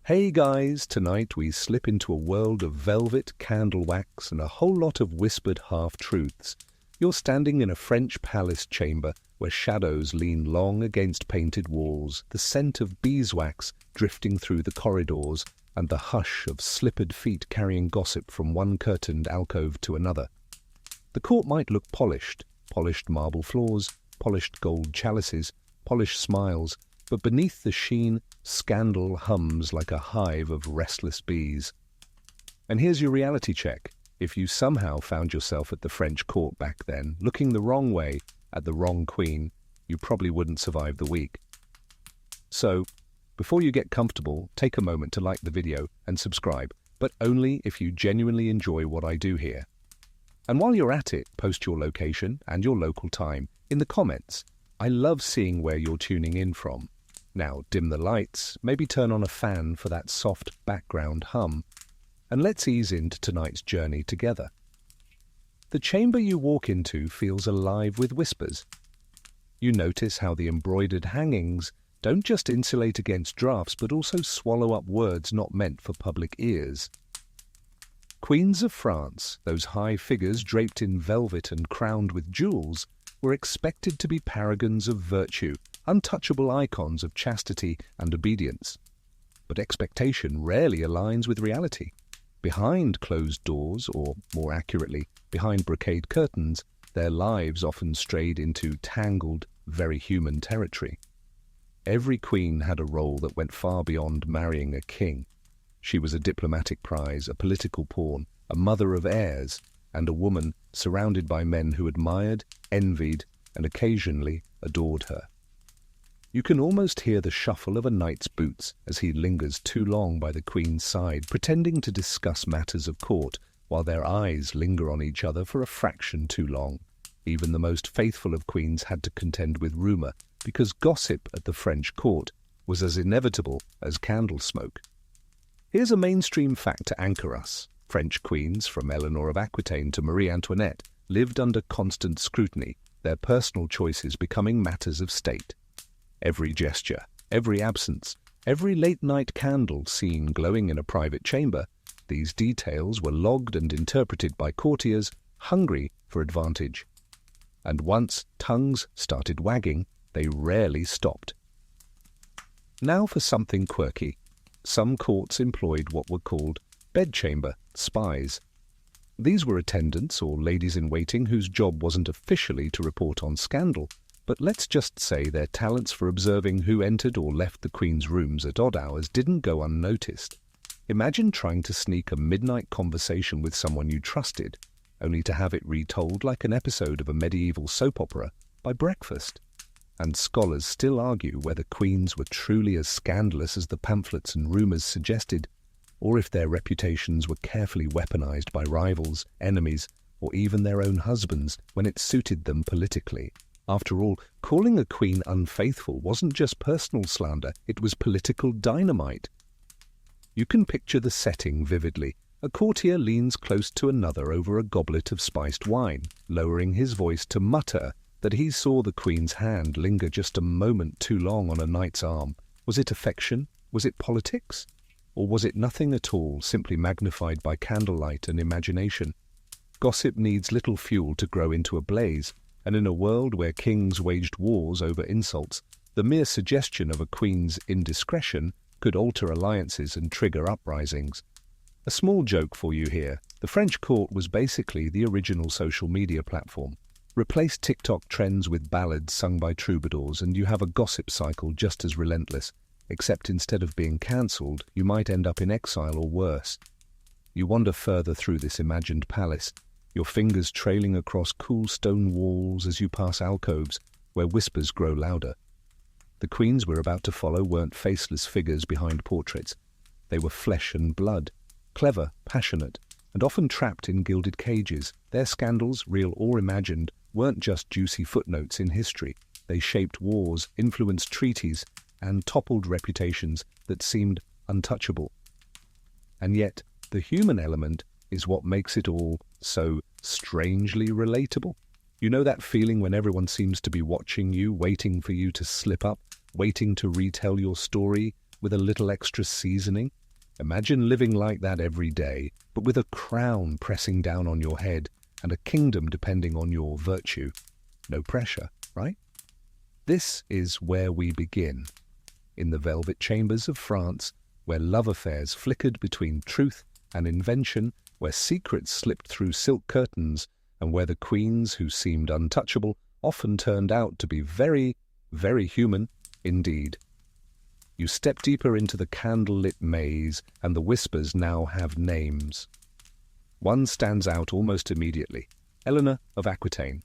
Hey guys, tonight we slip into a world of velvet, candle wax, and a whole lot of whispered half-truths. You're standing in a French palace chamber where shadows lean long against painted walls, the scent of beeswax drifting through the corridors, and the hush of slippered feet carrying gossip from one curtained alcove to another. The court might look polished marble floors, polished gold chalices, polished smiles, but beneath the sheen, scandal hums like a hive of restless bees. And here's your reality check. If you somehow found yourself at the French court back then, looking the wrong way at the wrong queen, you probably wouldn't survive the week. So, before you get comfortable, take a moment to like the video and subscribe, but only if you genuinely enjoy what I do here. And while you're at it, post your location and your local time in the comments. I love seeing where you're tuning in from. Now, dim the lights, maybe turn on a fan for that soft background hum, and let's ease into tonight's journey together. The chamber you walk into feels alive with whispers. You notice how the embroidered hangings don't just insulate against drafts, but also swallow up words not meant for public ears. Queens of France, those high figures draped in velvet and crowned with jewels, were expected to be paragons of virtue, untouchable icons of chastity and obedience. But expectation rarely aligns with reality. Behind closed doors, or more accurately, behind brocade curtains, their lives often strayed into tangled, very human territory. Every queen had a role that went far beyond marrying a king. She was a diplomatic prize, a political pawn, a mother of heirs, and a woman surrounded by men who admired, envied, and occasionally adored her. You can almost hear the shuffle of a knight's boots as he lingers too long by the queen's side, pretending to discuss matters of court, while their eyes linger on each other for a fraction too long. Even the most faithful of queens had to contend with rumour, because gossip at the French court was as inevitable as candle smoke. Here's a mainstream fact to anchor us. French queens, from Eleanor of Aquitaine to Marie Antoinette, lived under constant scrutiny, their personal choices becoming matters of state. Every gesture, every absence, every late-night candle seen glowing in a private chamber, these details were logged and interpreted by courtiers hungry for advantage. And once tongues started wagging, they rarely stopped. Now for something quirky. Some courts employed what were called bedchamber spies. These were attendants or ladies-in-waiting whose job wasn't officially to report on scandal, but let's just say their talents for observing who entered or left the Queen's rooms at odd hours didn't go unnoticed. Imagine trying to sneak a midnight conversation with someone you trusted, only to have it retold like an episode of a medieval soap opera by breakfast. And scholars still argue whether queens were truly as scandalous as the pamphlets and rumours suggested, or if their reputations were carefully weaponized by rivals, enemies, or even their own husbands when it suited them politically. After all, calling a queen unfaithful wasn't just personal slander, it was political dynamite. You can picture the setting vividly. A courtier leans close to another over a goblet of spiced wine, lowering his voice to mutter that he saw the queen's hand linger just a moment too long on a knight's arm. Was it affection? Was it politics? Or was it nothing at all, simply magnified by candlelight and imagination? Gossip needs little fuel to grow into a blaze, and in a world where kings waged wars over insults, the mere suggestion of a queen's indiscretion could alter alliances and trigger uprisings. A small joke for you here. The French court was basically the original social media platform. Replace TikTok trends with ballads sung by troubadours and you have a gossip cycle just as relentless. Except instead of being cancelled, you might end up in exile or worse. You wander further through this imagined palace, your fingers trailing across cool stone walls as you pass alcoves where whispers grow louder. The queens we're about to follow weren't faceless figures behind portraits. They were flesh and blood, clever, passionate, and often trapped in gilded cages. Their scandals, real or imagined, weren't just juicy footnotes in history. They shaped wars, influenced treaties, and toppled reputations that seemed untouchable. And yet, the human element is what makes it all so strangely relatable. You know that feeling when everyone seems to be watching you, waiting for you to slip up, waiting to retell your story, with a little extra seasoning? Imagine living like that every day, but with a crown pressing down on your head and a kingdom depending on your virtue. No pressure, right? This is where we begin, in the velvet chambers of France, where love affairs flickered between truth and invention, where secrets slipped through silk curtains, and where the queens who seemed untouchable often turned out to be very, very human indeed. You step deeper into the candle-lit maze, and the whispers now have names. One stands out almost immediately, Eleanor of Aquitaine.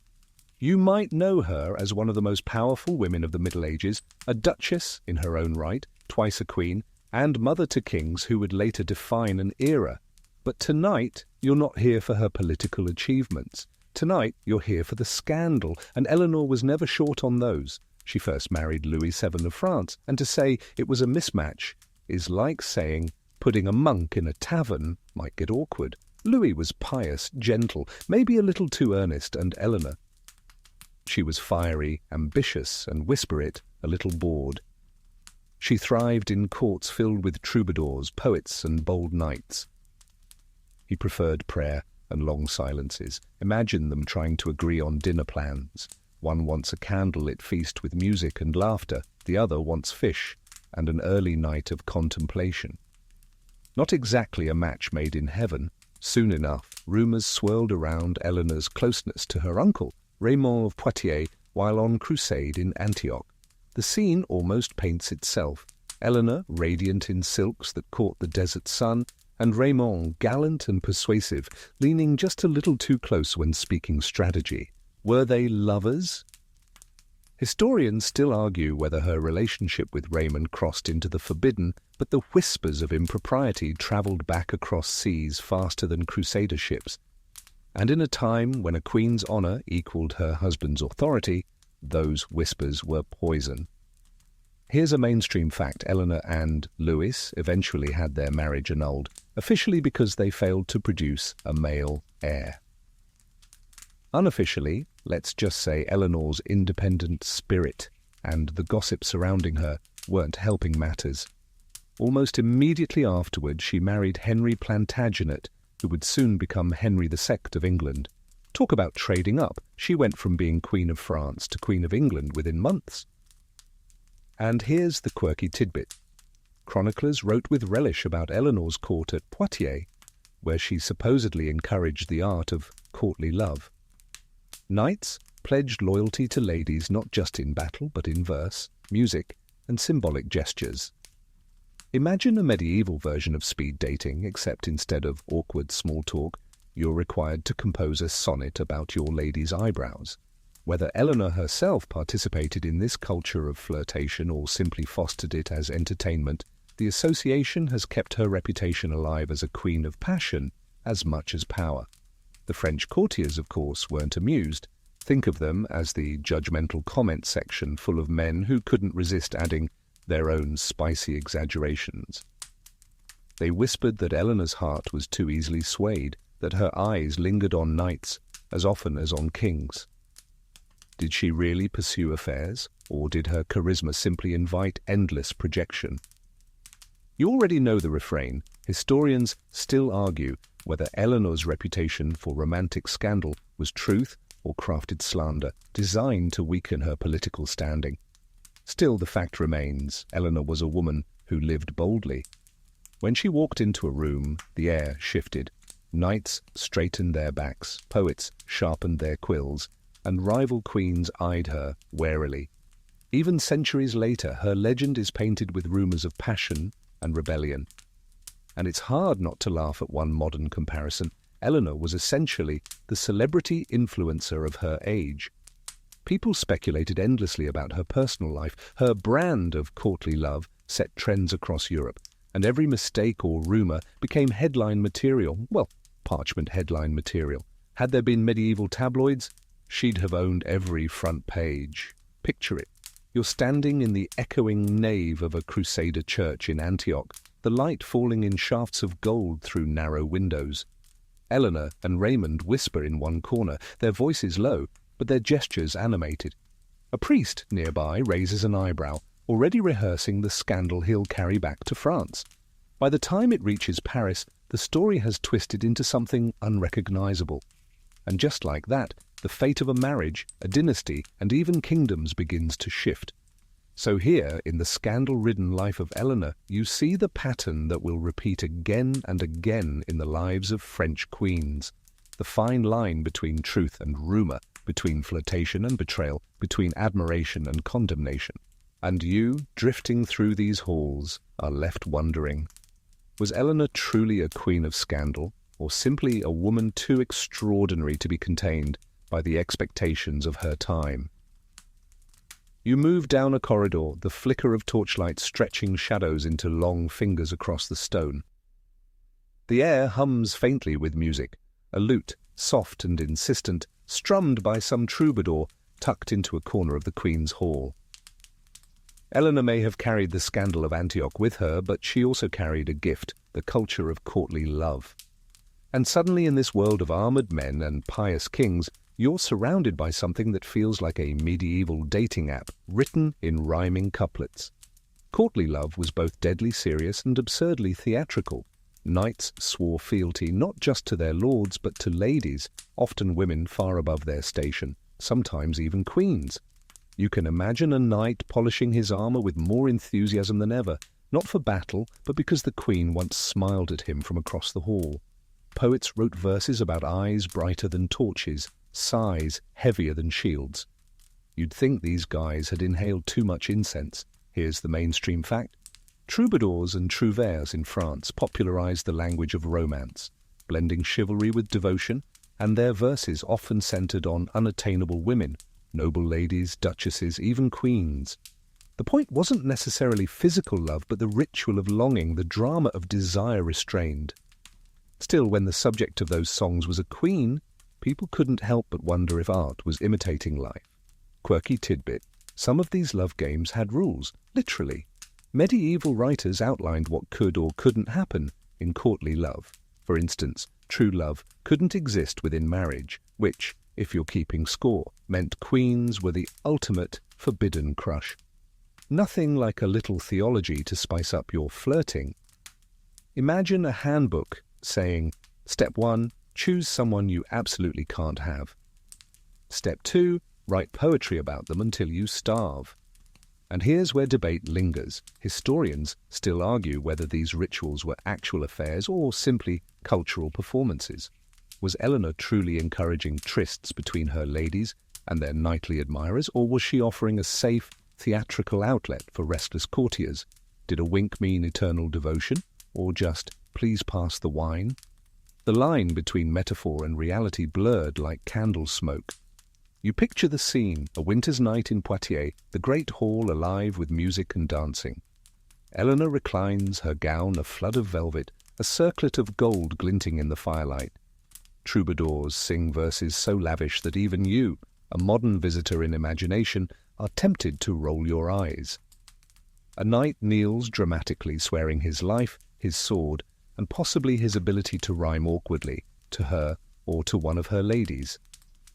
You might know her as one of the most powerful women of the Middle Ages, a duchess in her own right, twice a queen, and mother to kings who would later define an era. But tonight, you're not here for her political achievements. Tonight, you're here for the scandal, and Eleanor was never short on those. She first married Louis VII of France, and to say it was a mismatch is like saying putting a monk in a tavern might get awkward. Louis was pious, gentle, maybe a little too earnest, and Eleanor, she was fiery, ambitious, and whisper it, a little bored. She thrived in courts filled with troubadours, poets, and bold knights. He preferred prayer and long silences. Imagine them trying to agree on dinner plans. One wants a candlelit feast with music and laughter, the other wants fish and an early night of contemplation. Not exactly a match made in heaven. Soon enough, rumours swirled around Eleanor's closeness to her uncle, Raymond of Poitiers, while on crusade in Antioch. The scene almost paints itself. Eleanor, radiant in silks that caught the desert sun, and Raymond, gallant and persuasive, leaning just a little too close when speaking strategy. Were they lovers? Historians still argue whether her relationship with Raymond crossed into the forbidden, but the whispers of impropriety travelled back across seas faster than crusader ships. And in a time when a queen's honour equalled her husband's authority, those whispers were poison. Here's a mainstream fact. Eleanor and Louis eventually had their marriage annulled, officially because they failed to produce a male heir. Unofficially, let's just say Eleanor's independent spirit and the gossip surrounding her weren't helping matters. Almost immediately afterward, she married Henry Plantagenet, who would soon become Henry II of England. Talk about trading up. She went from being Queen of France to Queen of England within months. And here's the quirky tidbit. Chroniclers wrote with relish about Eleanor's court at Poitiers, where she supposedly encouraged the art of courtly love. Knights pledged loyalty to ladies not just in battle but in verse, music, and symbolic gestures. Imagine a medieval version of speed dating, except instead of awkward small talk, you're required to compose a sonnet about your lady's eyebrows. Whether Eleanor herself participated in this culture of flirtation or simply fostered it as entertainment, the association has kept her reputation alive as a queen of passion as much as power. The French courtiers, of course, weren't amused. Think of them as the judgmental comment section full of men who couldn't resist adding their own spicy exaggerations. They whispered that Eleanor's heart was too easily swayed, that her eyes lingered on knights as often as on kings. Did she really pursue affairs, or did her charisma simply invite endless projection? You already know the refrain. Historians still argue whether Eleanor's reputation for romantic scandal was truth or crafted slander, designed to weaken her political standing. Still, the fact remains, Eleanor was a woman who lived boldly. When she walked into a room, the air shifted. Knights straightened their backs, poets sharpened their quills, and rival queens eyed her warily. Even centuries later, her legend is painted with rumours of passion and rebellion. And it's hard not to laugh at one modern comparison. Eleanor was essentially the celebrity influencer of her age. People speculated endlessly about her personal life. Her brand of courtly love set trends across Europe, and every mistake or rumour became headline material. Well, parchment headline material. Had there been medieval tabloids, she'd have owned every front page. Picture it. You're standing in the echoing nave of a Crusader church in Antioch, the light falling in shafts of gold through narrow windows. Eleanor and Raymond whisper in one corner, their voices low, but their gestures animated. A priest nearby raises an eyebrow, already rehearsing the scandal he'll carry back to France. By the time it reaches Paris, the story has twisted into something unrecognizable. And just like that, the fate of a marriage, a dynasty, and even kingdoms begins to shift. So here, in the scandal-ridden life of Eleanor, you see the pattern that will repeat again and again in the lives of French queens. The fine line between truth and rumour, between flirtation and betrayal, between admiration and condemnation. And you, drifting through these halls, are left wondering, was Eleanor truly a queen of scandal, or simply a woman too extraordinary to be contained by the expectations of her time? You move down a corridor, the flicker of torchlight stretching shadows into long fingers across the stone. The air hums faintly with music, a lute, soft and insistent, strummed by some troubadour tucked into a corner of the Queen's Hall. Eleanor may have carried the scandal of Antioch with her, but she also carried a gift, the culture of courtly love. And suddenly in this world of armoured men and pious kings, you're surrounded by something that feels like a medieval dating app, written in rhyming couplets. Courtly love was both deadly serious and absurdly theatrical. Knights swore fealty not just to their lords, but to ladies, often women far above their station, sometimes even queens. You can imagine a knight polishing his armour with more enthusiasm than ever, not for battle, but because the Queen once smiled at him from across the hall. Poets wrote verses about eyes brighter than torches, sighs heavier than shields. You'd think these guys had inhaled too much incense. Here's the mainstream fact. Troubadours and trouvères in France popularized the language of romance, blending chivalry with devotion, and their verses often centered on unattainable women, noble ladies, duchesses, even queens. The point wasn't necessarily physical love, but the ritual of longing, the drama of desire restrained. Still, when the subject of those songs was a queen, people couldn't help but wonder if art was imitating life. Quirky tidbit, some of these love games had rules, literally. Medieval writers outlined what could or couldn't happen in courtly love. For instance, true love couldn't exist within marriage, which, if you're keeping score, meant queens were the ultimate forbidden crush. Nothing like a little theology to spice up your flirting. Imagine a handbook saying, Step 1, choose someone you absolutely can't have. Step 2, write poetry about them until you starve. And here's where debate lingers. Historians still argue whether these rituals were actual affairs or simply cultural performances. Was Eleanor truly encouraging trysts between her ladies and their knightly admirers, or was she offering a safe, theatrical outlet for restless courtiers? Did a wink mean eternal devotion, or just, please pass the wine? The line between metaphor and reality blurred like candle smoke. You picture the scene, a winter's night in Poitiers, the great hall alive with music and dancing. Eleanor reclines, her gown a flood of velvet, a circlet of gold glinting in the firelight. Troubadours sing verses so lavish that even you, a modern visitor in imagination, are tempted to roll your eyes. A knight kneels dramatically, swearing his life, his sword, and possibly his ability to rhyme awkwardly, to her or to one of her ladies.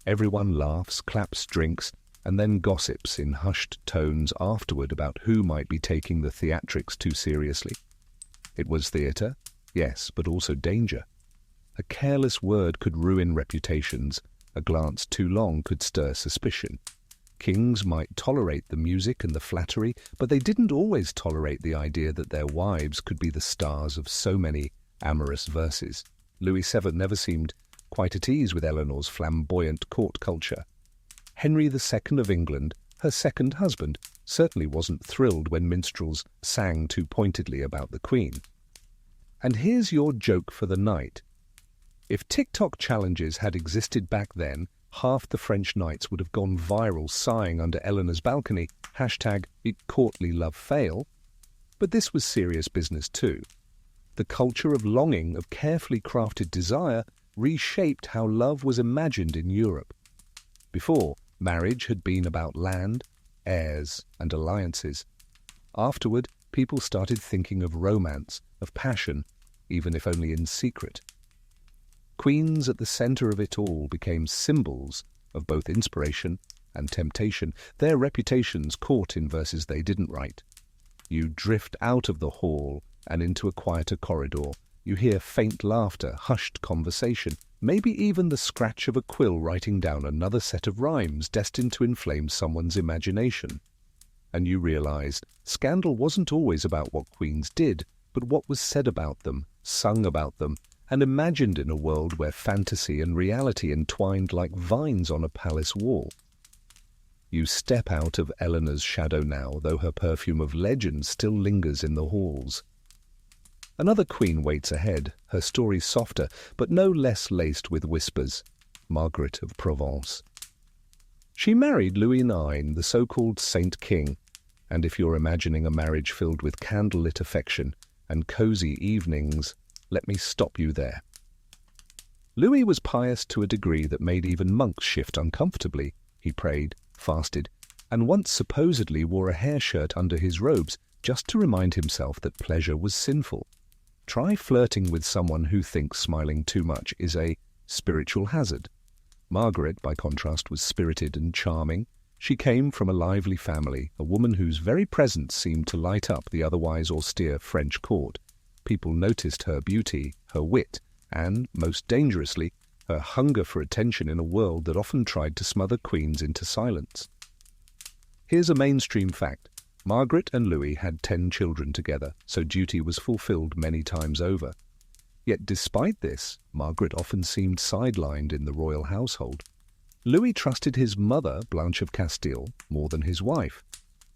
Everyone laughs, claps, drinks, and then gossips in hushed tones afterward about who might be taking the theatrics too seriously. It was theatre, yes, but also danger. A careless word could ruin reputations, a glance too long could stir suspicion. Kings might tolerate the music and the flattery, but they didn't always tolerate the idea that their wives could be the stars of so many amorous verses. Louis VII never seemed quite at ease with Eleanor's flamboyant court culture. Henry II of England, her second husband, certainly wasn't thrilled when minstrels sang too pointedly about the Queen. And here's your joke for the night. If TikTok challenges had existed back then, half the French knights would have gone viral sighing under Eleanor's balcony, #ItCourtlyLoveFail. But this was serious business too. The culture of longing, of carefully crafted desire, reshaped how love was imagined in Europe. Before, marriage had been about land, heirs, and alliances. Afterward, people started thinking of romance, of passion, even if only in secret. Queens at the centre of it all became symbols of both inspiration and temptation, their reputations caught in verses they didn't write. You drift out of the hall and into a quieter corridor. You hear faint laughter, hushed conversation, maybe even the scratch of a quill writing down another set of rhymes destined to inflame someone's imagination. And you realize scandal wasn't always about what queens did, but what was said about them, sung about them, and imagined in a world where fantasy and reality entwined like vines on a palace wall. You step out of Eleanor's shadow now, though her perfume of legend still lingers in the halls. Another queen waits ahead, her story softer, but no less laced with whispers, Margaret of Provence. She married Louis IX, the so-called Saint King, and if you're imagining a marriage filled with candlelit affection and cozy evenings, let me stop you there. Louis was pious to a degree that made even monks shift uncomfortably. He prayed, fasted, and once supposedly wore a hair shirt under his robes just to remind himself that pleasure was sinful. Try flirting with someone who thinks smiling too much is a spiritual hazard. Margaret, by contrast, was spirited and charming. She came from a lively family, a woman whose very presence seemed to light up the otherwise austere French court. People noticed her beauty, her wit, and, most dangerously, her hunger for attention in a world that often tried to smother queens into silence. Here's a mainstream fact. Margaret and Louis had 10 children together, so duty was fulfilled many times over. Yet despite this, Margaret often seemed sidelined in the royal household. Louis trusted his mother, Blanche of Castile, more than his wife.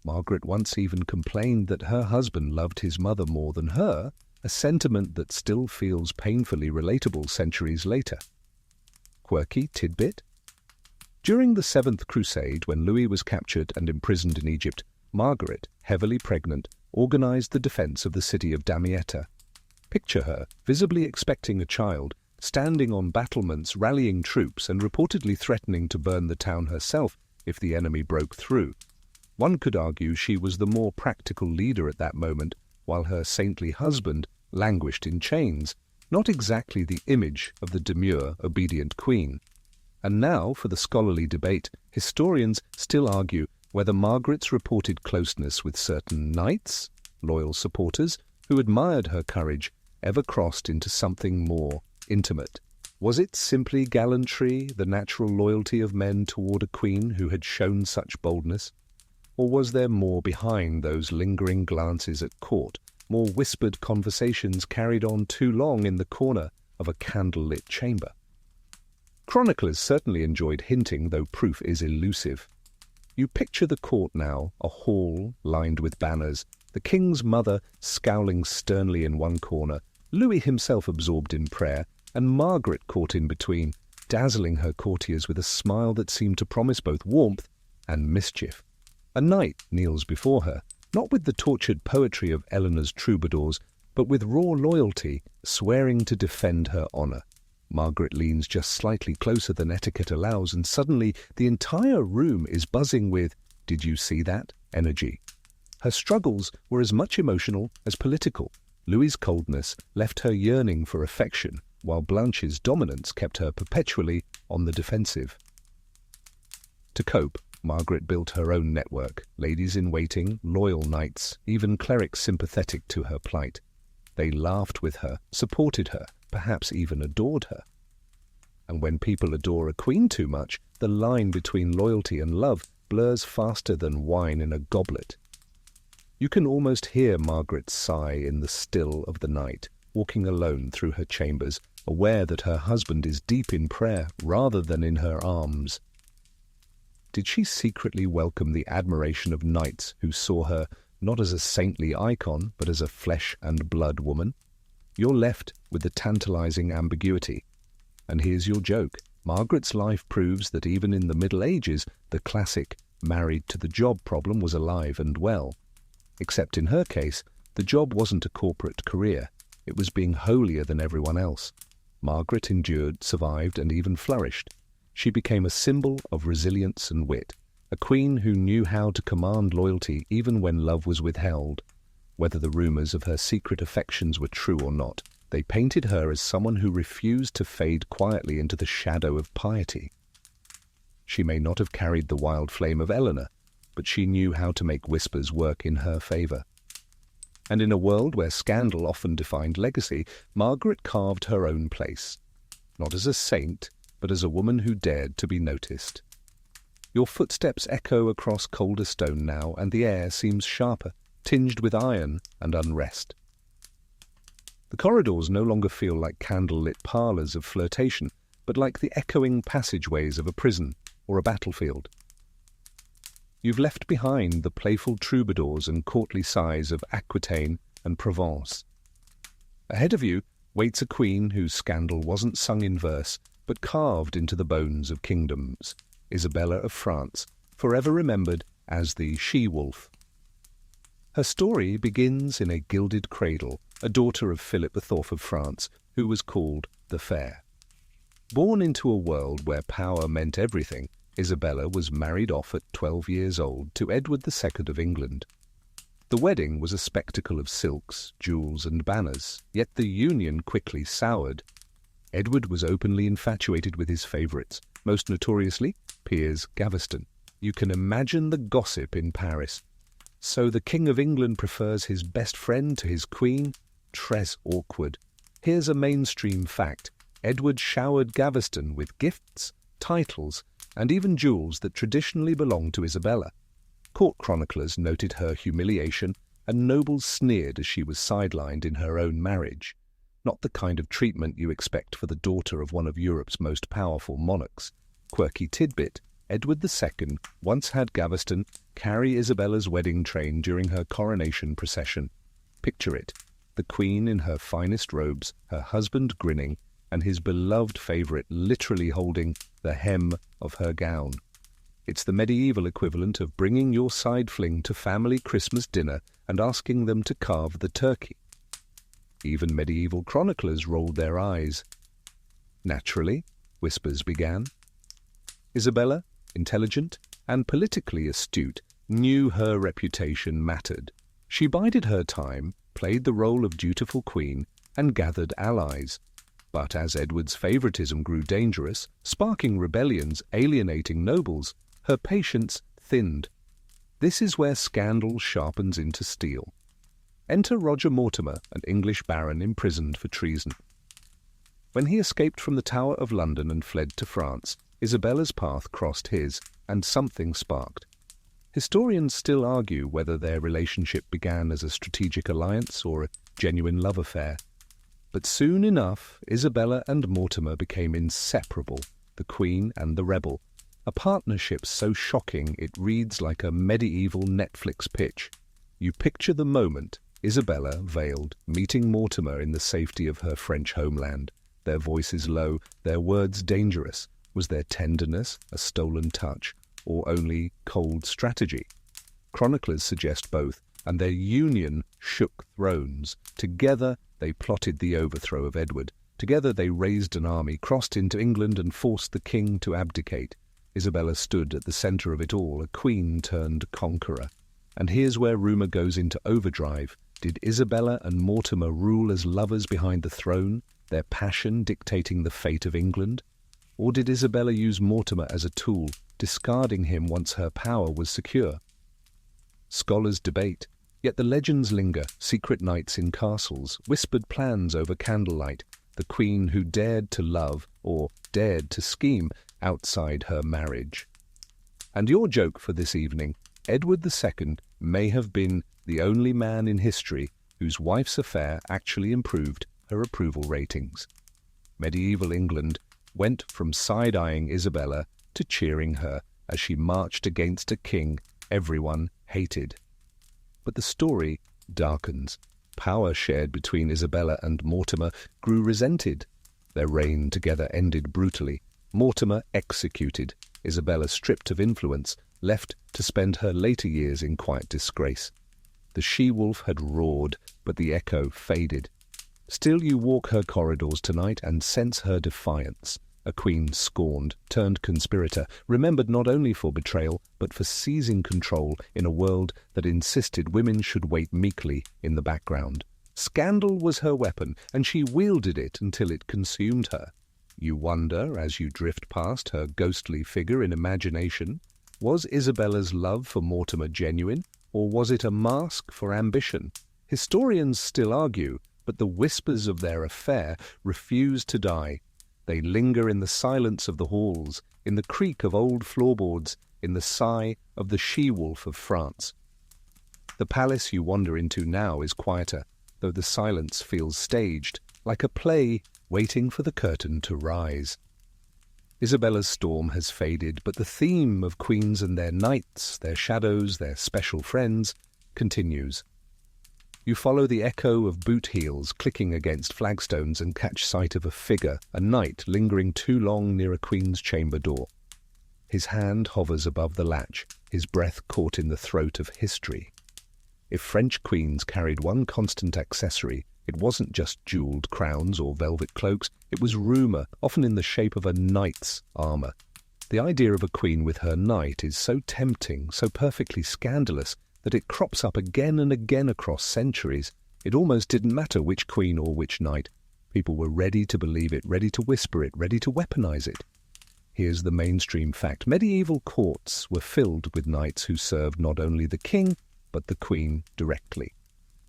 Margaret once even complained that her husband loved his mother more than her, a sentiment that still feels painfully relatable centuries later. Quirky tidbit? During the Seventh Crusade, when Louis was captured and imprisoned in Egypt, Margaret, heavily pregnant, organized the defense of the city of Damietta. Picture her, visibly expecting a child, standing on battlements, rallying troops, and reportedly threatening to burn the town herself if the enemy broke through. One could argue she was the more practical leader at that moment, while her saintly husband languished in chains, not exactly the image of the demure, obedient queen. And now, for the scholarly debate, historians still argue whether Margaret's reported closeness with certain knights, loyal supporters, who admired her courage, ever crossed into something more intimate. Was it simply gallantry, the natural loyalty of men toward a queen who had shown such boldness? Or was there more behind those lingering glances at court, more whispered conversations carried on too long in the corner of a candle-lit chamber? Chroniclers certainly enjoyed hinting, though proof is elusive. You picture the court now, a hall lined with banners, the king's mother scowling sternly in one corner, Louis himself absorbed in prayer, and Margaret caught in between, dazzling her courtiers with a smile that seemed to promise both warmth and mischief. A knight kneels before her, not with the tortured poetry of Eleanor's troubadours, but with raw loyalty, swearing to defend her honor. Margaret leans just slightly closer than etiquette allows, and suddenly the entire room is buzzing with, "Did you see that?" energy. Her struggles were as much emotional as political. Louis's coldness left her yearning for affection, while Blanche's dominance kept her perpetually on the defensive. To cope, Margaret built her own network, ladies-in-waiting, loyal knights, even clerics sympathetic to her plight. They laughed with her, supported her, perhaps even adored her. And when people adore a queen too much, the line between loyalty and love blurs faster than wine in a goblet. You can almost hear Margaret's sigh in the still of the night, walking alone through her chambers, aware that her husband is deep in prayer rather than in her arms. Did she secretly welcome the admiration of knights who saw her not as a saintly icon, but as a flesh-and-blood woman? You're left with the tantalizing ambiguity. And here's your joke. Margaret's life proves that even in the Middle Ages, the classic married-to-the-job problem was alive and well. Except in her case, the job wasn't a corporate career. It was being holier than everyone else. Margaret endured, survived, and even flourished. She became a symbol of resilience and wit, a queen who knew how to command loyalty even when love was withheld. Whether the rumors of her secret affections were true or not, they painted her as someone who refused to fade quietly into the shadow of piety. She may not have carried the wild flame of Eleanor, but she knew how to make whispers work in her favour. And in a world where scandal often defined legacy, Margaret carved her own place, not as a saint, but as a woman who dared to be noticed. Your footsteps echo across colder stone now, and the air seems sharper, tinged with iron and unrest. The corridors no longer feel like candle-lit parlours of flirtation, but like the echoing passageways of a prison or a battlefield. You've left behind the playful troubadours and courtly sighs of Aquitaine and Provence. Ahead of you waits a queen whose scandal wasn't sung in verse, but carved into the bones of kingdoms, Isabella of France, forever remembered as the she-wolf. Her story begins in a gilded cradle, a daughter of Philip IV of France, who was called the Fair. Born into a world where power meant everything, Isabella was married off at 12 years old to Edward II of England. The wedding was a spectacle of silks, jewels and banners, yet the union quickly soured. Edward was openly infatuated with his favourites, most notoriously Piers Gaveston. You can imagine the gossip in Paris. So the King of England prefers his best friend to his queen? Très awkward. Here's a mainstream fact. Edward showered Gaveston with gifts, titles, and even jewels that traditionally belonged to Isabella. Court chroniclers noted her humiliation, and nobles sneered as she was sidelined in her own marriage. Not the kind of treatment you expect for the daughter of one of Europe's most powerful monarchs. Quirky tidbit, Edward II once had Gaveston carry Isabella's wedding train during her coronation procession. Picture it, the Queen in her finest robes, her husband grinning, and his beloved favourite literally holding the hem of her gown. It's the medieval equivalent of bringing your side fling to family Christmas dinner and asking them to carve the turkey. Even medieval chroniclers rolled their eyes. Naturally, whispers began. Isabella, intelligent and politically astute, knew her reputation mattered. She bided her time, played the role of dutiful queen, and gathered allies. But as Edward's favouritism grew dangerous, sparking rebellions, alienating nobles, her patience thinned. This is where scandal sharpens into steel. Enter Roger Mortimer, an English baron imprisoned for treason. When he escaped from the Tower of London and fled to France, Isabella's path crossed his, and something sparked. Historians still argue whether their relationship began as a strategic alliance or a genuine love affair. But soon enough, Isabella and Mortimer became inseparable, the queen and the rebel, a partnership so shocking it reads like a medieval Netflix pitch. You picture the moment, Isabella, veiled, meeting Mortimer in the safety of her French homeland. Their voices low, their words dangerous. Was their tenderness a stolen touch, or only cold strategy? Chroniclers suggest both, and their union shook thrones. Together they plotted the overthrow of Edward. Together they raised an army, crossed into England and forced the king to abdicate. Isabella stood at the centre of it all, a queen turned conqueror. And here's where rumour goes into overdrive. Did Isabella and Mortimer rule as lovers behind the throne, their passion dictating the fate of England? Or did Isabella use Mortimer as a tool, discarding him once her power was secure? Scholars debate, yet the legends linger, secret nights in castles, whispered plans over candlelight, the queen who dared to love, or dared to scheme, outside her marriage. And your joke for this evening, Edward II may have been the only man in history whose wife's affair actually improved her approval ratings. Medieval England went from side-eyeing Isabella to cheering her as she marched against a king everyone hated. But the story darkens. Power shared between Isabella and Mortimer grew resented. Their reign together ended brutally. Mortimer executed, Isabella stripped of influence, left to spend her later years in quiet disgrace. The she-wolf had roared, but the echo faded. Still you walk her corridors tonight and sense her defiance. A queen scorned, turned conspirator, remembered not only for betrayal, but for seizing control in a world that insisted women should wait meekly in the background. Scandal was her weapon, and she wielded it until it consumed her. You wonder, as you drift past her ghostly figure in imagination, was Isabella's love for Mortimer genuine, or was it a mask for ambition? Historians still argue, but the whispers of their affair refuse to die. They linger in the silence of the halls, in the creak of old floorboards, in the sigh of the she-wolf of France. The palace you wander into now is quieter, though the silence feels staged, like a play waiting for the curtain to rise. Isabella's storm has faded, but the theme of queens and their knights, their shadows, their special friends, continues. You follow the echo of boot heels clicking against flagstones and catch sight of a figure, a knight lingering too long near a queen's chamber door. His hand hovers above the latch, his breath caught in the throat of history. If French queens carried one constant accessory, it wasn't just jewelled crowns or velvet cloaks, it was rumour, often in the shape of a knight's armour. The idea of a queen with her knight is so tempting, so perfectly scandalous, that it crops up again and again across centuries. It almost didn't matter which queen or which knight. People were ready to believe it, ready to whisper it, ready to weaponize it. Here's the mainstream fact. Medieval courts were filled with knights who served not only the king, but the queen directly.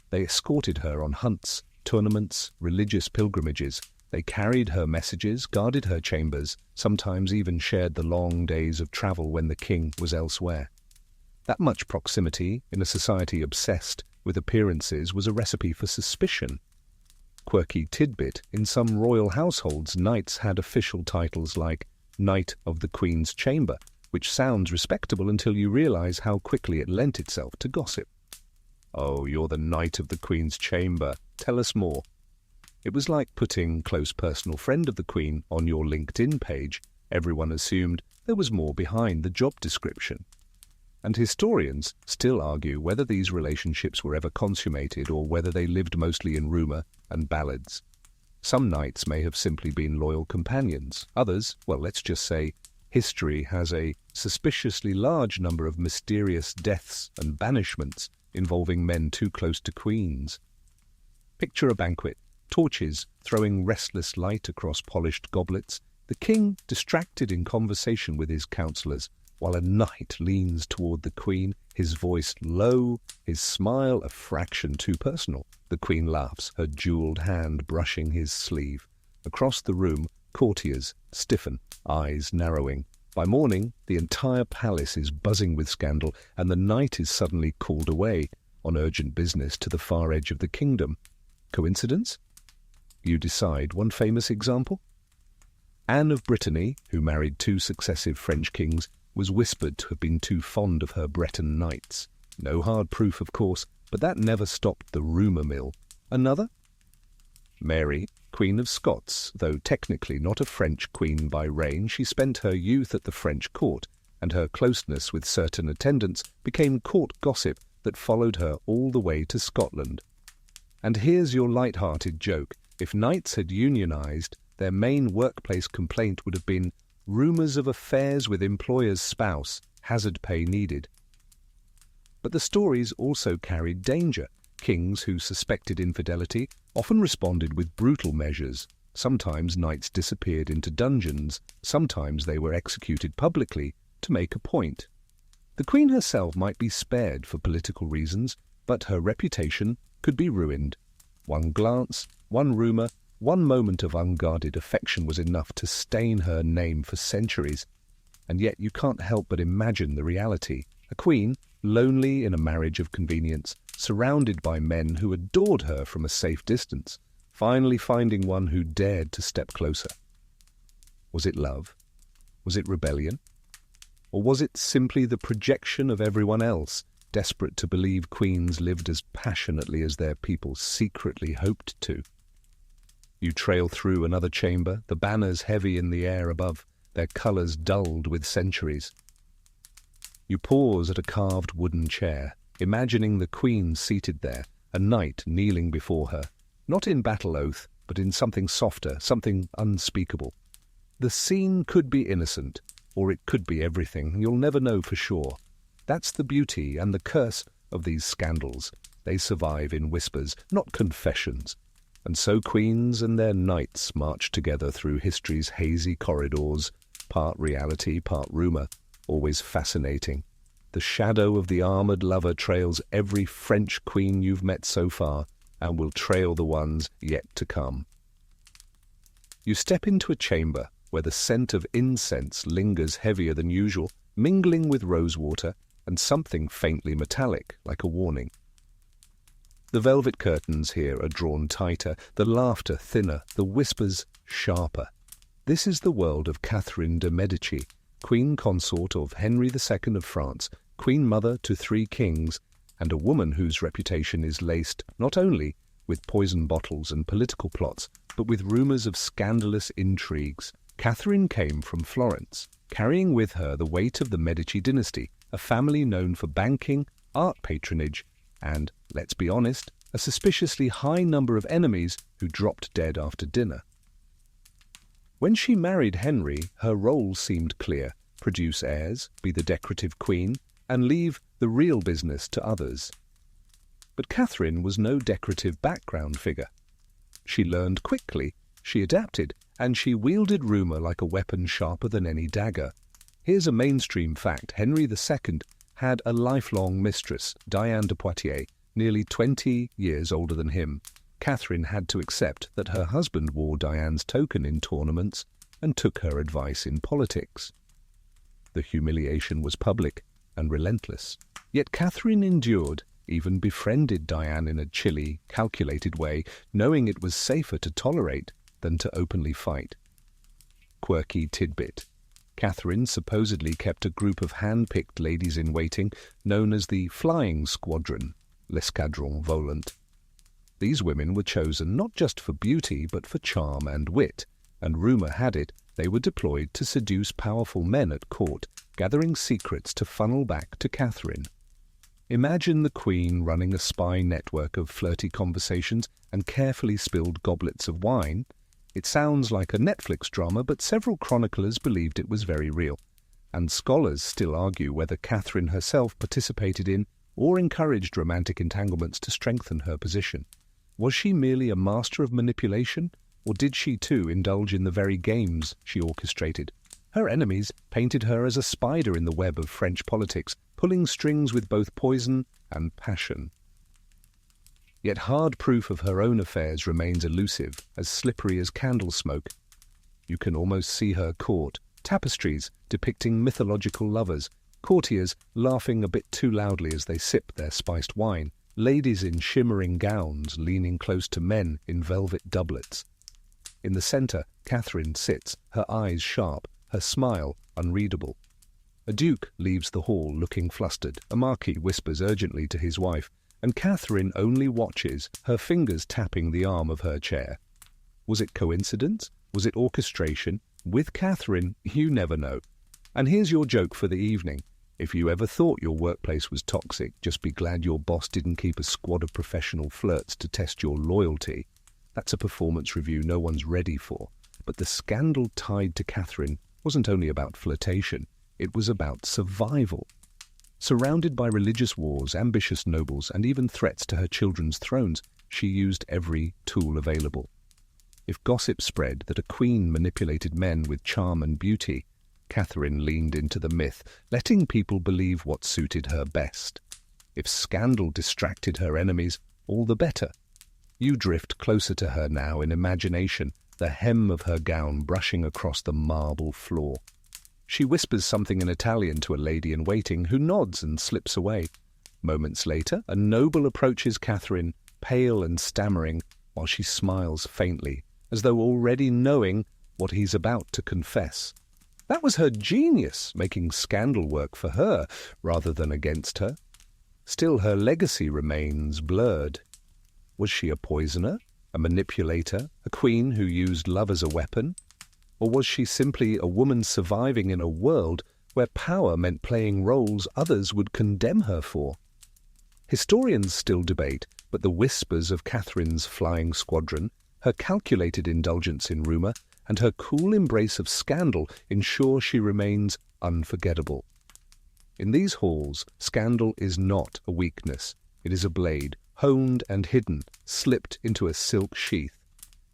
They escorted her on hunts, tournaments, religious pilgrimages. They carried her messages, guarded her chambers, sometimes even shared the long days of travel when the king was elsewhere. That much proximity, in a society obsessed with appearances, was a recipe for suspicion. Quirky tidbit, in some royal households, knights had official titles like Knight of the Queen's Chamber, which sounds respectable until you realize how quickly it lent itself to gossip. "Oh, you're the Knight of the Queen's Chamber. Tell us more." It was like putting close personal friend of the Queen on your LinkedIn page. Everyone assumed there was more behind the job description. And historians still argue whether these relationships were ever consummated or whether they lived mostly in rumour and ballads. Some knights may have simply been loyal companions. Others, well, let's just say, history has a suspiciously large number of mysterious deaths and banishments involving men too close to queens. Picture a banquet, torches throwing restless light across polished goblets, the king distracted in conversation with his counsellors, while a knight leans toward the queen, his voice low, his smile a fraction too personal. The queen laughs, her jewelled hand brushing his sleeve. Across the room, courtiers stiffen, eyes narrowing. By morning, the entire palace is buzzing with scandal, and the knight is suddenly called away on urgent business to the far edge of the kingdom. Coincidence? You decide. One famous example? Anne of Brittany, who married 2 successive French kings, was whispered to have been too fond of her Breton knights. No hard proof, of course, but that never stopped the rumour mill. Another? Mary, Queen of Scots, though technically not a French queen by reign, she spent her youth at the French court, and her closeness with certain attendants became court gossip that followed her all the way to Scotland. And here's your light-hearted joke. If knights had unionized, their main workplace complaint would have been rumours of affairs with employer's spouse, hazard pay needed. But the stories also carried danger. Kings who suspected infidelity often responded with brutal measures. Sometimes knights disappeared into dungeons, sometimes they were executed publicly to make a point. The queen herself might be spared for political reasons, but her reputation could be ruined. One glance, one rumour, one moment of unguarded affection was enough to stain her name for centuries. And yet you can't help but imagine the reality. A queen, lonely in a marriage of convenience, surrounded by men who adored her from a safe distance, finally finding one who dared to step closer. Was it love? Was it rebellion? Or was it simply the projection of everyone else, desperate to believe queens lived as passionately as their people secretly hoped to? You trail through another chamber, the banners heavy in the air above, their colours dulled with centuries. You pause at a carved wooden chair, imagining the queen seated there, a knight kneeling before her, not in battle oath, but in something softer, something unspeakable. The scene could be innocent, or it could be everything. You'll never know for sure. That's the beauty and the curse of these scandals. They survive in whispers, not confessions. And so queens and their knights marched together through history's hazy corridors, part reality, part rumor, always fascinating. The shadow of the armored lover trails every French queen you've met so far, and will trail the ones yet to come. You step into a chamber where the scent of incense lingers heavier than usual, mingling with rosewater and something faintly metallic, like a warning. The velvet curtains here are drawn tighter, the laughter thinner, the whispers sharper. This is the world of Catherine de' Medici, Queen Consort of Henry II of France, Queen Mother to 3 kings, and a woman whose reputation is laced not only with poison bottles and political plots, but with rumours of scandalous intrigues. Catherine came from Florence, carrying with her the weight of the Medici dynasty, a family known for banking, art patronage, and, let's be honest, a suspiciously high number of enemies who dropped dead after dinner. When she married Henry, her role seemed clear: produce heirs, be the decorative queen, and leave the real business to others. But Catherine was no decorative background figure. She learned quickly, she adapted, and she wielded rumour like a weapon sharper than any dagger. Here's a mainstream fact: Henry II had a lifelong mistress, Diane de Poitiers, nearly 20 years older than him. Catherine had to accept that her husband wore Diane's token in tournaments and took her advice in politics. The humiliation was public and relentless. Yet Catherine endured, even befriended Diane in a chilly, calculated way, knowing it was safer to tolerate than to openly fight. Quirky tidbit: Catherine supposedly kept a group of hand-picked ladies-in-waiting known as the Flying Squadron, l'Escadron Volant. These women were chosen not just for beauty but for charm and wit, and rumour had it they were deployed to seduce powerful men at court, gathering secrets to funnel back to Catherine. Imagine the Queen running a spy network of flirty conversations and carefully spilled goblets of wine. It sounds like a Netflix drama, but several chroniclers believed it was very real, and scholars still argue whether Catherine herself participated in or encouraged romantic entanglements to strengthen her position. Was she merely a master of manipulation, or did she too indulge in the very games she orchestrated? Her enemies painted her as a spider in the web of French politics, pulling strings with both poison and passion. Yet hard proof of her own affairs remains elusive, as slippery as candle smoke. You can almost see her court, tapestries depicting mythological lovers, courtiers laughing a bit too loudly as they sip their spiced wine, ladies in shimmering gowns leaning close to men in velvet doublets. In the centre, Catherine sits, her eyes sharp, her smile unreadable. A duke leaves the hall looking flustered. A marquis whispers urgently to his wife, and Catherine only watches, her fingers tapping the arm of her chair. Was it coincidence? Was it orchestration? With Catherine, you never know. And here's your joke for the evening. If you ever thought your workplace was toxic, just be glad your boss didn't keep a squad of professional flirts to test your loyalty. That's a performance review no one's ready for. But the scandal tied to Catherine wasn't only about flirtation, it was about survival. Surrounded by religious wars, ambitious nobles, and even threats to her children's thrones, she used every tool available. If gossip spread that a queen manipulated men with charm and beauty, Catherine leaned into the myth, letting people believe what suited her best. If scandal distracted her enemies, all the better. You drift closer to her now in imagination, the hem of her gown brushing across the marble floor. She whispers something in Italian to a lady-in-waiting who nods and slips away. Moments later, a noble approaches Catherine, pale and stammering, while she smiles faintly, as though already knowing what he's about to confess. That was her genius, making scandal work for her rather than against her. Still, her legacy remains blurred. Was she a poisoner, a manipulator, a queen who used love as a weapon? Or was she simply a woman surviving in a world where power meant playing roles others would condemn her for? Historians still debate, but the whispers of Catherine's flying squadron, her calculated indulgence in rumour, and her cool embrace of scandal ensure she remains unforgettable. In these halls, scandal is not a weakness. It is a blade, honed and hidden, slipped into a silk sheath.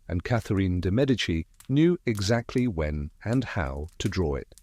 and Catherine de' Medici knew exactly when and how to draw it.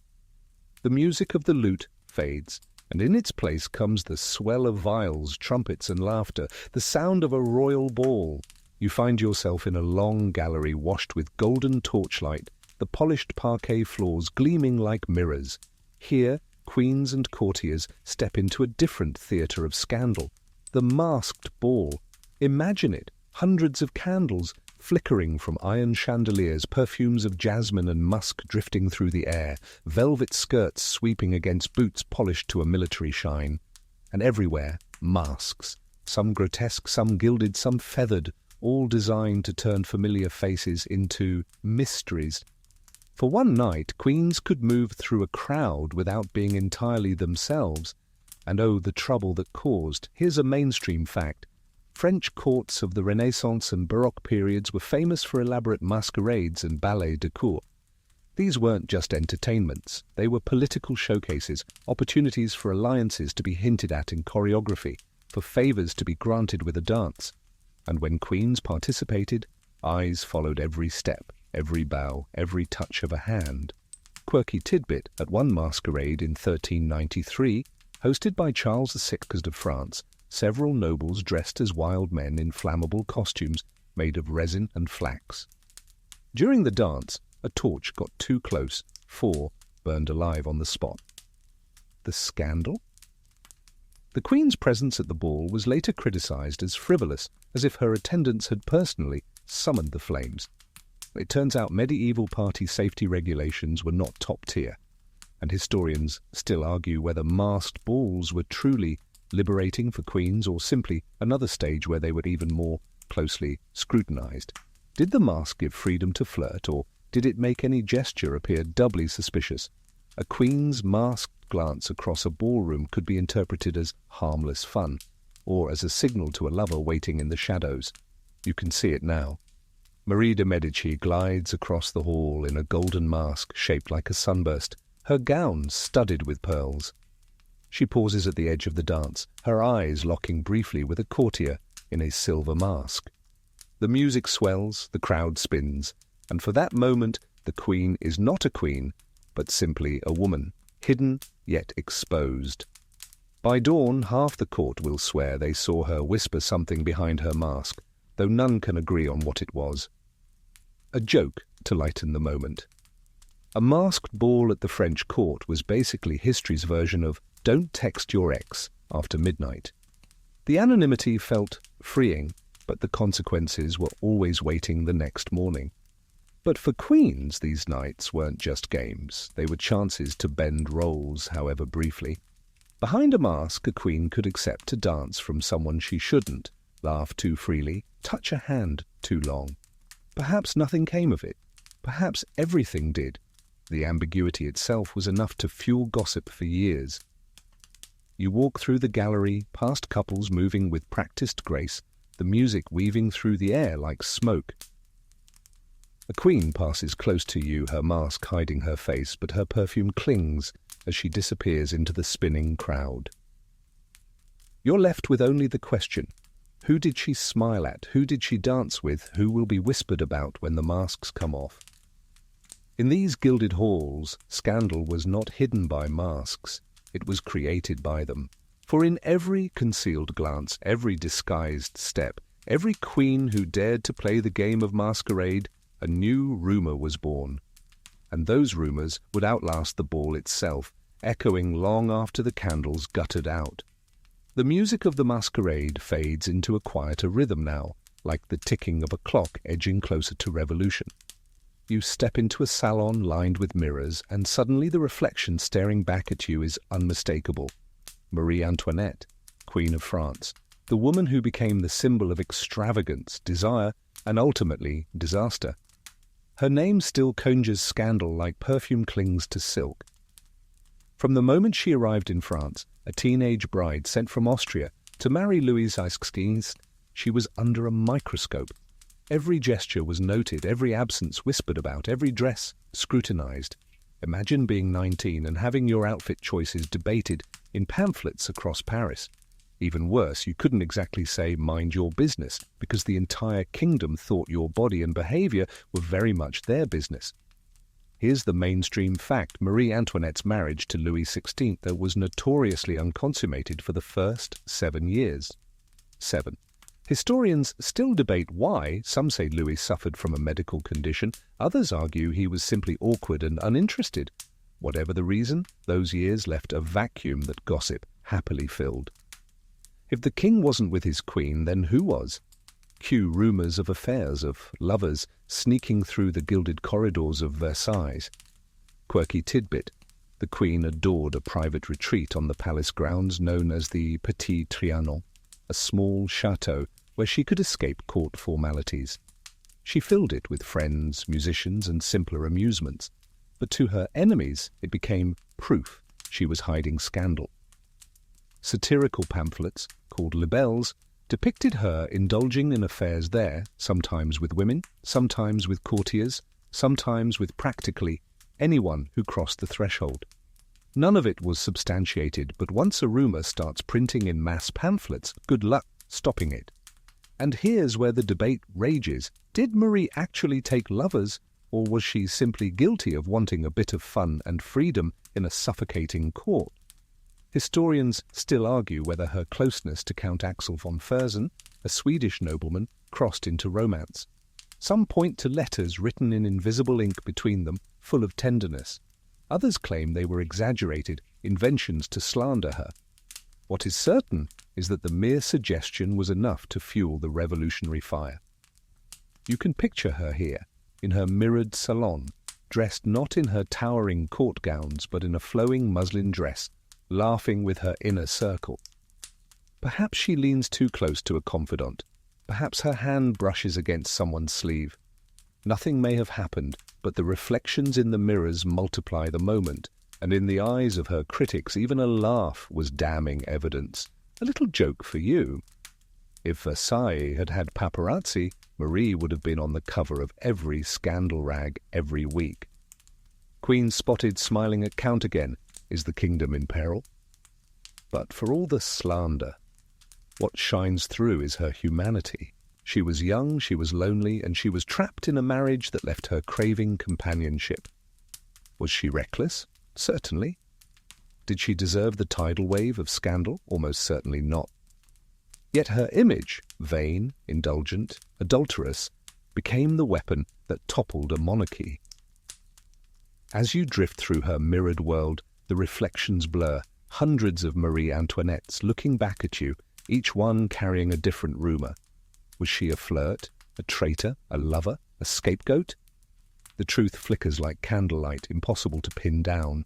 The music of the lute fades, and in its place comes the swell of viols, trumpets, and laughter, the sound of a royal ball. You find yourself in a long gallery washed with golden torchlight, the polished parquet floors gleaming like mirrors. Here, queens and courtiers step into a different theatre of scandal. The masked ball. Imagine it, hundreds of candles flickering from iron chandeliers, perfumes of jasmine and musk drifting through the air, velvet skirts sweeping against boots polished to a military shine. And everywhere, masks, some grotesque, some gilded, some feathered, all designed to turn familiar faces into mysteries. For one night, queens could move through a crowd without being entirely themselves. And oh, the trouble that caused. Here's a mainstream fact. French courts of the Renaissance and Baroque periods were famous for elaborate masquerades and ballets de cour. These weren't just entertainments. They were political showcases, opportunities for alliances to be hinted at in choreography, for favours to be granted with a dance. And when queens participated, eyes followed every step, every bow, every touch of a hand. Quirky tidbit, at one masquerade in 1393, hosted by Charles VI of France, several nobles dressed as wild men in flammable costumes made of resin and flax. During the dance, a torch got too close, 4 burned alive on the spot. The scandal? The Queen's presence at the ball was later criticised as frivolous, as if her attendants had personally summoned the flames. It turns out medieval party safety regulations were not top tier, and historians still argue whether masked balls were truly liberating for queens or simply another stage where they were even more closely scrutinised. Did the mask give freedom to flirt, or did it make any gesture appear doubly suspicious? A queen's masked glance across a ballroom could be interpreted as harmless fun, or as a signal to a lover waiting in the shadows. You can see it now. Marie de' Medici glides across the hall in a golden mask shaped like a sunburst, her gown studded with pearls. She pauses at the edge of the dance, her eyes locking briefly with a courtier in a silver mask. The music swells, the crowd spins, and for that moment the queen is not a queen, but simply a woman, hidden yet exposed. By dawn, half the court will swear they saw her whisper something behind her mask, though none can agree on what it was. A joke to lighten the moment. A masked ball at the French court was basically history's version of "Don't text your ex after midnight." The anonymity felt freeing, but the consequences were always waiting the next morning. But for queens, these nights weren't just games. They were chances to bend roles, however briefly. Behind a mask, a queen could accept a dance from someone she shouldn't, laugh too freely, touch a hand too long. Perhaps nothing came of it. Perhaps everything did. The ambiguity itself was enough to fuel gossip for years. You walk through the gallery, past couples moving with practiced grace, the music weaving through the air like smoke. A queen passes close to you, her mask hiding her face, but her perfume clings as she disappears into the spinning crowd. You're left with only the question: who did she smile at? Who did she dance with? Who will be whispered about when the masks come off? In these gilded halls, scandal was not hidden by masks. It was created by them. For in every concealed glance, every disguised step, every queen who dared to play the game of masquerade, a new rumour was born. And those rumours would outlast the ball itself, echoing long after the candles guttered out. The music of the masquerade fades into a quieter rhythm now, like the ticking of a clock edging closer to revolution. You step into a salon lined with mirrors, and suddenly the reflection staring back at you is unmistakable. Marie Antoinette, Queen of France, the woman who became the symbol of extravagance, desire, and ultimately disaster. Her name still conjures scandal like perfume clings to silk. From the moment she arrived in France, a teenage bride sent from Austria to marry Louis XVI, she was under a microscope. Every gesture was noted, every absence whispered about, every dress scrutinized. Imagine being 19 and having your outfit choices debated in pamphlets across Paris. Even worse, you couldn't exactly say mind your business, because the entire kingdom thought your body and behavior were very much their business. Here's the mainstream fact: Marie Antoinette's marriage to Louis XVI was notoriously unconsummated for the first 7 years. 7. Historians still debate why. Some say Louis suffered from a medical condition. Others argue he was simply awkward and uninterested. Whatever the reason, those years left a vacuum that gossip happily filled. If the king wasn't with his queen, then who was? Cue rumours of affairs, of lovers sneaking through the gilded corridors of Versailles. Quirky tidbit: the queen adored a private retreat on the palace grounds known as the Petit Trianon, a small chateau where she could escape court formalities. She filled it with friends, musicians, and simpler amusements. But to her enemies it became proof she was hiding scandal. Satirical pamphlets, called libelles, depicted her indulging in affairs there, sometimes with women, sometimes with courtiers, sometimes with practically anyone who crossed the threshold. None of it was substantiated, but once a rumour starts printing in mass pamphlets, good luck stopping it. And here's where the debate rages. Did Marie actually take lovers, or was she simply guilty of wanting a bit of fun and freedom in a suffocating court? Historians still argue whether her closeness to Count Axel von Fersen, a Swedish nobleman, crossed into romance. Some point to letters written in invisible ink between them, full of tenderness. Others claim they were exaggerated inventions to slander her. What is certain is that the mere suggestion was enough to fuel the revolutionary fire. You can picture her here, in her mirrored salon, dressed not in her towering court gowns but in a flowing muslin dress, laughing with her inner circle. Perhaps she leans too close to a confidant. Perhaps her hand brushes against someone's sleeve. Nothing may have happened, but the reflections in the mirrors multiply the moment, and in the eyes of her critics even a laugh was damning evidence. A little joke for you. If Versailles had had paparazzi, Marie would have been on the cover of every scandal rag every week. Queen spotted smiling at Count again. Is the kingdom in peril? But for all the slander, what shines through is her humanity. She was young, she was lonely, and she was trapped in a marriage that left her craving companionship. Was she reckless? Certainly. Did she deserve the tidal wave of scandal? Almost certainly not. Yet her image, vain, indulgent, adulterous, became the weapon that toppled a monarchy. As you drift through her mirrored world, the reflections blur, hundreds of Marie Antoinettes looking back at you, each one carrying a different rumour. Was she a flirt, a traitor, a lover, a scapegoat? The truth flickers like candlelight, impossible to pin down.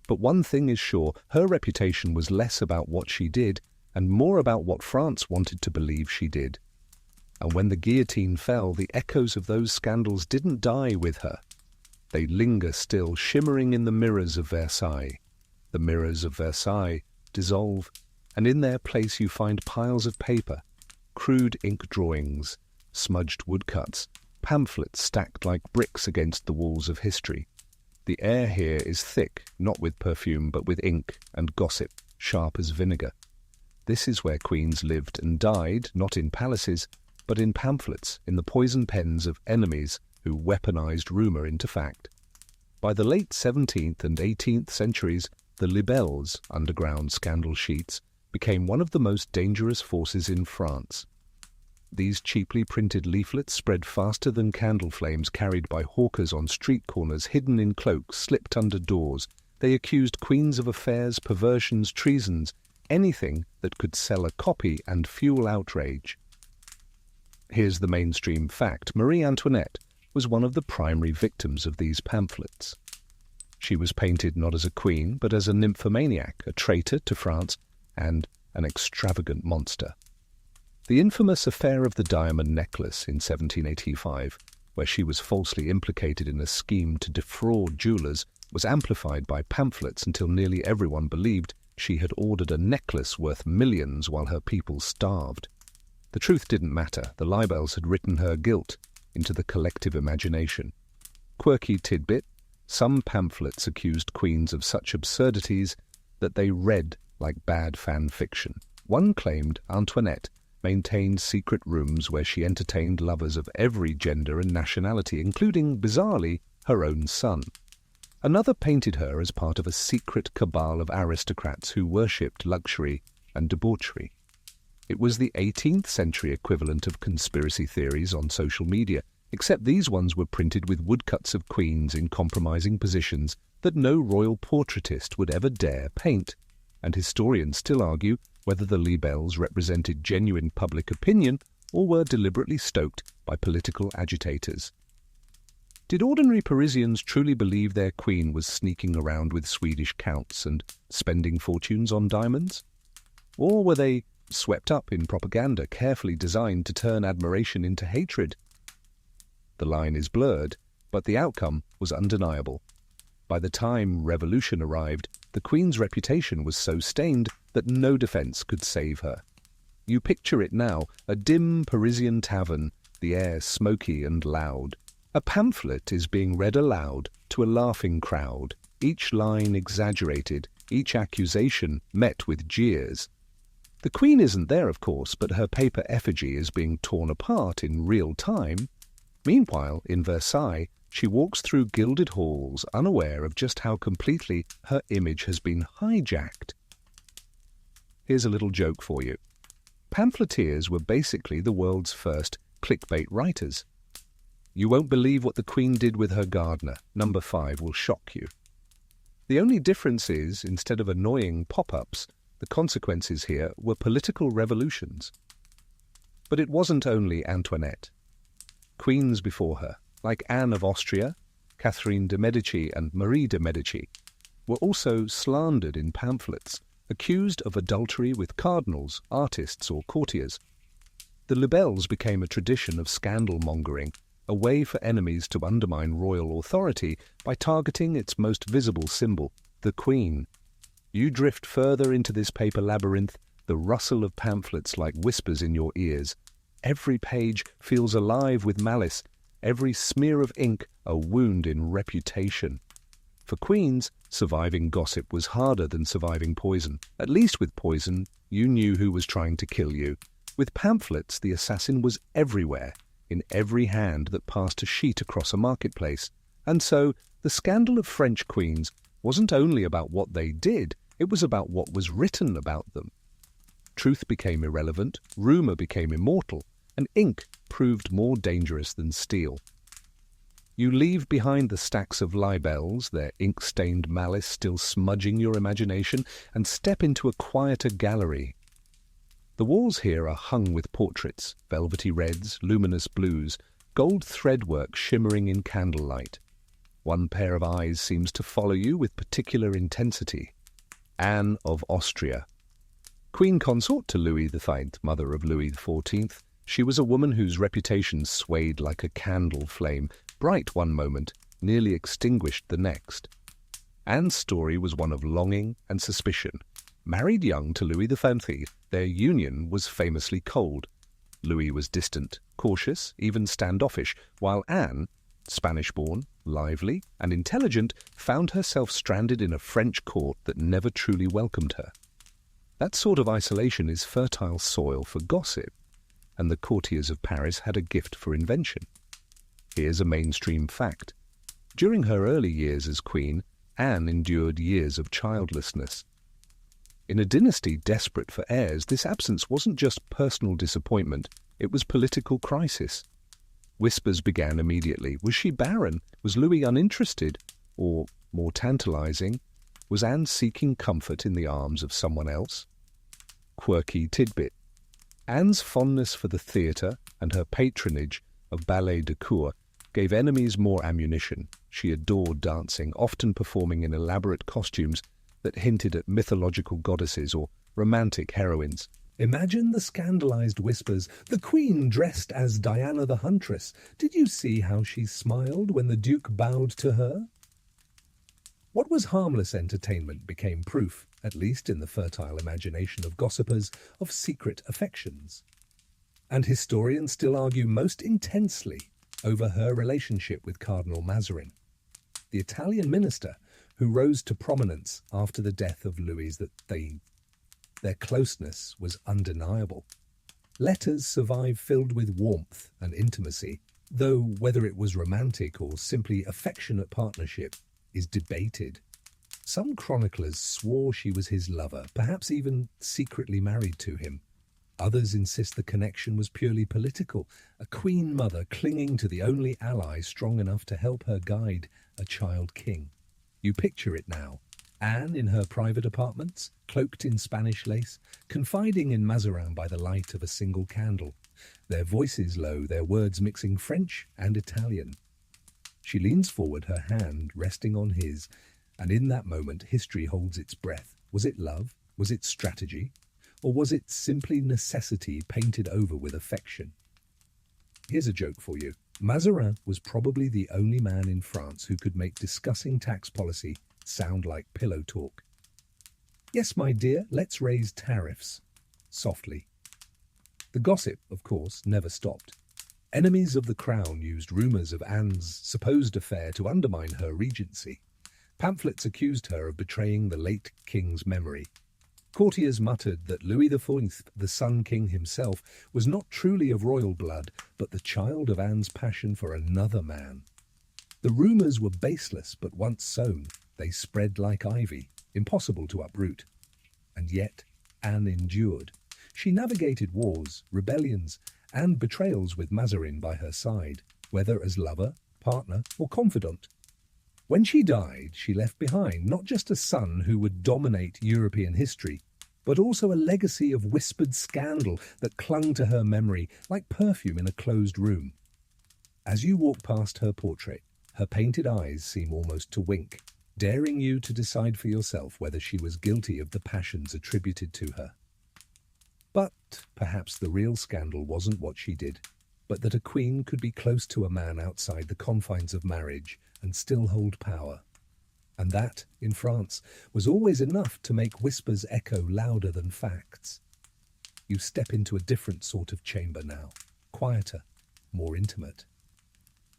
But one thing is sure, her reputation was less about what she did and more about what France wanted to believe she did. And when the guillotine fell, the echoes of those scandals didn't die with her. They linger still, shimmering in the mirrors of Versailles. The mirrors of Versailles dissolve, and in their place you find piles of paper, crude ink drawings, smudged woodcuts, pamphlets stacked like bricks against the walls of history. The air here is thick, not with perfume, but with ink and gossip, sharp as vinegar. This is where queens lived and died, not in palaces, but in pamphlets, in the poison pens of enemies who weaponized rumour into fact. By the late 17th and 18th centuries, the libelles, underground scandal sheets, became one of the most dangerous forces in France. These cheaply printed leaflets spread faster than candle flames carried by hawkers on street corners, hidden in cloaks, slipped under doors. They accused queens of affairs, perversions, treasons, anything that could sell a copy and fuel outrage. Here's the mainstream fact. Marie Antoinette was one of the primary victims of these pamphlets. She was painted not as a queen, but as a nymphomaniac, a traitor to France, and an extravagant monster. The infamous affair of the diamond necklace in 1785, where she was falsely implicated in a scheme to defraud jewelers, was amplified by pamphlets until nearly everyone believed she had ordered a necklace worth millions while her people starved. The truth didn't matter. The libelles had written her guilt into the collective imagination. Quirky tidbit: some pamphlets accused queens of such absurdities that they read like bad fan fiction. One claimed Antoinette maintained secret rooms where she entertained lovers of every gender and nationality, including, bizarrely, her own son. Another painted her as part of a secret cabal of aristocrats who worshipped luxury and debauchery. It was the 18th century equivalent of conspiracy theories on social media, except these ones were printed with woodcuts of queens in compromising positions that no royal portraitist would ever dare paint, and historians still argue whether the libelles represented genuine public opinion or were deliberately stoked by political agitators. Did ordinary Parisians truly believe their queen was sneaking around with Swedish counts and spending fortunes on diamonds? Or were they swept up in propaganda carefully designed to turn admiration into hatred? The line is blurred, but the outcome was undeniable. By the time revolution arrived, the Queen's reputation was so stained that no defence could save her. You picture it now, a dim Parisian tavern, the air smoky and loud. A pamphlet is being read aloud to a laughing crowd, each line exaggerated, each accusation met with jeers. The Queen isn't there, of course, but her paper effigy is being torn apart in real time. Meanwhile, in Versailles, she walks through gilded halls, unaware of just how completely her image has been hijacked. Here's a little joke for you. Pamphleteers were basically the world's first clickbait writers. You won't believe what the Queen did with her gardener. Number 5 will shock you. The only difference is, instead of annoying pop-ups, the consequences here were political revolutions. But it wasn't only Antoinette. Queens before her, like Anne of Austria, Catherine de' Medici and Marie de' Medici, were also slandered in pamphlets, accused of adultery with cardinals, artists or courtiers. The libelles became a tradition of scandal-mongering, a way for enemies to undermine royal authority by targeting its most visible symbol, the Queen. You drift further into this paper labyrinth, the rustle of pamphlets like whispers in your ears. Every page feels alive with malice, every smear of ink a wound in reputation. For queens, surviving gossip was harder than surviving poison. At least with poison, you knew who was trying to kill you. With pamphlets, the assassin was everywhere, in every hand that passed a sheet across a marketplace. And so, the scandal of French queens wasn't only about what they did, it was about what was written about them. Truth became irrelevant, rumour became immortal, and ink proved more dangerous than steel. You leave behind the stacks of libelles, their ink-stained malice still smudging your imagination, and step into a quieter gallery. The walls here are hung with portraits, velvety reds, luminous blues, gold threadwork shimmering in candlelight. One pair of eyes seems to follow you with particular intensity. Anne of Austria. Queen consort to Louis XV, mother of Louis XIV, she was a woman whose reputation swayed like a candle flame, bright one moment, nearly extinguished the next. Anne's story was one of longing and suspicion. Married young to Louis XV, their union was famously cold. Louis was distant, cautious, even standoffish, while Anne, Spanish-born, lively, and intelligent, found herself stranded in a French court that never truly welcomed her. That sort of isolation is fertile soil for gossip, and the courtiers of Paris had a gift for invention. Here's a mainstream fact. During her early years as queen, Anne endured years of childlessness. In a dynasty desperate for heirs, this absence wasn't just personal disappointment, it was political crisis. Whispers began immediately. Was she barren? Was Louis uninterested? Or, more tantalizing, was Anne seeking comfort in the arms of someone else? Quirky tidbit. Anne's fondness for the theatre and her patronage of ballet de cour gave enemies more ammunition. She adored dancing, often performing in elaborate costumes that hinted at mythological goddesses or romantic heroines. Imagine the scandalized whispers. The Queen dressed as Diana the Huntress. Did you see how she smiled when the Duke bowed to her? What was harmless entertainment became proof, at least in the fertile imagination of gossipers, of secret affections. And historians still argue most intensely over her relationship with Cardinal Mazarin, the Italian minister who rose to prominence after the death of Louis XIII. Their closeness was undeniable. Letters survive filled with warmth and intimacy, though whether it was romantic or simply affectionate partnership is debated. Some chroniclers swore she was his lover, perhaps even secretly married to him. Others insist the connection was purely political, a queen mother clinging to the only ally strong enough to help her guide a child king. You picture it now. Anne in her private apartments, cloaked in Spanish lace, confiding in Mazarin by the light of a single candle, their voices low, their words mixing French and Italian. She leans forward, her hand resting on his, and in that moment history holds its breath. Was it love? Was it strategy? Or was it simply necessity painted over with affection? Here's a joke for you. Mazarin was probably the only man in France who could make discussing tax policy sound like pillow talk. Yes, my dear, let's raise tariffs. Softly. The gossip, of course, never stopped. Enemies of the crown used rumours of Anne's supposed affair to undermine her regency. Pamphlets accused her of betraying the late king's memory. Courtiers muttered that Louis XIV, the Sun King himself, was not truly of royal blood, but the child of Anne's passion for another man. The rumours were baseless, but once sown, they spread like ivy, impossible to uproot. And yet, Anne endured. She navigated wars, rebellions, and betrayals with Mazarin by her side, whether as lover, partner, or confidant. When she died, she left behind not just a son who would dominate European history, but also a legacy of whispered scandal that clung to her memory like perfume in a closed room. As you walk past her portrait, her painted eyes seem almost to wink, daring you to decide for yourself whether she was guilty of the passions attributed to her. But perhaps the real scandal wasn't what she did, but that a queen could be close to a man outside the confines of marriage and still hold power. And that, in France, was always enough to make whispers echo louder than facts. You step into a different sort of chamber now, quieter, more intimate.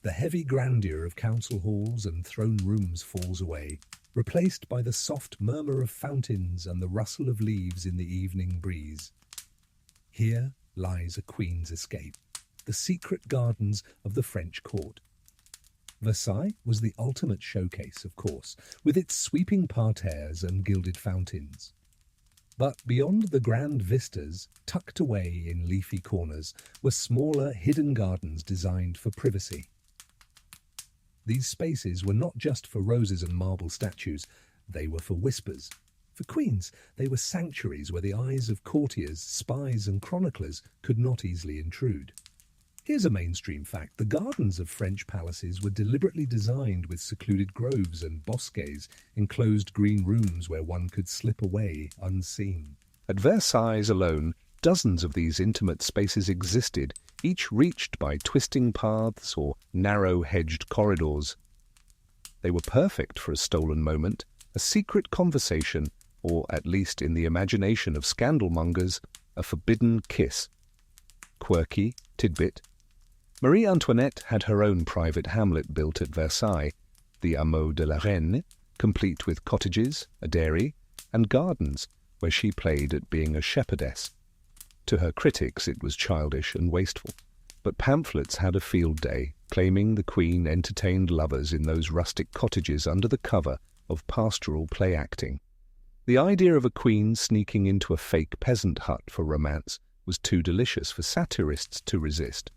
The heavy grandeur of council halls and throne rooms falls away, replaced by the soft murmur of fountains and the rustle of leaves in the evening breeze. Here lies a queen's escape, the secret gardens of the French court. Versailles was the ultimate showcase, of course, with its sweeping parterres and gilded fountains. But beyond the grand vistas, tucked away in leafy corners, were smaller, hidden gardens designed for privacy. These spaces were not just for roses and marble statues, they were for whispers. For queens, they were sanctuaries where the eyes of courtiers, spies, and chroniclers could not easily intrude. Here's a mainstream fact. The gardens of French palaces were deliberately designed with secluded groves and bosquets, enclosed green rooms where one could slip away unseen. At Versailles alone, dozens of these intimate spaces existed, each reached by twisting paths or narrow-hedged corridors. They were perfect for a stolen moment, a secret conversation, or, at least in the imagination of scandalmongers, a forbidden kiss. Quirky, tidbit. Marie Antoinette had her own private hamlet built at Versailles, the Hameau de la Reine, complete with cottages, a dairy, and gardens, where she played at being a shepherdess. To her critics it was childish and wasteful, but pamphlets had a field day, claiming the Queen entertained lovers in those rustic cottages under the cover of pastoral play-acting. The idea of a queen sneaking into a fake peasant hut for romance was too delicious for satirists to resist.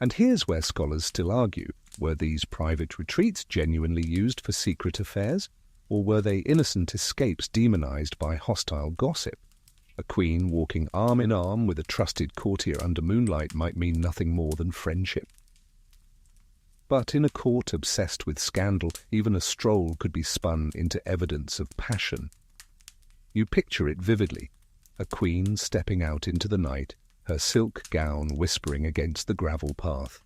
And here's where scholars still argue. Were these private retreats genuinely used for secret affairs, or were they innocent escapes demonized by hostile gossip? A queen walking arm in arm with a trusted courtier under moonlight might mean nothing more than friendship. But in a court obsessed with scandal, even a stroll could be spun into evidence of passion. You picture it vividly, a queen stepping out into the night, her silk gown whispering against the gravel path.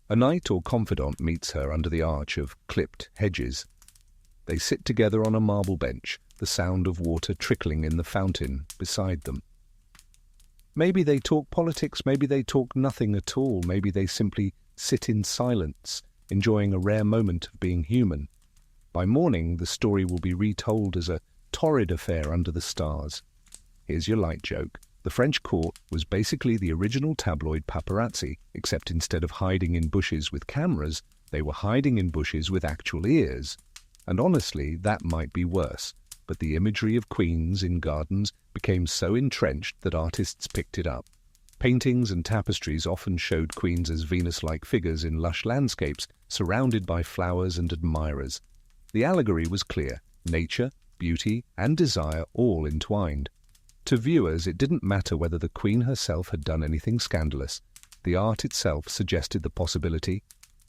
A knight or confidant meets her under the arch of clipped hedges. They sit together on a marble bench, the sound of water trickling in the fountain beside them. Maybe they talk politics, maybe they talk nothing at all, maybe they simply sit in silence, enjoying a rare moment of being human. By morning, the story will be retold as a torrid affair under the stars, Here's your light joke. The French court was basically the original tabloid paparazzi, except instead of hiding in bushes with cameras, they were hiding in bushes with actual ears. And honestly, that might be worse. But the imagery of queens in gardens became so entrenched that artists picked it up. Paintings and tapestries often showed queens as Venus-like figures in lush landscapes, surrounded by flowers and admirers. The allegory was clear: nature, beauty, and desire all entwined. To viewers, it didn't matter whether the queen herself had done anything scandalous. The art itself suggested the possibility,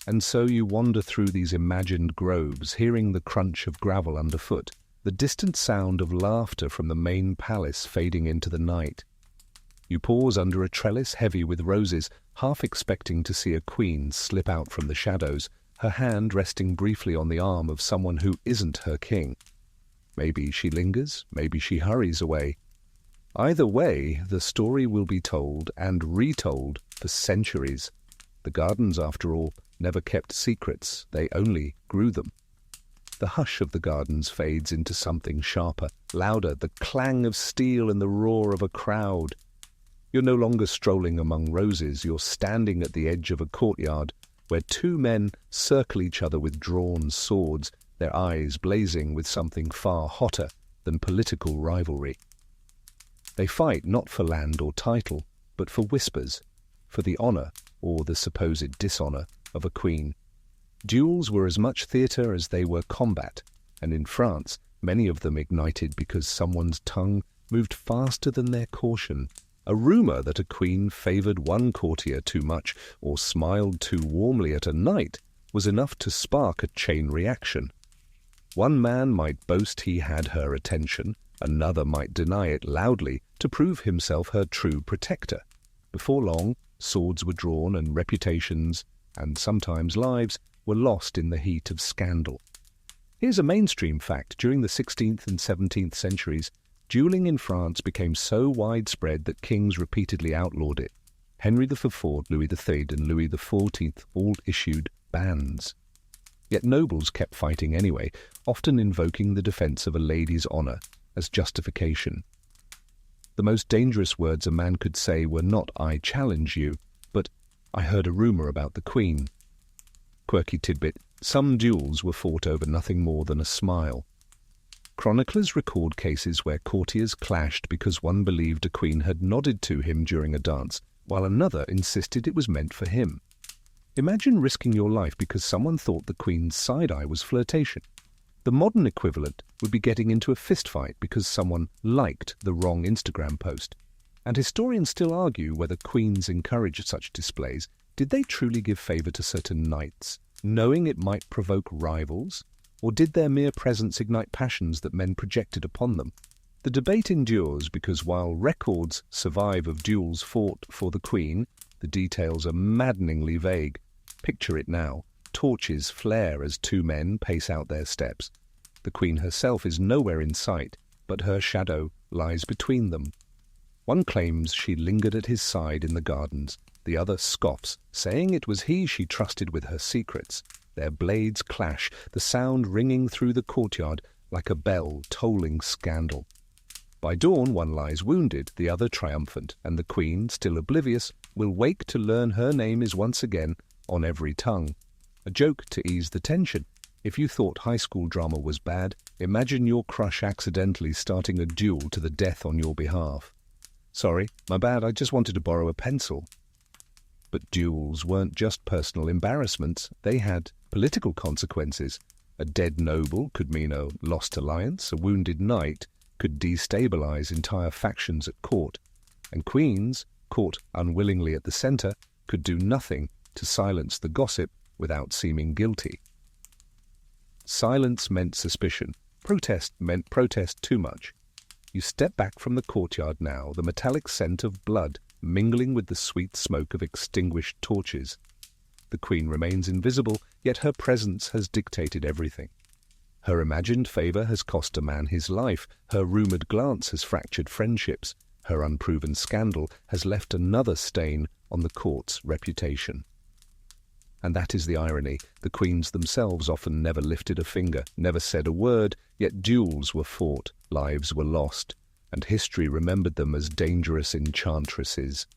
and so you wander through these imagined groves, hearing the crunch of gravel underfoot, the distant sound of laughter from the main palace fading into the night. You pause under a trellis heavy with roses, half expecting to see a queen slip out from the shadows, her hand resting briefly on the arm of someone who isn't her king. Maybe she lingers, maybe she hurries away. Either way, the story will be told and retold for centuries. The gardens, after all, never kept secrets, they only grew them. The hush of the gardens fades into something sharper, louder, the clang of steel and the roar of a crowd. You're no longer strolling among roses, you're standing at the edge of a courtyard where two men circle each other with drawn swords, their eyes blazing with something far hotter than political rivalry. They fight not for land or title, but for whispers, for the honour, or the supposed dishonour, of a queen. Duels were as much theatre as they were combat, and in France, many of them ignited because someone's tongue moved faster than their caution. A rumour that a queen favoured one courtier too much or smiled too warmly at a knight was enough to spark a chain reaction. One man might boast he had her attention, another might deny it loudly to prove himself her true protector. Before long, swords were drawn and reputations, and sometimes lives, were lost in the heat of scandal. Here's a mainstream fact. During the 16th and 17th centuries, dueling in France became so widespread that kings repeatedly outlawed it. Henry IV, Louis III, and Louis XIV all issued bans. Yet nobles kept fighting anyway, often invoking the defence of a lady's honour as justification. The most dangerous words a man could say were not "I challenge you," but "I heard a rumour about the Queen." Quirky tidbit: some duels were fought over nothing more than a smile. Chroniclers record cases where courtiers clashed because one believed a queen had nodded to him during a dance, while another insisted it was meant for him. Imagine risking your life because someone thought the queen's side-eye was flirtation. The modern equivalent would be getting into a fistfight because someone liked the wrong Instagram post. And historians still argue whether queens encouraged such displays. Did they truly give favour to certain knights, knowing it might provoke rivals? Or did their mere presence ignite passions that men projected upon them? The debate endures because while records survive of duels fought for the Queen, the details are maddeningly vague. Picture it now. Torches flare as two men pace out their steps. The Queen herself is nowhere in sight, but her shadow lies between them. One claims she lingered at his side in the gardens. The other scoffs, saying it was he she trusted with her secrets. Their blades clash, the sound ringing through the courtyard like a bell tolling scandal. By dawn one lies wounded, the other triumphant, and the Queen, still oblivious, will wake to learn her name is once again on every tongue. A joke to ease the tension. If you thought high school drama was bad, imagine your crush accidentally starting a duel to the death on your behalf. Sorry, my bad, I just wanted to borrow a pencil. But duels weren't just personal embarrassments, they had political consequences. A dead noble could mean a lost alliance, a wounded knight could destabilize entire factions at court, and queens, caught unwillingly at the centre, could do nothing to silence the gossip without seeming guilty. Silence meant suspicion. Protest meant protest too much. You step back from the courtyard now, the metallic scent of blood mingling with the sweet smoke of extinguished torches. The Queen remains invisible, yet her presence has dictated everything. Her imagined favour has cost a man his life, her rumoured glance has fractured friendships, her unproven scandal has left another stain on the court's reputation. And that is the irony. The queens themselves often never lifted a finger, never said a word, yet duels were fought, lives were lost, and history remembered them as dangerous enchantresses.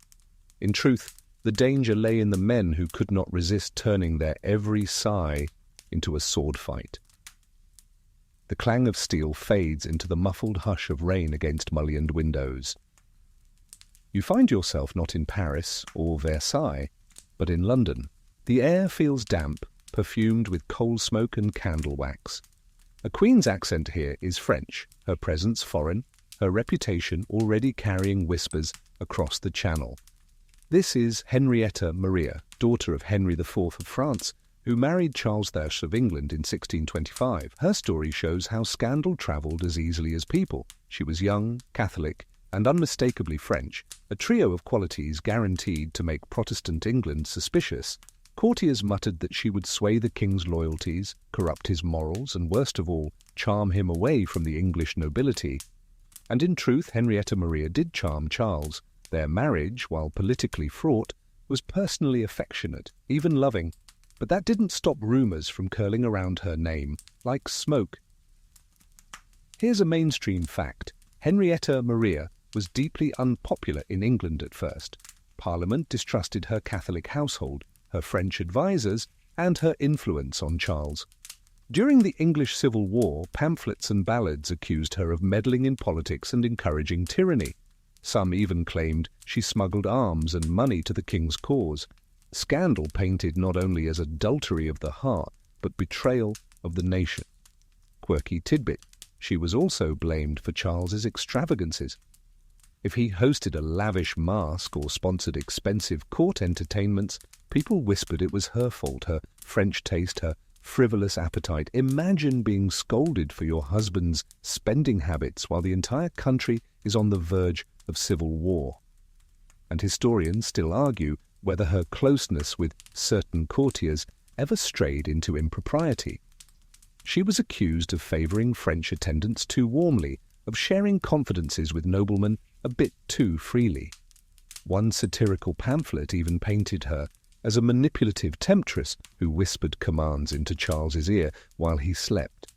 In truth, the danger lay in the men who could not resist turning their every sigh into a sword fight. The clang of steel fades into the muffled hush of rain against mullioned windows. You find yourself not in Paris or Versailles, but in London. The air feels damp, perfumed with coal smoke and candle wax. A queen's accent here is French, her presence foreign, her reputation already carrying whispers across the Channel. This is Henrietta Maria, daughter of Henry IV of France, who married Charles I of England in 1625. Her story shows how scandal travelled as easily as people. She was young, Catholic, and unmistakably French, a trio of qualities guaranteed to make Protestant England suspicious. Courtiers muttered that she would sway the king's loyalties, corrupt his morals, and worst of all, charm him away from the English nobility. And in truth, Henrietta Maria did charm Charles. Their marriage, while politically fraught, was personally affectionate, even loving. But that didn't stop rumours from curling around her name, like smoke. Here's a mainstream fact. Henrietta Maria was deeply unpopular in England at first. Parliament distrusted her Catholic household, her French advisers, and her influence on Charles. During the English Civil War, pamphlets and ballads accused her of meddling in politics and encouraging tyranny. Some even claimed she smuggled arms and money to the king's cause. Scandal painted not only as adultery of the heart, but betrayal of the nation. Quirky tidbit, she was also blamed for Charles's extravagances. If he hosted a lavish masque or sponsored expensive court entertainments, people whispered it was her fault, her French taste, her frivolous appetite. Imagine being scolded for your husband's spending habits while the entire country is on the verge of civil war. And historians still argue whether her closeness with certain courtiers ever strayed into impropriety. She was accused of favouring French attendants too warmly, of sharing confidences with noblemen a bit too freely. One satirical pamphlet even painted her as a manipulative temptress who whispered commands into Charles's ear while he slept.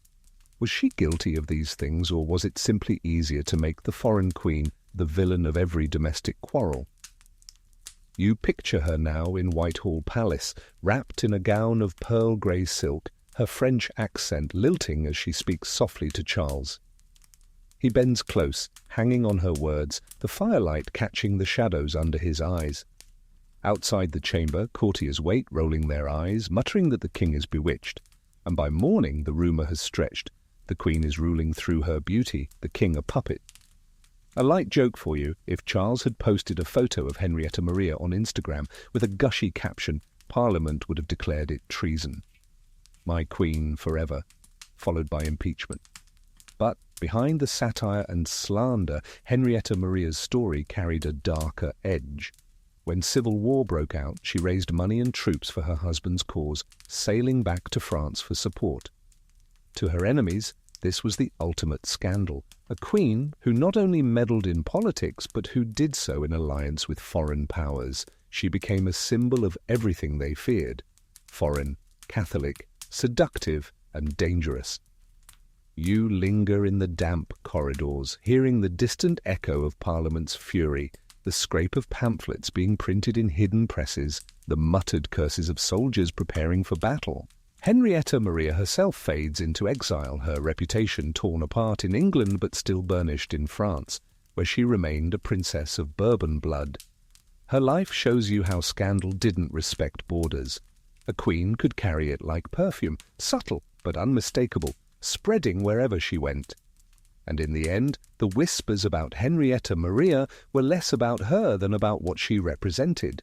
Was she guilty of these things, or was it simply easier to make the foreign queen the villain of every domestic quarrel? You picture her now in Whitehall Palace, wrapped in a gown of pearl grey silk, her French accent lilting as she speaks softly to Charles. He bends close, hanging on her words, the firelight catching the shadows under his eyes. Outside the chamber, courtiers wait, rolling their eyes, muttering that the king is bewitched. And by morning the rumour has stretched. The queen is ruling through her beauty, the king a puppet. A light joke for you, if Charles had posted a photo of Henrietta Maria on Instagram with a gushy caption, Parliament would have declared it treason. My queen forever, followed by impeachment. But behind the satire and slander, Henrietta Maria's story carried a darker edge. When civil war broke out, she raised money and troops for her husband's cause, sailing back to France for support. To her enemies, this was the ultimate scandal. A queen who not only meddled in politics, but who did so in alliance with foreign powers. She became a symbol of everything they feared: foreign, Catholic, seductive, and dangerous. You linger in the damp corridors, hearing the distant echo of Parliament's fury, the scrape of pamphlets being printed in hidden presses, the muttered curses of soldiers preparing for battle. Henrietta Maria herself fades into exile, her reputation torn apart in England but still burnished in France, where she remained a princess of Bourbon blood. Her life shows you how scandal didn't respect borders. A queen could carry it like perfume, subtle but unmistakable, spreading wherever she went. And in the end, the whispers about Henrietta Maria were less about her than about what she represented.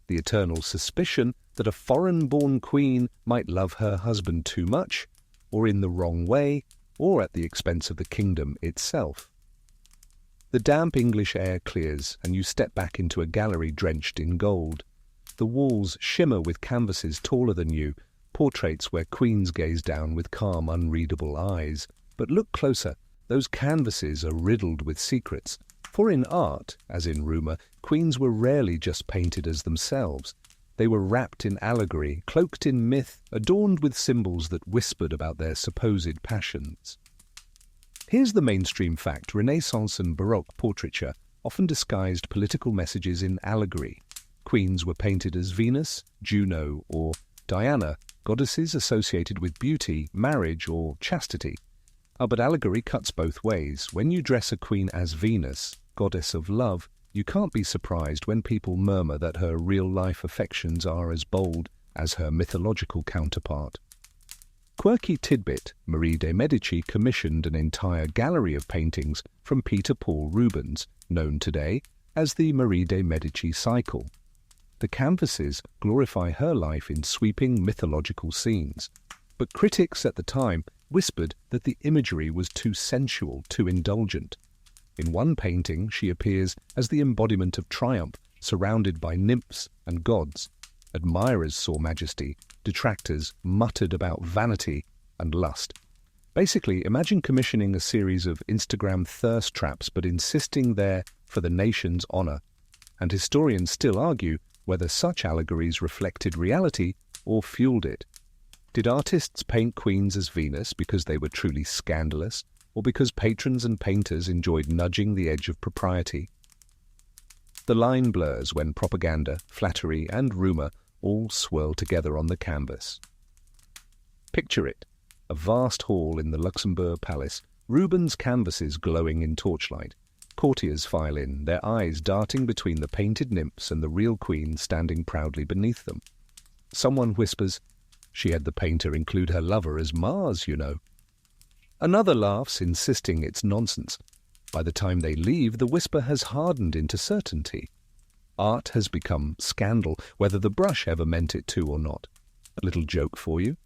The eternal suspicion that a foreign-born queen might love her husband too much, or in the wrong way, or at the expense of the kingdom itself. The damp English air clears, and you step back into a gallery drenched in gold. The walls shimmer with canvases taller than you, portraits where queens gaze down with calm, unreadable eyes. But look closer. Those canvases are riddled with secrets. For in art, as in rumour, queens were rarely just painted as themselves. They were wrapped in allegory, cloaked in myth, adorned with symbols that whispered about their supposed passions. Here's the mainstream fact: Renaissance and Baroque portraiture often disguised political messages in allegory. Queens were painted as Venus, Juno, or Diana, goddesses associated with beauty, marriage, or chastity. But allegory cuts both ways. When you dress a queen as Venus, goddess of love, you can't be surprised when people murmur that her real-life affections are as bold as her mythological counterpart. Quirky tidbit: Marie de' Medici commissioned an entire gallery of paintings from Peter Paul Rubens, known today as the Marie de' Medici cycle. The canvases glorify her life in sweeping mythological scenes, but critics at the time whispered that the imagery was too sensual, too indulgent. In one painting, she appears as the embodiment of triumph, surrounded by nymphs and gods. Admirers saw majesty, detractors muttered about vanity and lust. Basically, imagine commissioning a series of Instagram thirst traps but insisting they're for the nation's honor. And historians still argue whether such allegories reflected reality or fueled it. Did artists paint queens as Venus because they were truly scandalous, or because patrons and painters enjoyed nudging the edge of propriety? The line blurs when propaganda, flattery, and rumor all swirl together on the canvas. Picture it: a vast hall in the Luxembourg Palace, Rubens' canvases glowing in torchlight. Courtiers file in, their eyes darting between the painted nymphs and the real queen standing proudly beneath them. Someone whispers, "She had the painter include her lover as Mars, you know." Another laughs, insisting it's nonsense. By the time they leave, the whisper has hardened into certainty. Art has become scandal, whether the brush ever meant it to or not. A little joke for you.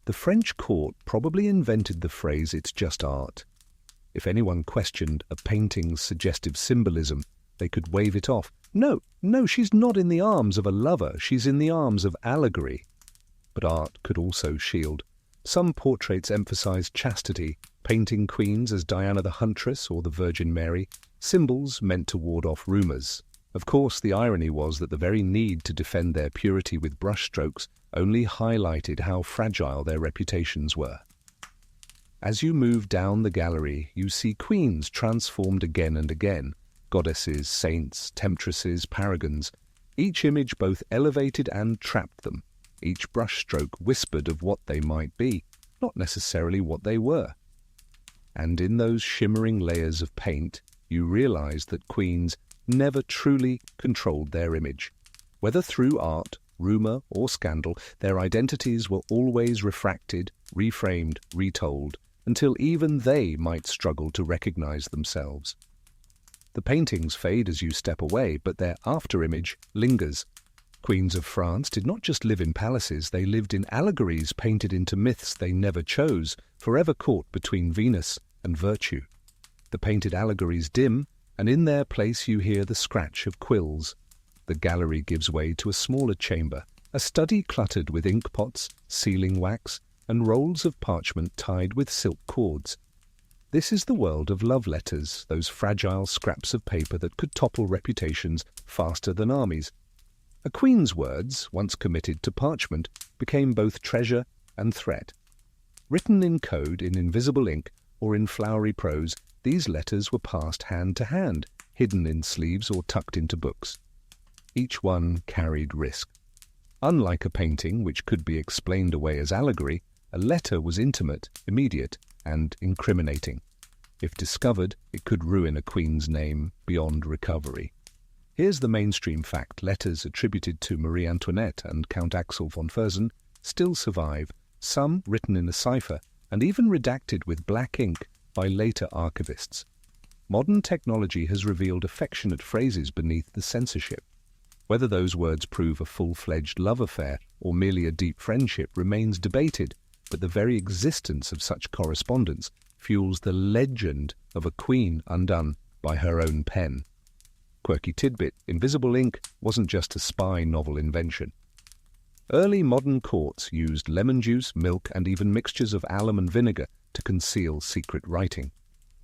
The French court probably invented the phrase "it's just art." If anyone questioned a painting's suggestive symbolism, they could wave it off. No, she's not in the arms of a lover, she's in the arms of allegory. But art could also shield. Some portraits emphasized chastity, painting queens as Diana the Huntress or the Virgin Mary, symbols meant to ward off rumors. Of course, the irony was that the very need to defend their purity with brushstrokes only highlighted how fragile their reputations were. As you move down the gallery, you see queens transformed again and again, goddesses, saints, temptresses, paragons. Each image both elevated and trapped them. Each brushstroke whispered of what they might be, not necessarily what they were. And in those shimmering layers of paint, you realize that queens never truly controlled their image. Whether through art, rumor, or scandal, their identities were always refracted, reframed, retold, until even they might struggle to recognize themselves. The paintings fade as you step away, but their after-image lingers. Queens of France did not just live in palaces, they lived in allegories painted into myths they never chose, forever caught between Venus and virtue. The painted allegories dim, and in their place you hear the scratch of quills. The gallery gives way to a smaller chamber, a study cluttered with ink pots, sealing wax, and rolls of parchment tied with silk cords. This is the world of love letters, those fragile scraps of paper that could topple reputations faster than armies. A queen's words, once committed to parchment, became both treasure and threat. Written in code, in invisible ink, or in flowery prose, these letters were passed hand to hand, hidden in sleeves or tucked into books. Each one carried risk. Unlike a painting, which could be explained away as allegory, a letter was intimate, immediate, and incriminating. If discovered, it could ruin a queen's name beyond recovery. Here's the mainstream fact: letters attributed to Marie Antoinette and Count Axel von Fersen still survive, some written in a cipher and even redacted with black ink by later archivists. Modern technology has revealed affectionate phrases beneath the censorship. Whether those words prove a full-fledged love affair or merely a deep friendship remains debated, but the very existence of such correspondence fuels the legend of a queen undone by her own pen. Quirky tidbit: invisible ink wasn't just a spy novel invention. Early modern courts used lemon juice, milk, and even mixtures of alum and vinegar to conceal secret writing.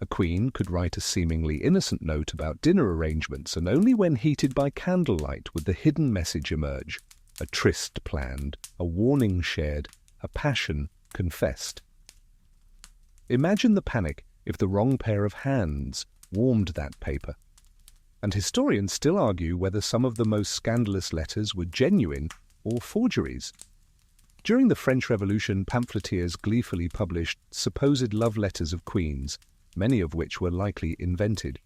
A queen could write a seemingly innocent note about dinner arrangements, and only when heated by candlelight would the hidden message emerge: a tryst planned, a warning shared, a passion confessed. Imagine the panic if the wrong pair of hands warmed that paper. And historians still argue whether some of the most scandalous letters were genuine or forgeries. During the French Revolution, pamphleteers gleefully published supposed love letters of queens, many of which were likely invented.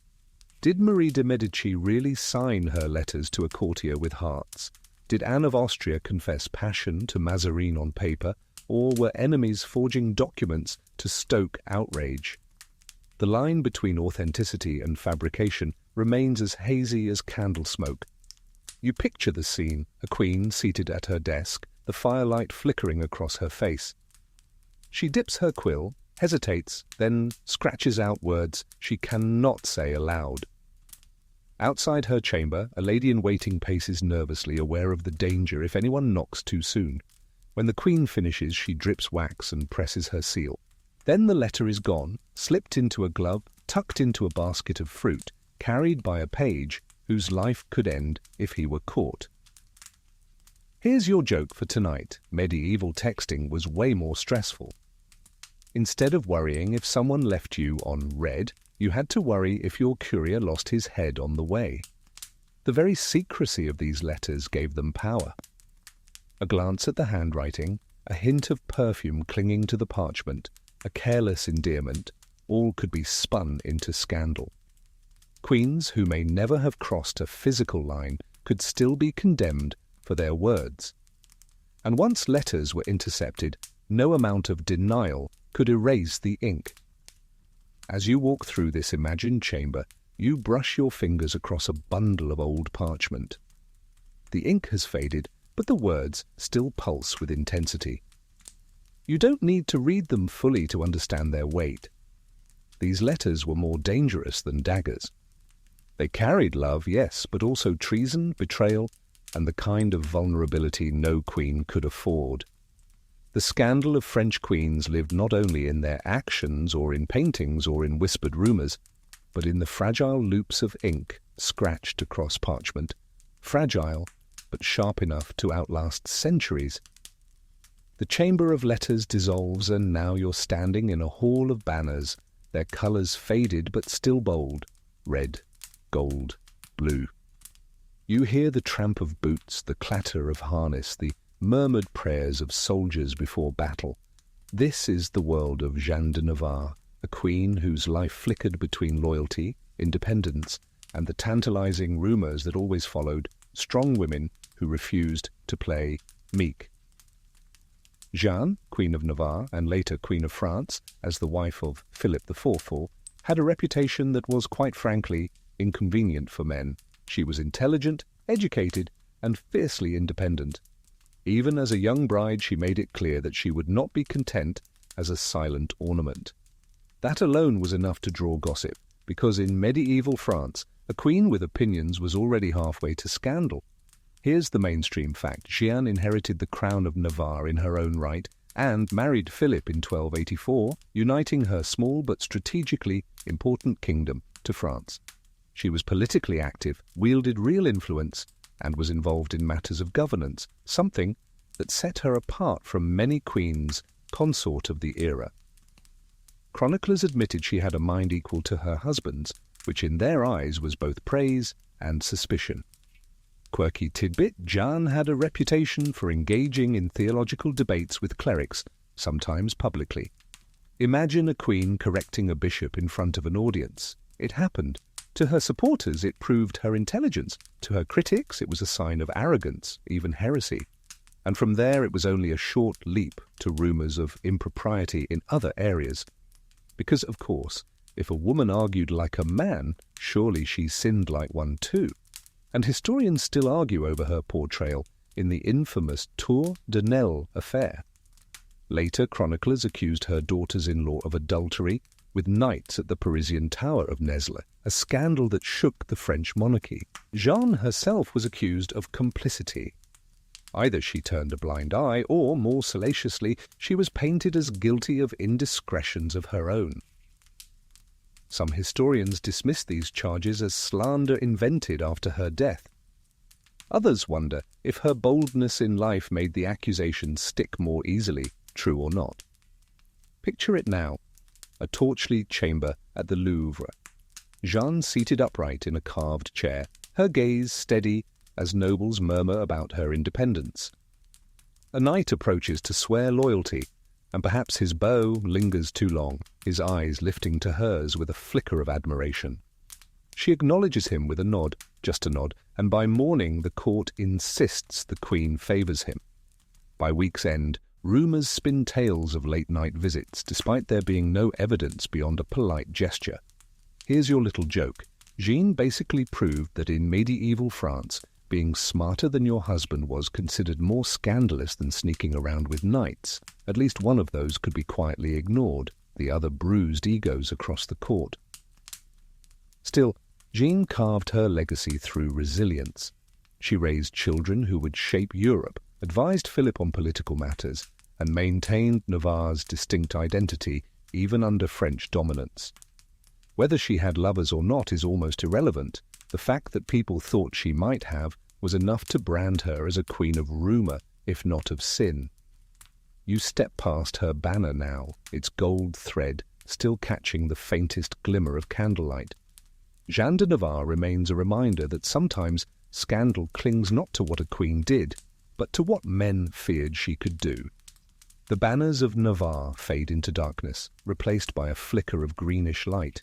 Did Marie de Medici really sign her letters to a courtier with hearts? Did Anne of Austria confess passion to Mazarin on paper, or were enemies forging documents to stoke outrage? The line between authenticity and fabrication remains as hazy as candle smoke. You picture the scene, a queen seated at her desk, the firelight flickering across her face. She dips her quill, hesitates, then scratches out words she cannot say aloud. Outside her chamber, a lady-in-waiting paces nervously, aware of the danger if anyone knocks too soon. When the queen finishes, she drips wax and presses her seal. Then the letter is gone, slipped into a glove, tucked into a basket of fruit, carried by a page whose life could end if he were caught. Here's your joke for tonight. Medieval texting was way more stressful. Instead of worrying if someone left you on red, you had to worry if your courier lost his head on the way. The very secrecy of these letters gave them power. A glance at the handwriting, a hint of perfume clinging to the parchment, a careless endearment, all could be spun into scandal. Queens who may never have crossed a physical line could still be condemned for their words. And once letters were intercepted, no amount of denial could erase the ink. As you walk through this imagined chamber, you brush your fingers across a bundle of old parchment. The ink has faded, but the words still pulse with intensity. You don't need to read them fully to understand their weight. These letters were more dangerous than daggers. They carried love, yes, but also treason, betrayal, and the kind of vulnerability no queen could afford. The scandal of French queens lived not only in their actions or in paintings or in whispered rumours, but in the fragile loops of ink scratched across parchment, fragile but sharp enough to outlast centuries. The chamber of letters dissolves, and now you're standing in a hall of banners, their colours faded but still bold, red, gold, blue. You hear the tramp of boots, the clatter of harness, the murmured prayers of soldiers before battle. This is the world of Jeanne de Navarre, a queen whose life flickered between loyalty, independence, and the tantalizing rumors that always followed strong women who refused to play meek. Jeanne, Queen of Navarre and later Queen of France, as the wife of Philip IV, had a reputation that was, quite frankly, inconvenient for men. She was intelligent, educated, and fiercely independent. Even as a young bride, she made it clear that she would not be content as a silent ornament. That alone was enough to draw gossip, because in medieval France, a queen with opinions was already halfway to scandal. Here's the mainstream fact. Jeanne inherited the crown of Navarre in her own right and married Philip in 1284, uniting her small but strategically important kingdom to France. She was politically active, wielded real influence, and was involved in matters of governance, something that set her apart from many queens consort of the era. Chroniclers admitted she had a mind equal to her husband's, which in their eyes was both praise and suspicion. Quirky tidbit, Jeanne had a reputation for engaging in theological debates with clerics, sometimes publicly. Imagine a queen correcting a bishop in front of an audience. It happened. To her supporters, it proved her intelligence. To her critics, it was a sign of arrogance, even heresy. And from there, it was only a short leap to rumors of impropriety in other areas. Because, of course, if a woman argued like a man, surely she sinned like one too. And historians still argue over her portrayal in the infamous Tour de Nesle affair. Later, chroniclers accused her daughters-in-law of adultery with knights at the Parisian Tower of Nesle, a scandal that shook the French monarchy. Jeanne herself was accused of complicity. Either she turned a blind eye, or, more salaciously, she was painted as guilty of indiscretions of her own. Some historians dismiss these charges as slander invented after her death. Others wonder if her boldness in life made the accusations stick more easily, true or not. Picture it now. a torchlit chamber at the Louvre. Jeanne seated upright in a carved chair, her gaze steady as nobles murmur about her independence. A knight approaches to swear loyalty, and perhaps his bow lingers too long, his eyes lifting to hers with a flicker of admiration. She acknowledges him with a nod, just a nod, and by morning the court insists the Queen favours him. By week's end, rumours spin tales of late-night visits, despite there being no evidence beyond a polite gesture. Here's your little joke. Jeanne basically proved that in medieval France, being smarter than your husband was considered more scandalous than sneaking around with knights. At least one of those could be quietly ignored, the other bruised egos across the court. Still, Jeanne carved her legacy through resilience. She raised children who would shape Europe, advised Philip on political matters, and maintained Navarre's distinct identity even under French dominance. Whether she had lovers or not is almost irrelevant. The fact that people thought she might have was enough to brand her as a queen of rumour, if not of sin. You step past her banner now, its gold thread still catching the faintest glimmer of candlelight. Jeanne de Navarre remains a reminder that sometimes scandal clings not to what a queen did, but to what men feared she could do. The banners of Navarre fade into darkness, replaced by a flicker of greenish light.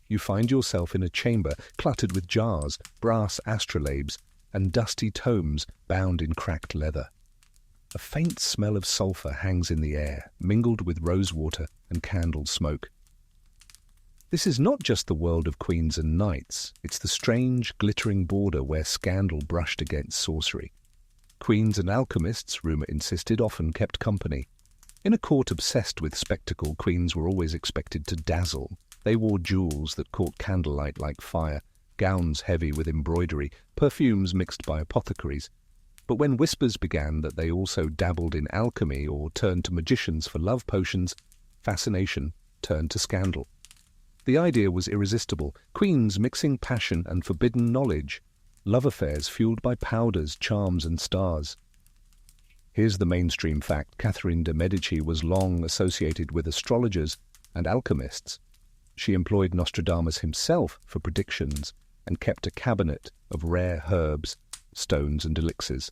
You find yourself in a chamber cluttered with jars, brass astrolabes, and dusty tomes bound in cracked leather. A faint smell of sulphur hangs in the air, mingled with rosewater and candle smoke. This is not just the world of queens and knights, it's the strange, glittering border where scandal brushed against sorcery. Queens and alchemists, rumour insisted, often kept company. In a court obsessed with spectacle, queens were always expected to dazzle. They wore jewels that caught candlelight like fire, gowns heavy with embroidery, perfumes mixed by apothecaries. But when whispers began that they also dabbled in alchemy or turned to magicians for love potions, fascination turned to scandal. The idea was irresistible, queens mixing passion and forbidden knowledge, love affairs fueled by powders, charms and stars. Here's the mainstream fact. Catherine de' Medici was long associated with astrologers and alchemists. She employed Nostradamus himself for predictions and kept a cabinet of rare herbs, stones and elixirs.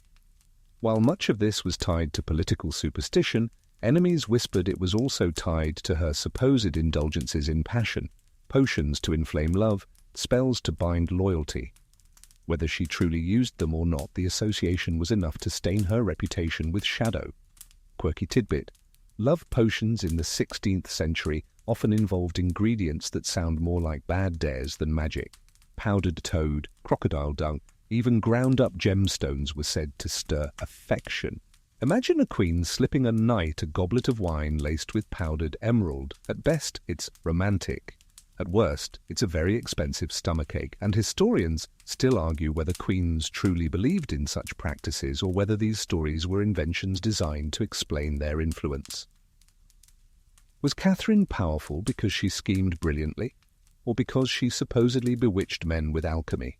While much of this was tied to political superstition, enemies whispered it was also tied to her supposed indulgences in passion, potions to inflame love, spells to bind loyalty. Whether she truly used them or not, the association was enough to stain her reputation with shadow. Quirky tidbit. Love potions in the 16th century often involved ingredients that sound more like bad dares than magic. Powdered toad, crocodile dung, even ground-up gemstones were said to stir affection. Imagine a queen slipping a knight a goblet of wine laced with powdered emerald. At best, it's romantic. At worst, it's a very expensive stomachache, and historians still argue whether queens truly believed in such practices or whether these stories were inventions designed to explain their influence. Was Catherine powerful because she schemed brilliantly, or because she supposedly bewitched men with alchemy?